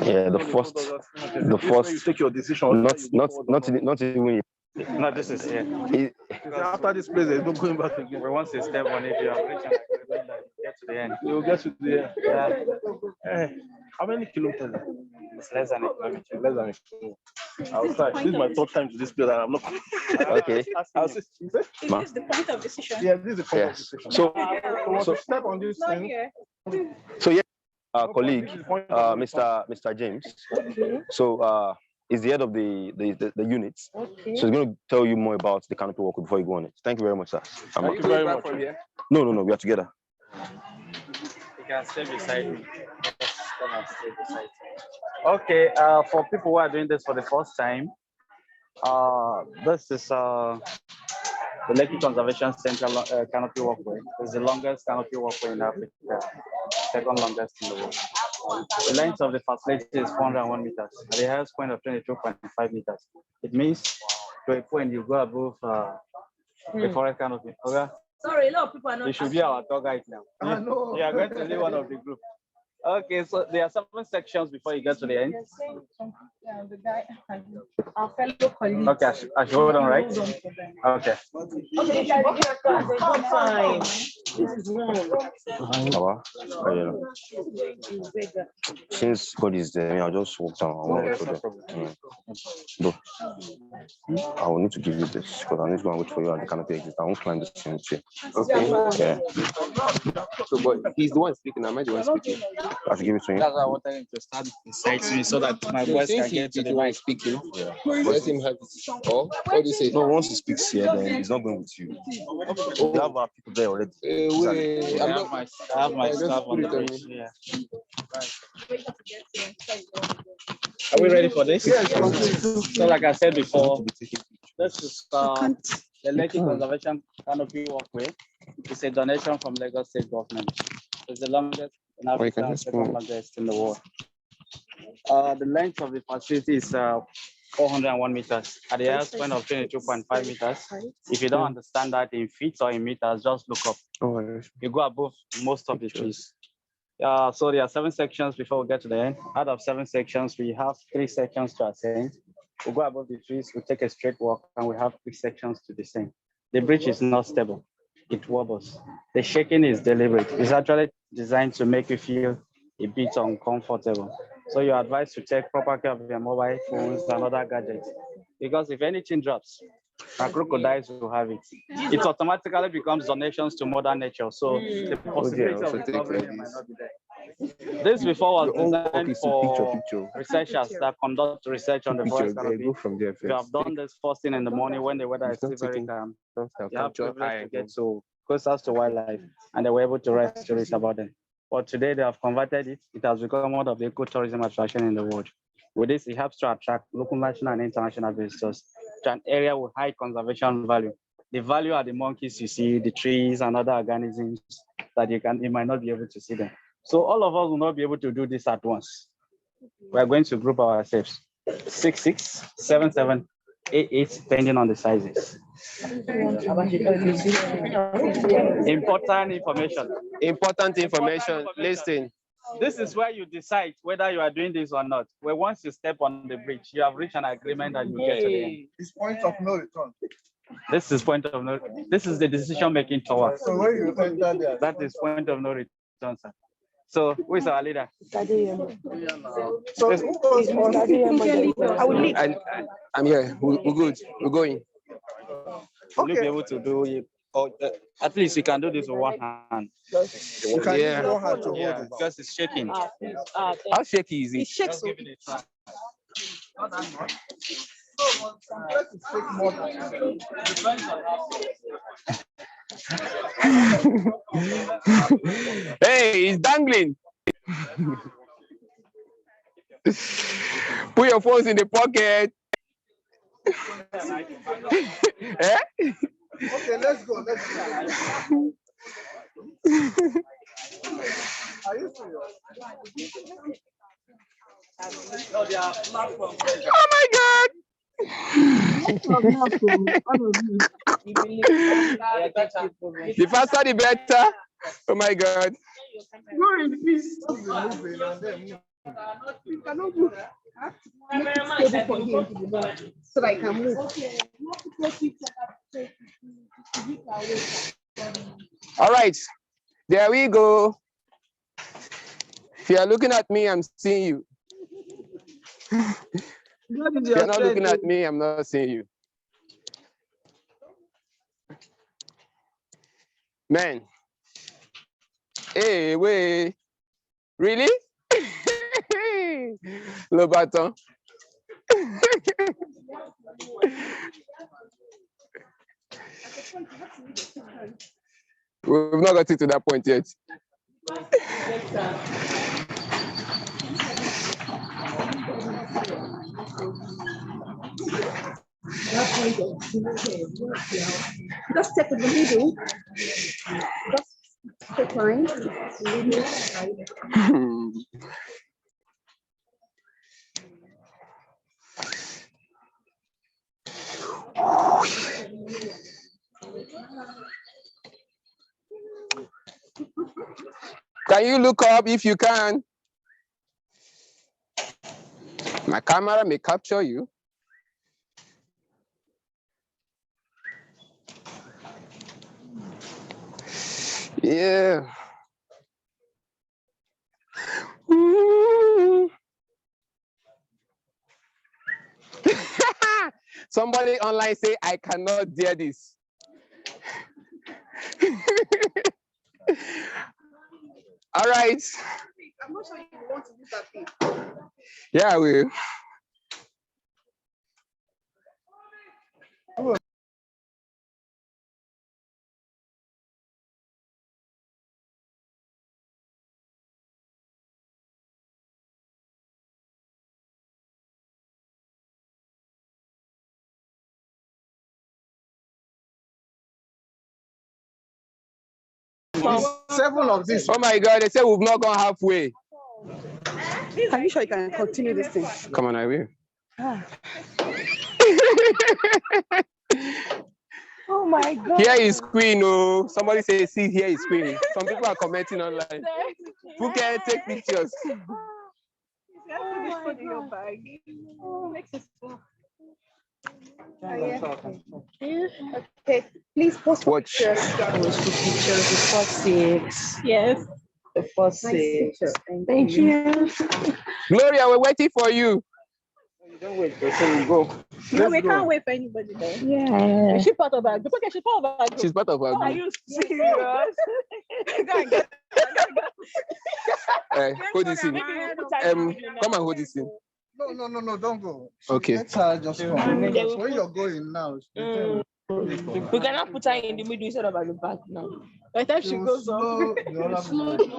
Yeah, the first. You take your decision. Not even. No, this is here. After this place, there's no going back again. We want to step on it. You get to the end. You will get to the end. Yeah. Hey, how many kilometers? It's less than a kilometer. Less than a kilometer. Outside. This is my third time to this place, and I'm not. Okay. Is this the point of decision? Yeah, this is the point of decision. So step on this thing. So yeah, colleague, Mr. James. So is the head of the units. Okay. So he's going to tell you more about the Canopy Walkway before you go on it. Thank you very much, sir. Thank you very much. No, we are together. You can stay beside me. Come and stay beside me. Okay, for people who are doing this for the first time, this is the Lekki Conservation Center Canopy Walkway. It's the longest canopy walkway in Africa, second longest in the world. The length of the facility is 401 meters, at the highest point of 22.5 meters. It means to a point you go above the forest canopy. Okay? Sorry, a lot of people are not. You should be our tour guide now. You are going to lead one of the group. Okay, so there are 7 sections before you get to the end. The guy, our fellow colleagues. Okay, I should hold on, right? Okay. Fine. Baba, since God is there, I'll just walk down. I want to them. Bro, I will need to give you this because I need to go and wait for you at the canopy exit. I won't climb the same chair. Okay. Yeah. So, but he's the one speaking. Am I the one speaking? I have to give it to him. That's why I wanted him to start beside me so that my So voice since can get he's to the the one mic. speaking, let him have it. Or what do you say? No, once he speaks here, then he's not going with you. We have our people there already. Wait, I have my just stuff on put the it on bridge. me. Yeah. Are we ready for this? So like I said before, this is the Lekki Conservation Canopy Walkway. It's a donation from Lagos State Government. It's the longest in Africa and second longest in the world. The length of the facility is 401 meters at the highest point of 22.5 meters. If you don't understand that in feet or in meters, just look up. You go above most of the trees. So there are 7 sections before we get to the end. Out of 7 sections, we have 3 sections to ascend. We go above the trees, we take a straight walk, and we have 3 sections to descend. The bridge is not stable. It wobbles. The shaking is deliberate. It's actually designed to make you feel a bit uncomfortable. So you're advised to take proper care of your mobile phones and other gadgets. Because if anything drops, our crocodiles will have it. It automatically becomes donations to Mother Nature. So the possibility of recovery might not be there. This before was designed for researchers that conduct research on the forest canopy. You have done this first thing in the morning when the weather is still very calm. You have privilege to get so closer to wildlife, and they were able to write stories about them. But today they have converted it. It has become one of the ecotourism attraction in the world. With this, it helps to attract local, national, and international visitors to an area with high conservation value. The value are the monkeys you see, the trees, and other organisms that you might not be able to see them. So all of us will not be able to do this at once. We are going to group ourselves 6, 6, 7, 7, 8, 8, depending on the sizes. Important information. Important information. Listen. This is where you decide whether you are doing this or not. Where once you step on the bridge, you have reached an agreement that you get to the end. It's point of no return. This is point of no. This is the decision-making tower. So when you enter there, that is point of no return, sir. So who is our leader? So who goes first? I will lead. I'm here. We're good. We're going. Will you be able to do it? Or at least you can do this with one hand. You can use one hand to hold it. Because it's shaking. How shaky is it? It shakes. Give it a try. Hey, it's dangling. Put your phones in the pocket. Eh? Okay, let's go. Let's go. Are you serious? Oh my God. The faster the better. Oh my God. So I can move. All right, there we go. If you're looking at me, I'm seeing you. If you're not looking at me, I'm not seeing you. Man. Hey, wait. Really? Le bâton. We've not got it to that point yet. Just take the middle. Just take line. Can you look up if you can? My camera may capture you. Yeah. Somebody online say, I cannot dare this. All right. I'm not sure you want to use that thing. Yeah, I will. Several of these. Oh my God, they say we've not gone halfway. Are you sure you can continue this thing? Come on, I will. Oh my God. Here is Queen. Oh, somebody say, see, here is Queen. Some people are commenting online. Who can take pictures? Oh my God. Oh, makes it so. Okay, please post Watch. Pictures, the 4-6. Yes. The 4-6. Thank you. Gloria, we're waiting for you. Don't wait, so go. No, we can't wait for anybody though. Yeah. Is she part of our group? Okay, she's part of our group. She's part of our Are group. you serious? Go and get. Hold this in. Come and hold this in. No, don't go. Okay. Let her just come. Because when you're going now, We cannot put her in the middle instead of at the back now. By the time she goes up, slow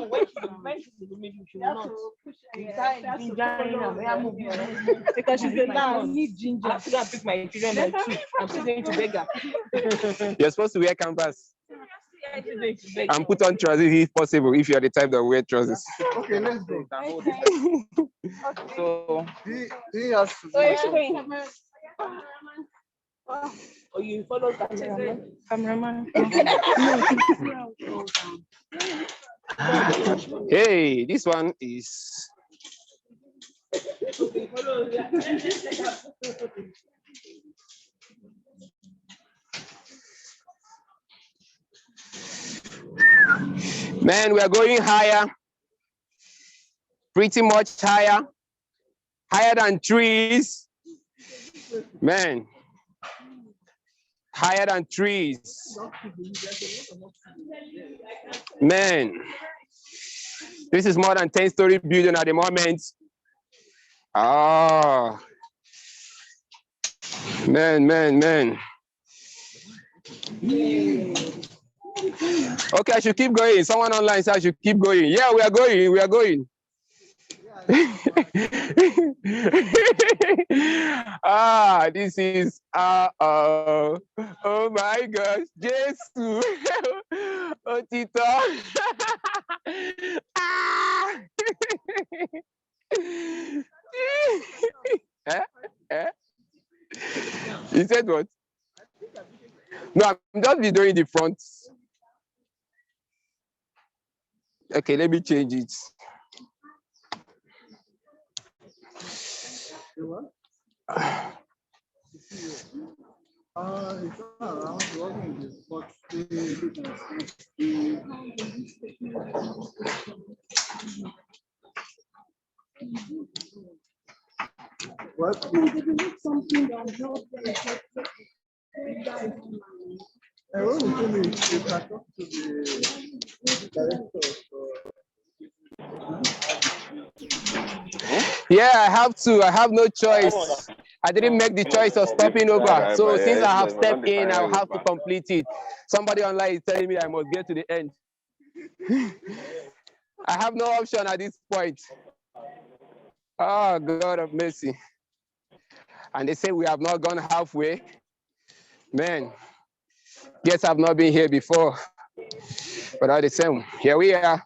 when she's in the middle, she will not. Because she's a last. I need ginger. I have to go and pick my children by 2. I'm still going to beg her. You're supposed to wear canvas and put on trousers if possible, if you're the type that wear trousers. Okay, let's go. So He has to Oh, you follow cameraman. Hey, this one is. Man, we are going higher. Pretty much higher. Higher than trees. Man. Higher than trees. Man. This is more than 10-story building at the moment. Ah. Man. Okay, I should keep going. Someone online said I should keep going. Yeah, we are going. This is oh my gosh, Jesus. Oh, Tito. You said what? No, I'm just be doing the front. Okay, let me change it. it's not around working this, but what? Something that helps I want to finish. You can talk to the director. Yeah, I have to. I have no choice. I didn't make the choice of stopping over. So since I have stepped in, I'll have to complete it. Somebody online is telling me I must get to the end. I have no option at this point. Oh, God of mercy. And they say we have not gone halfway. Man, guess I've not been here before. But all the same, here we are.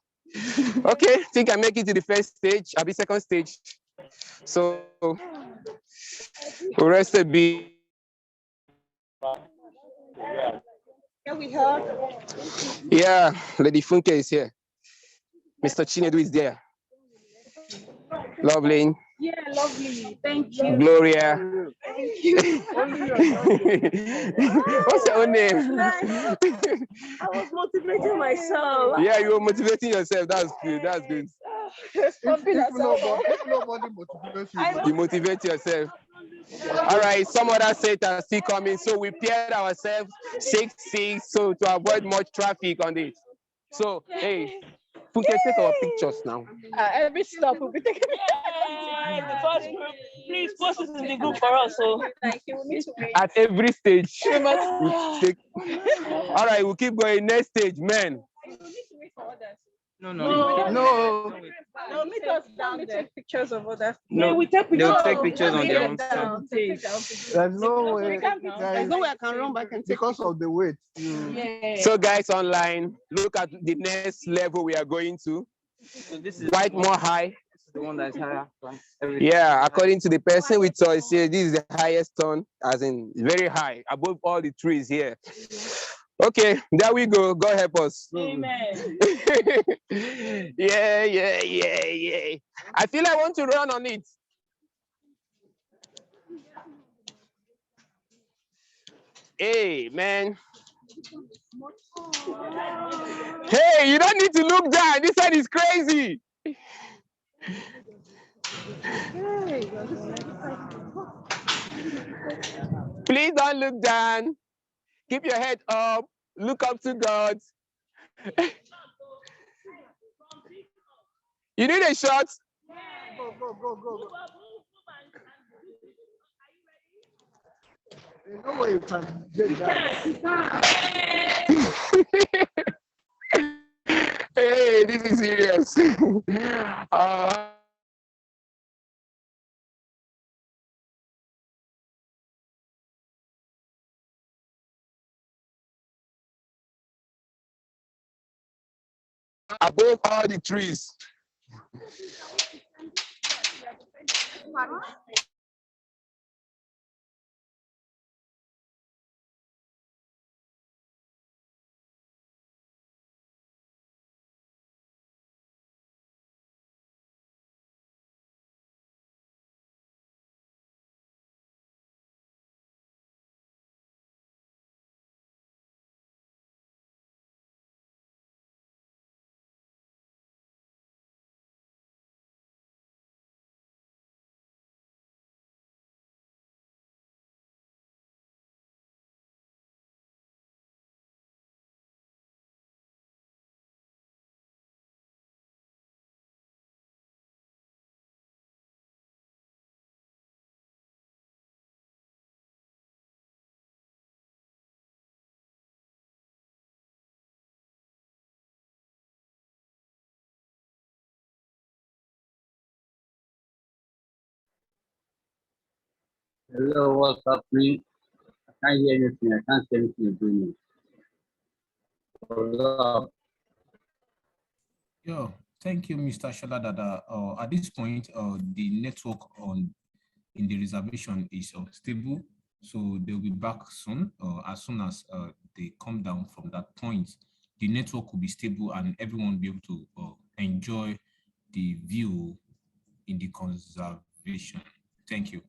Okay, think I make it to the first stage. I'll be second stage. So, the rest will be. Can we help? Yeah, Lady Funke is here. Mr. Chinedu is there. Lovely. Yeah, lovely. Thank you. Gloria. Thank you. What's your own name? I was motivating myself. Yeah, you were motivating yourself. That's good. That's good. If nobody motivates you, You motivate yourself. All right, some other sets are still coming. So we paired ourselves 6-6 so to avoid much traffic on this. So, hey, we can take our pictures now. Every stop will be taken. The first group, please post it in the group for us. So, like, you will need to wait. At every stage. We'll take... All right, we'll keep going. Next stage, men. You will need to wait for others. No. No, meet us down there. Take pictures of others. No, we take they'll pictures. take pictures on their own Down. there's no way. There's no way I can run back and take Because of the weight. Yeah. So guys online, look at the next level we are going to. So this is Quite more high. This is the one that's higher. Yeah, according to the person we saw, this is the highest one, as in very high, above all the trees here. Okay, there we go. God help us. Amen. Yeah. I feel I want to run on it. Hey, man. Hey, you don't need to look down. This one is crazy. Please don't look down. Keep your head up. Look up to God. You need a shot? Go. There's no way you can get that. Hey, this is serious. Above all the trees. Hello, what's happening? I can't hear anything. I can't see anything you're doing. Hello. Yeah, thank you, Mr. Shaladada. At this point, the network in the reservation is stable, so they'll be back soon. As soon as they come down from that point, the network will be stable and everyone will be able to enjoy the view in the conservation. Thank you.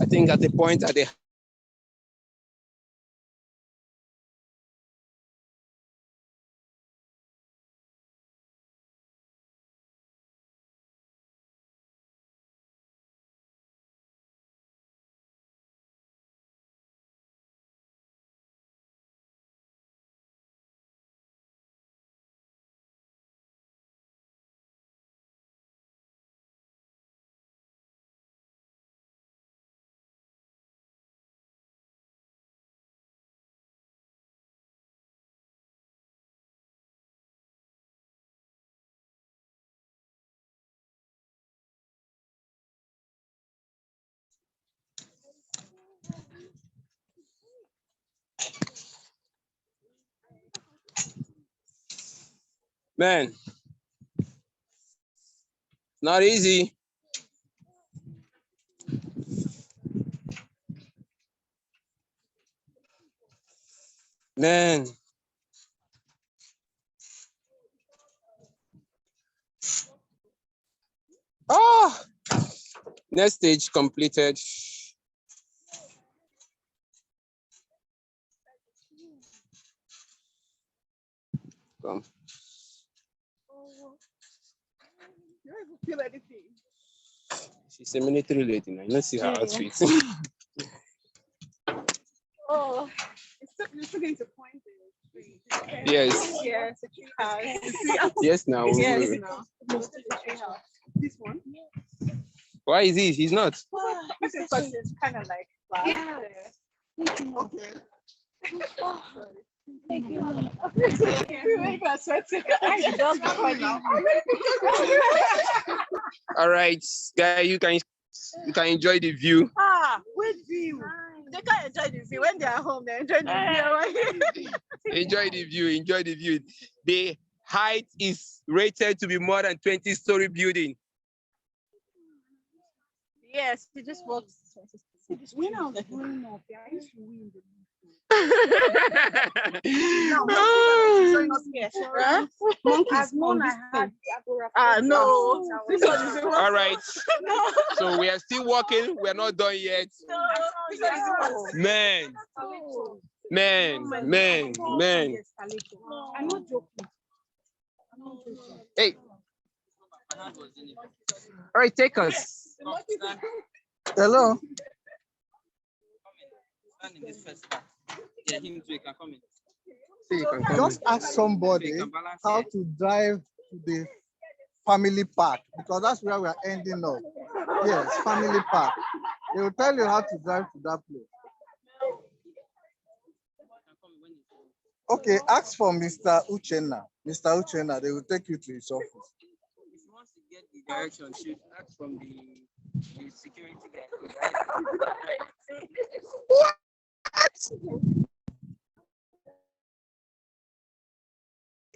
think at the point that they man, not easy. Man. Oh, next stage completed. Come. You don't even feel anything. She's a military lady now. You don't see her outfit. Oh, you're still going to point it. Yes. Yes, the tree house. Yes, now. Yes, now. This one. Why is he? He's not. This is kind of like flat. Yeah. Okay. Thank you. All right, guy, you can enjoy the view. What view? They can't enjoy the view when they are home. They enjoy the view. Enjoy the view. Enjoy the view. The height is rated to be more than 20-story building. Yes, he just walks. When I was growing up, I used to win the no. All right. So we are still walking. We are not done yet. Man. I'm not joking. Hey. All right, take us. Hello. Just ask somebody how to drive to the family park, because that's where we are ending up. Yes, family park. They will tell you how to drive to that place. Okay, ask for Mr. Uchenna. Mr. Uchenna, they will take you to his office. If you want to get the direction, should ask from the security guy. What?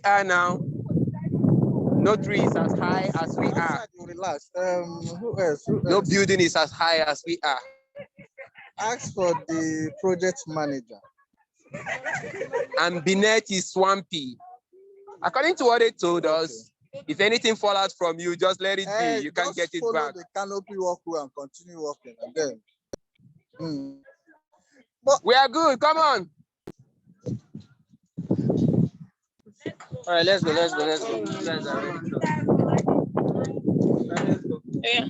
Now, no tree is as high as we are. Relax. Who else? No building is as high as we are. Ask for the project manager. And Binet is swampy. According to what they told us, if anything falls out from you, just let it be. You can't get it back. The Canopy Walkway and continue walking, and then. But we are good. Come on. All right, let's go. You guys are ready. Yeah.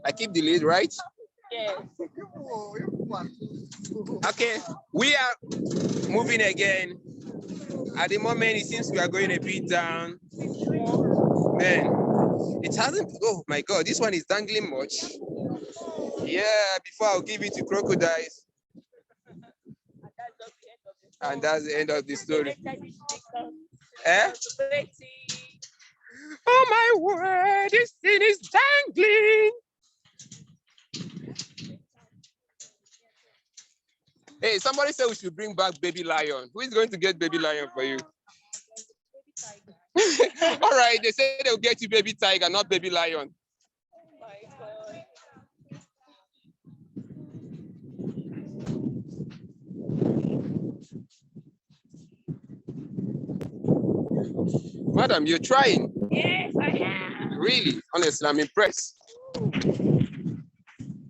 I keep the lead, right? Yes. Okay, we are moving again. At the moment, it seems we are going a bit down. Man, it hasn't. Oh my God, this one is dangling much. Yeah, before I'll give it to crocodiles. And that's the end of the story. Eh? Oh my word, this thing is dangling. Hey, somebody said we should bring back baby lion. Who is going to get baby lion for you? All right, they say they'll get you baby tiger, not baby lion. Madam, you're trying. Yes, I am. Really? Honestly, I'm impressed.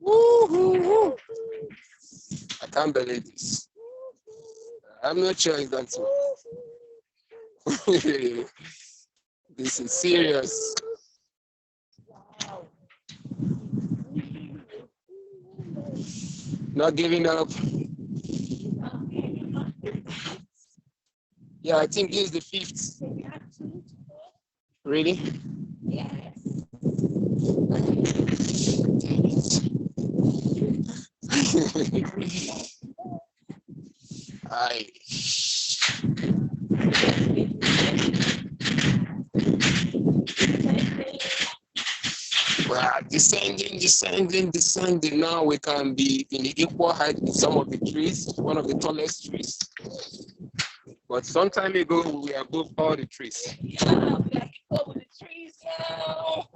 I can't believe this. I'm not sure it's that so. This is serious. Not giving up. Yeah, I think this is the 5th. Really? Yes. I. Well, descending. Now we can be in the equal height with some of the trees, one of the tallest trees. But some time ago, we were above all the trees. Yeah, we are equal with the trees now.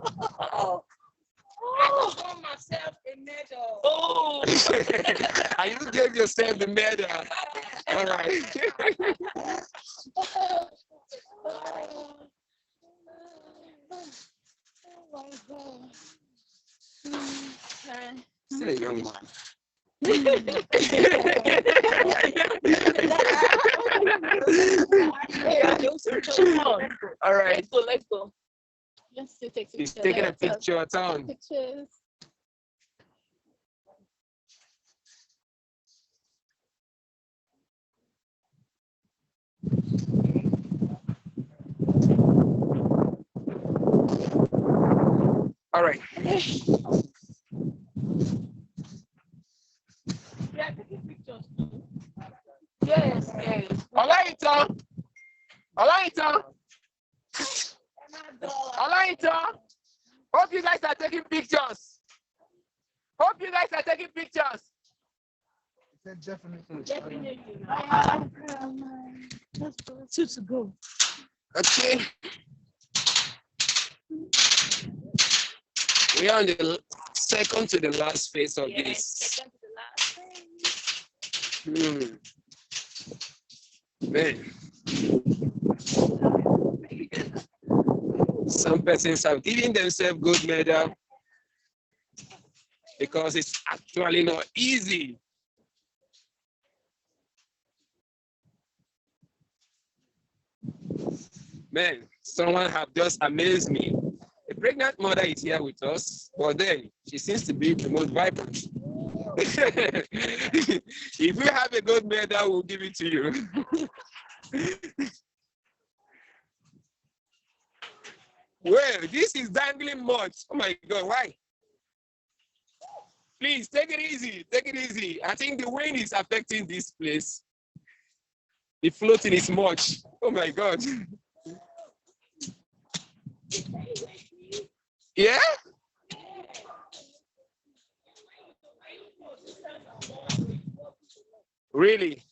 I just won myself a medal. Oh! And you gave yourself the medal. All right. Oh my God. Still a young man. All right. Let's go. Let's take pictures. He's taking a picture of town. Pictures. All right. Yeah, taking pictures too. Yes, yes. Olaita. Hope you guys are taking pictures. Definitely. Let's go. 2 to go. Okay. We are on the second to the last phase of this. Second to the last phase. Man. Some persons have given themselves gold medal because it's actually not easy. Man, someone have just amazed me. A pregnant mother is here with us, but then she seems to be the most vibrant. If you have a gold medal, we'll give it to you. Well, this is dangling much. Oh my God, why? Please take it easy. I think the wind is affecting this place. The floating is much. Oh my God. Yeah? Really?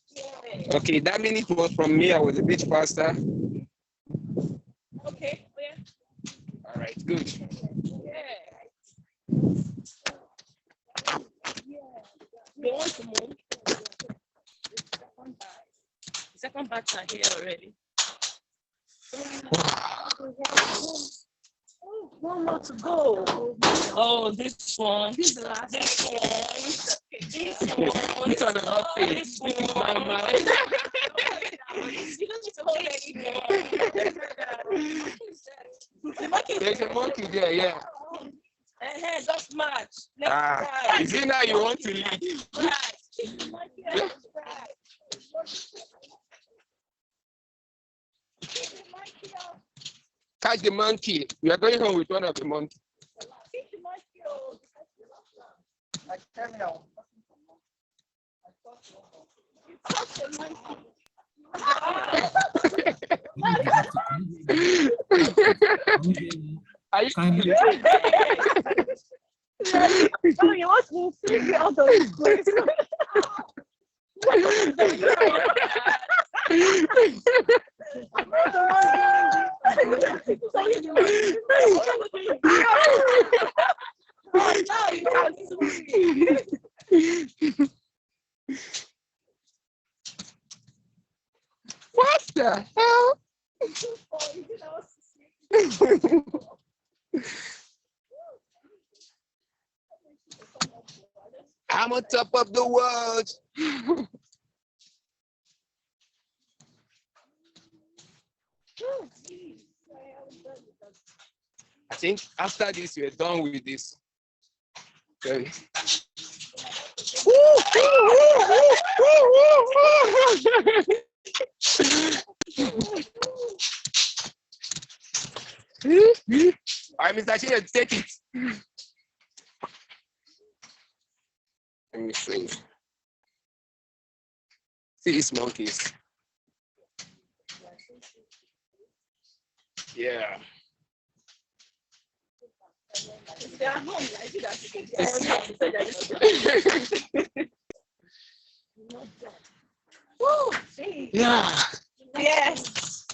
Okay, that minute was from me. I was a bit faster. Okay. All right, good. They want to move. The second batch are here already. Oh, one more to go. Oh, this one. This is the last one. This one. It's on the hot face. This one. Mama. You don't need to hold anymore. There's a monkey there, yeah. Just match. Is it now you want to leave? Catch the monkey. We are going home with one of the monkeys. Are you kindly? Oh, you want to figure out of this place? What the hell? I'm on top of the world. I think after this, we're done with this. Okay. All right, Mr. Chile, take it. Let me see. See these monkeys. Yeah. Yeah. Yes.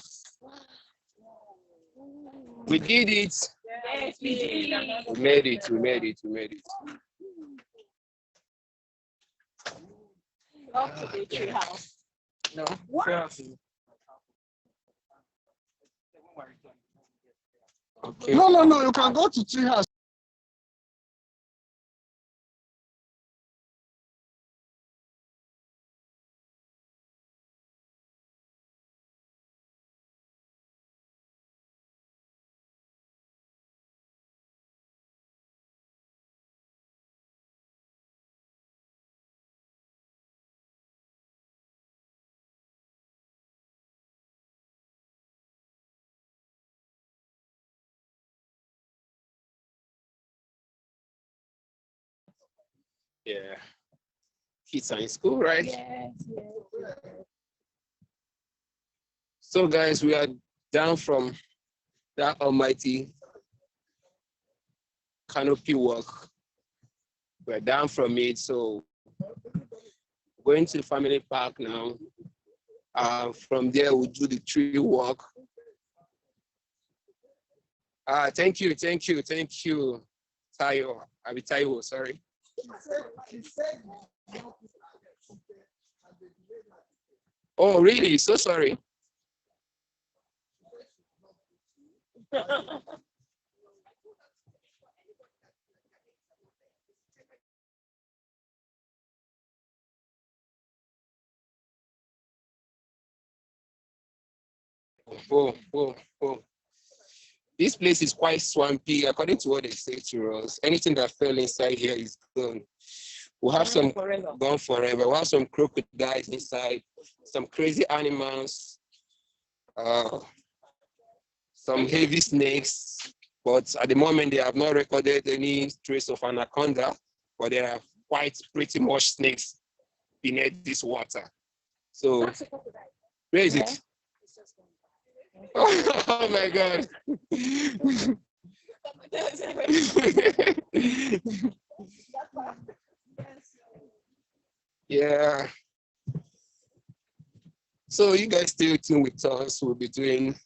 We did it. Yes, we did. We made it. We made it. We made it. Up to the tree house. No. What? Okay. No. You can go to tree house. Yeah. Kids are in school, right? Yes. So, guys, we are down from that almighty Canopy Walk. We're down from it, so going to the family park now. From there, we'll do the tree walk. Thank you, Tayo. Tayo, sorry. Oh, really? So sorry. Oh. This place is quite swampy, according to what they say to us. Anything that fell inside here is gone. We'll have some gone forever. We'll have some crocodiles inside, some crazy animals, some heavy snakes. But at the moment, they have not recorded any trace of anaconda, but there are quite pretty much snakes beneath this water. So, where is it? Oh my God. Yeah. So you guys stay tuned with us. We'll be doing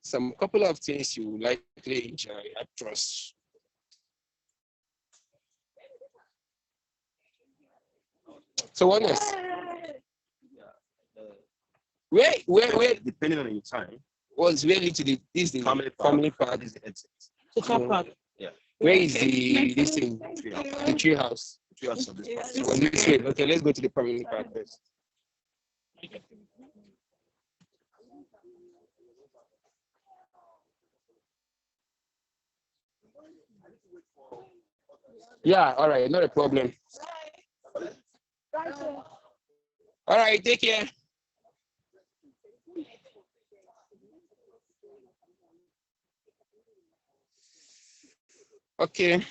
some couple of things you likely enjoy, I trust. So what else? Where? Depending on your time. Was really to the family park. This is the exit. Yeah. Where is this thing? The tree house. Tree house of this part. On this way. Okay, let's go to the family park first. Yeah, all right, not a problem. All right, take care. Okay,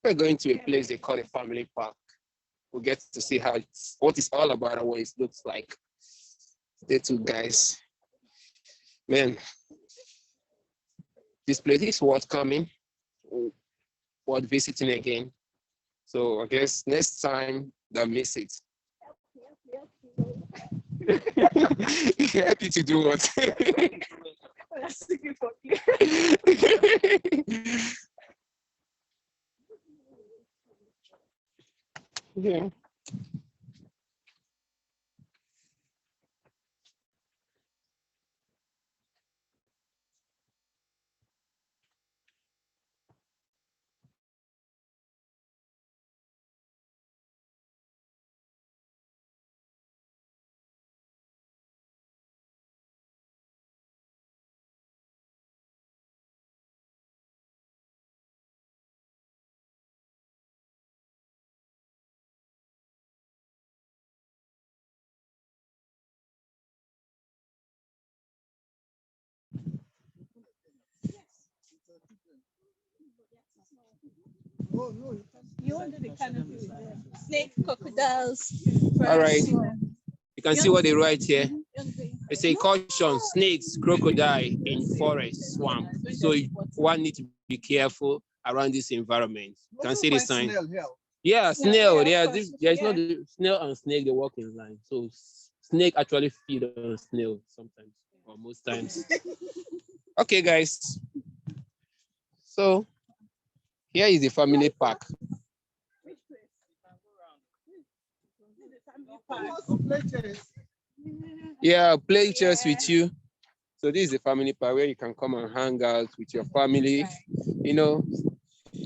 we're going to a place they call a family park. We'll get to see what it's all about and what it looks like. Stay tuned, guys. Man, this place is worth coming, worth visiting again. So I guess next time, don't miss it. Happy to do what? Yeah. You under the canopy with them. Snake, crocodiles. All right. Swamp. You can see what they write here. They say caution, snakes, crocodile in forest, swamp. So one need to be careful around this environment. You can see the sign. Yeah, snail. There's no snail and snake, they walk in line. So snake actually feed on snail sometimes, or most times. Okay, guys. So here is the family park. Yeah, play chess with you. So this is the family park where you can come and hang out with your family, you know,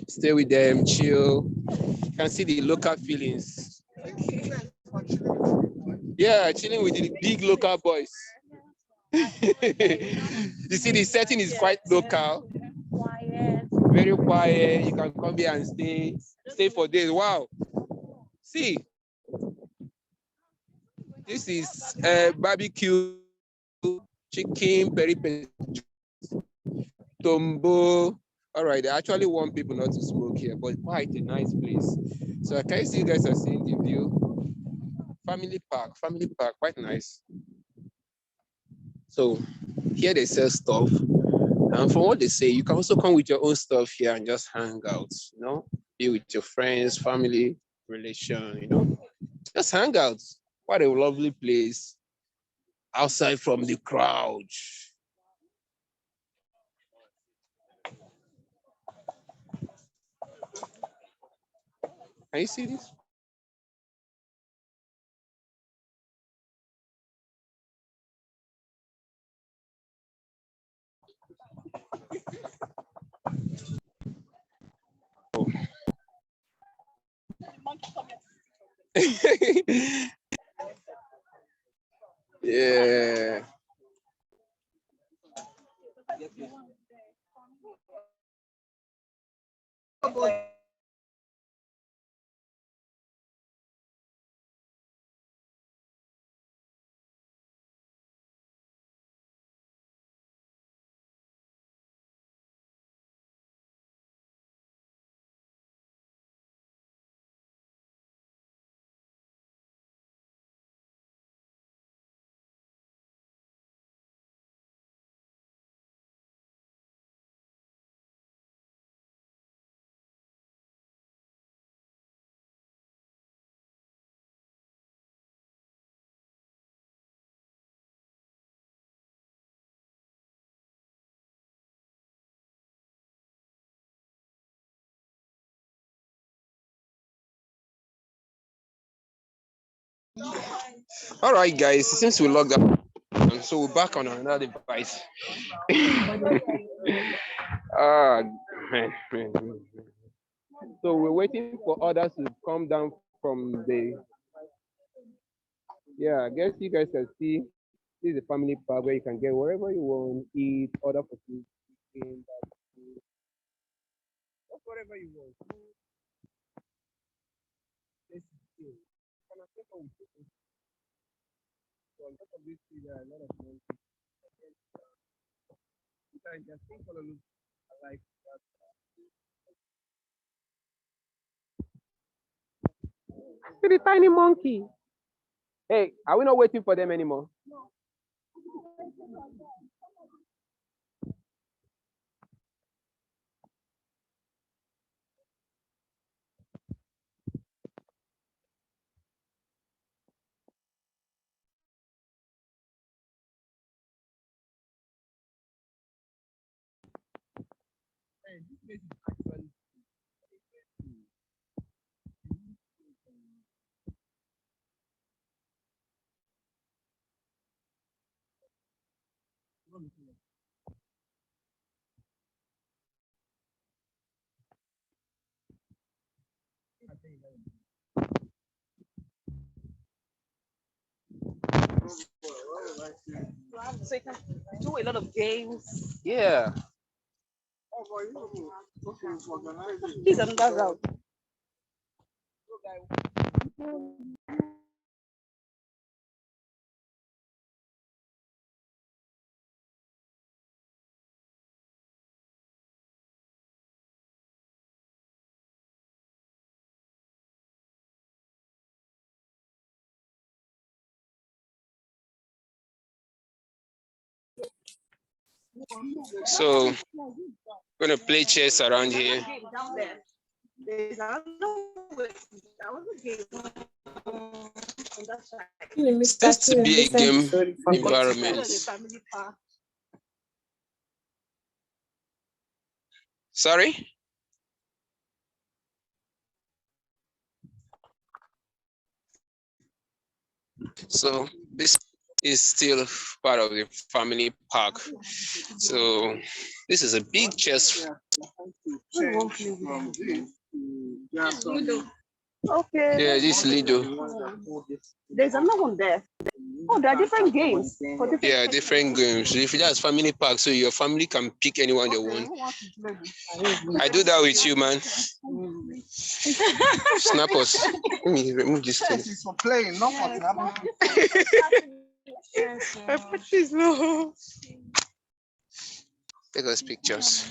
stay with them, chill. You can see the local feelings. Yeah, chilling with the big local boys. You see, the setting is quite local, very quiet. You can come here and stay for days. Wow. See, this is barbecue, chicken, peri tombo. All right, they actually want people not to smoke here, but quite a nice place. So I can see you guys are seeing the view. Family park, quite nice. So here they sell stuff. And from what they say, you can also come with your own stuff here and just hang out, you know, be with your friends, family, relation, you know, just hang out. What a lovely place outside from the crowd. Can you see this? Yeah. All right, guys, since we logged up, so we're back on another device. Ah, man. So we're waiting for others to come down from the. Yeah, I guess you guys can see this is a family park where you can get wherever you want, eat, order for food, chicken, barbecue, just whatever you want. This is chill. Can I take on with you? So on top of this, there are a lot of monkeys. You can just think all of look alike. See the tiny monkey. Hey, are we not waiting for them anymore? Hey, this place is actually So you can do a lot of games. Yeah. He's another route. So we're gonna play chess around here. Seems to be a game environment. Sorry? So this is still part of the family park. So this is a big chess. Okay. Yeah, this Lido. There's another one there. Oh, there are different games. Yeah, different games. If that's family park, so your family can pick anyone they want. I do that with you, man. Snap us. Let me remove this thing. It's for playing, not for snapping. Take us pictures.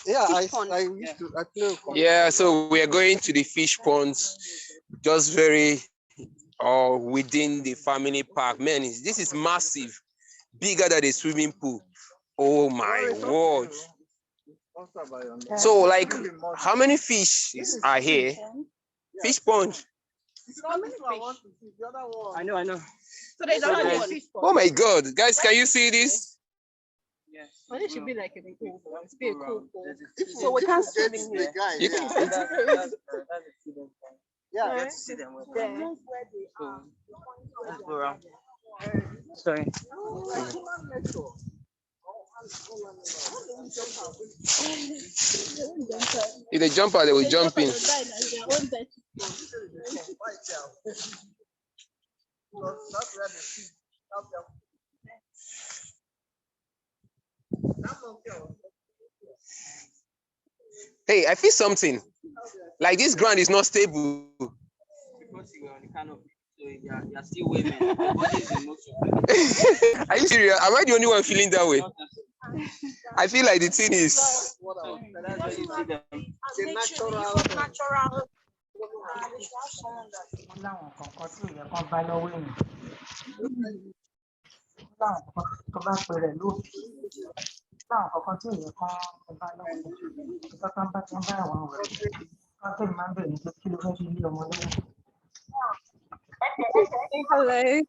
Yeah, I used to. I play. Yeah, so we are going to the fish ponds, just very within the family park. Man, this is massive, bigger than a swimming pool. Oh my word! So, like, how many fish are here? Fish pond. I know. So there's another one. Oh my God, guys, can you see this? Well, it should be like a pool. It's be a cool pool. So we can't swim in here. You Yeah, let's see them. Let's go around. Sorry. If they jump out, they will jump in. Hey, I feel something. Like this ground is not stable. Because you are on the canopy, so you're still waving. Your body is in motion. Are you serious? Am I the only one feeling that way? I feel like the thing is. So that's why you see them. It's natural. Hello.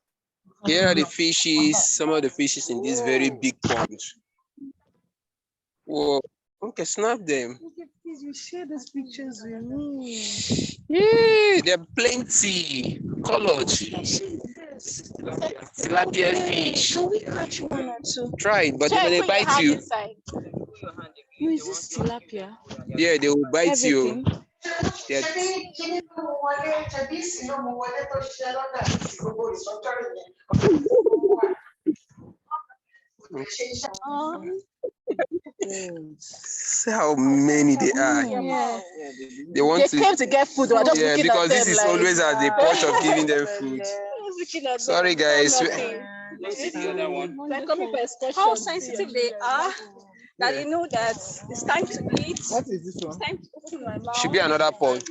Here are the fishes, some of the fishes in this very big pond. Whoa. Okay, snap them. Please, you share these pictures with me. Yeah, there are plenty. Colored. Tilapia fish. Can we catch one or two? Try it, but when they bite you. Who is this tilapia? Yeah, they will bite you. Yeah. See how many they are. Yeah. They want came to get food. Just yeah, because this is always at the point of giving them food. Sorry, guys. How sensitive they are. that you know that it's time to eat. What is this one? It's time to open my mouth. Should be another pond.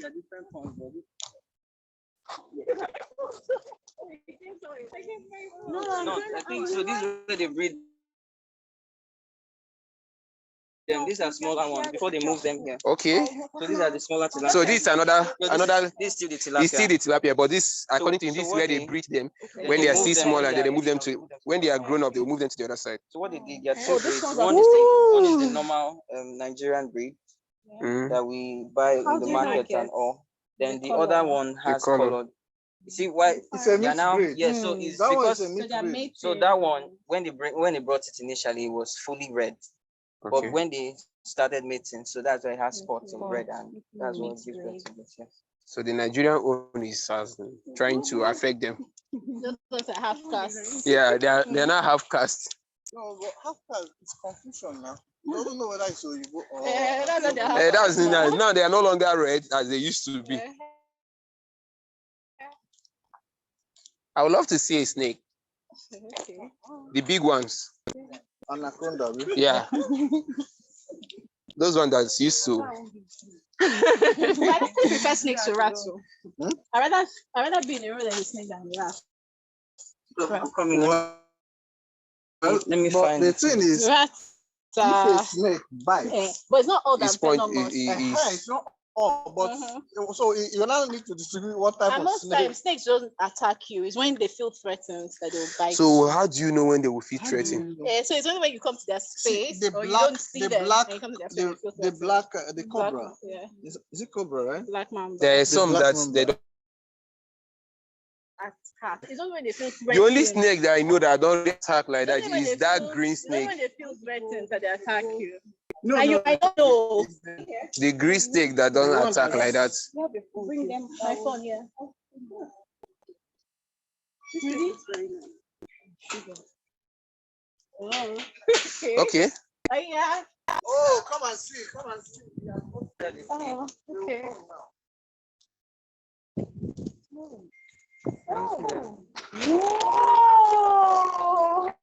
No, I think so. This is where they breed them. These are smaller ones before they move them here. Okay. So these are the smaller tilapia. So this is another. This is still the tilapia. It's still the tilapia, but this, according to him, so this is what where they breed them. they When they are move still them smaller, here, then they move them yes. to. When they are grown up, they will move them to the other side. So what they did, there are two Oh, this breeds. one's One is the normal Nigerian breed that we buy in the market and all. Then the other one has colored. You see why? It's a mixed now, breed. yes. So it's That one because is a mixed breed. so that one when they brought it initially, it was fully red. Okay. But when they started mating, so that's why it has spots of red, and that's what gives birth to this. Yes. So the Nigerian own is trying to affect them. Those are half caste. Yeah, they're not half caste. No, but half caste, it's confusion now. You don't know whether it's Oyibo or. That's what they have. Now they are no longer red as they used to be. I would love to see a snake. Okay. The big ones. Anaconda. Yeah. Those ones that's used to. I still prefer snakes to rats. So. I rather be in a room than a snake than a rat. I'm coming. Let me find. The thing is, rats. If a snake bites, but it's not all that His point venomous. it's not all, but so you now need to distribute what type And of most snake. times snakes don't attack you. It's when they feel threatened that they will bite. So how do you know when they will feel threatened? So it's only when you come to their space the or you black- don't see the them. black- and you come to their space, you feel The threatened. black, the cobra. Black, yeah. Is it cobra, right? Black mamba. There are The some black that mamba. they don't. Attack. It's only when they feel The threatened. only snake that I know that don't attack like that It's only when is they that feel- green it's only snake. when they feel threatened that they attack you. No, And no, I don't know. The green snake that don't The one attack that- like that. Bring them my phone here. Really? Oh, okay. Okay. Yeah. Oh, come and see, come and see. Oh, okay. Oh. Whoa.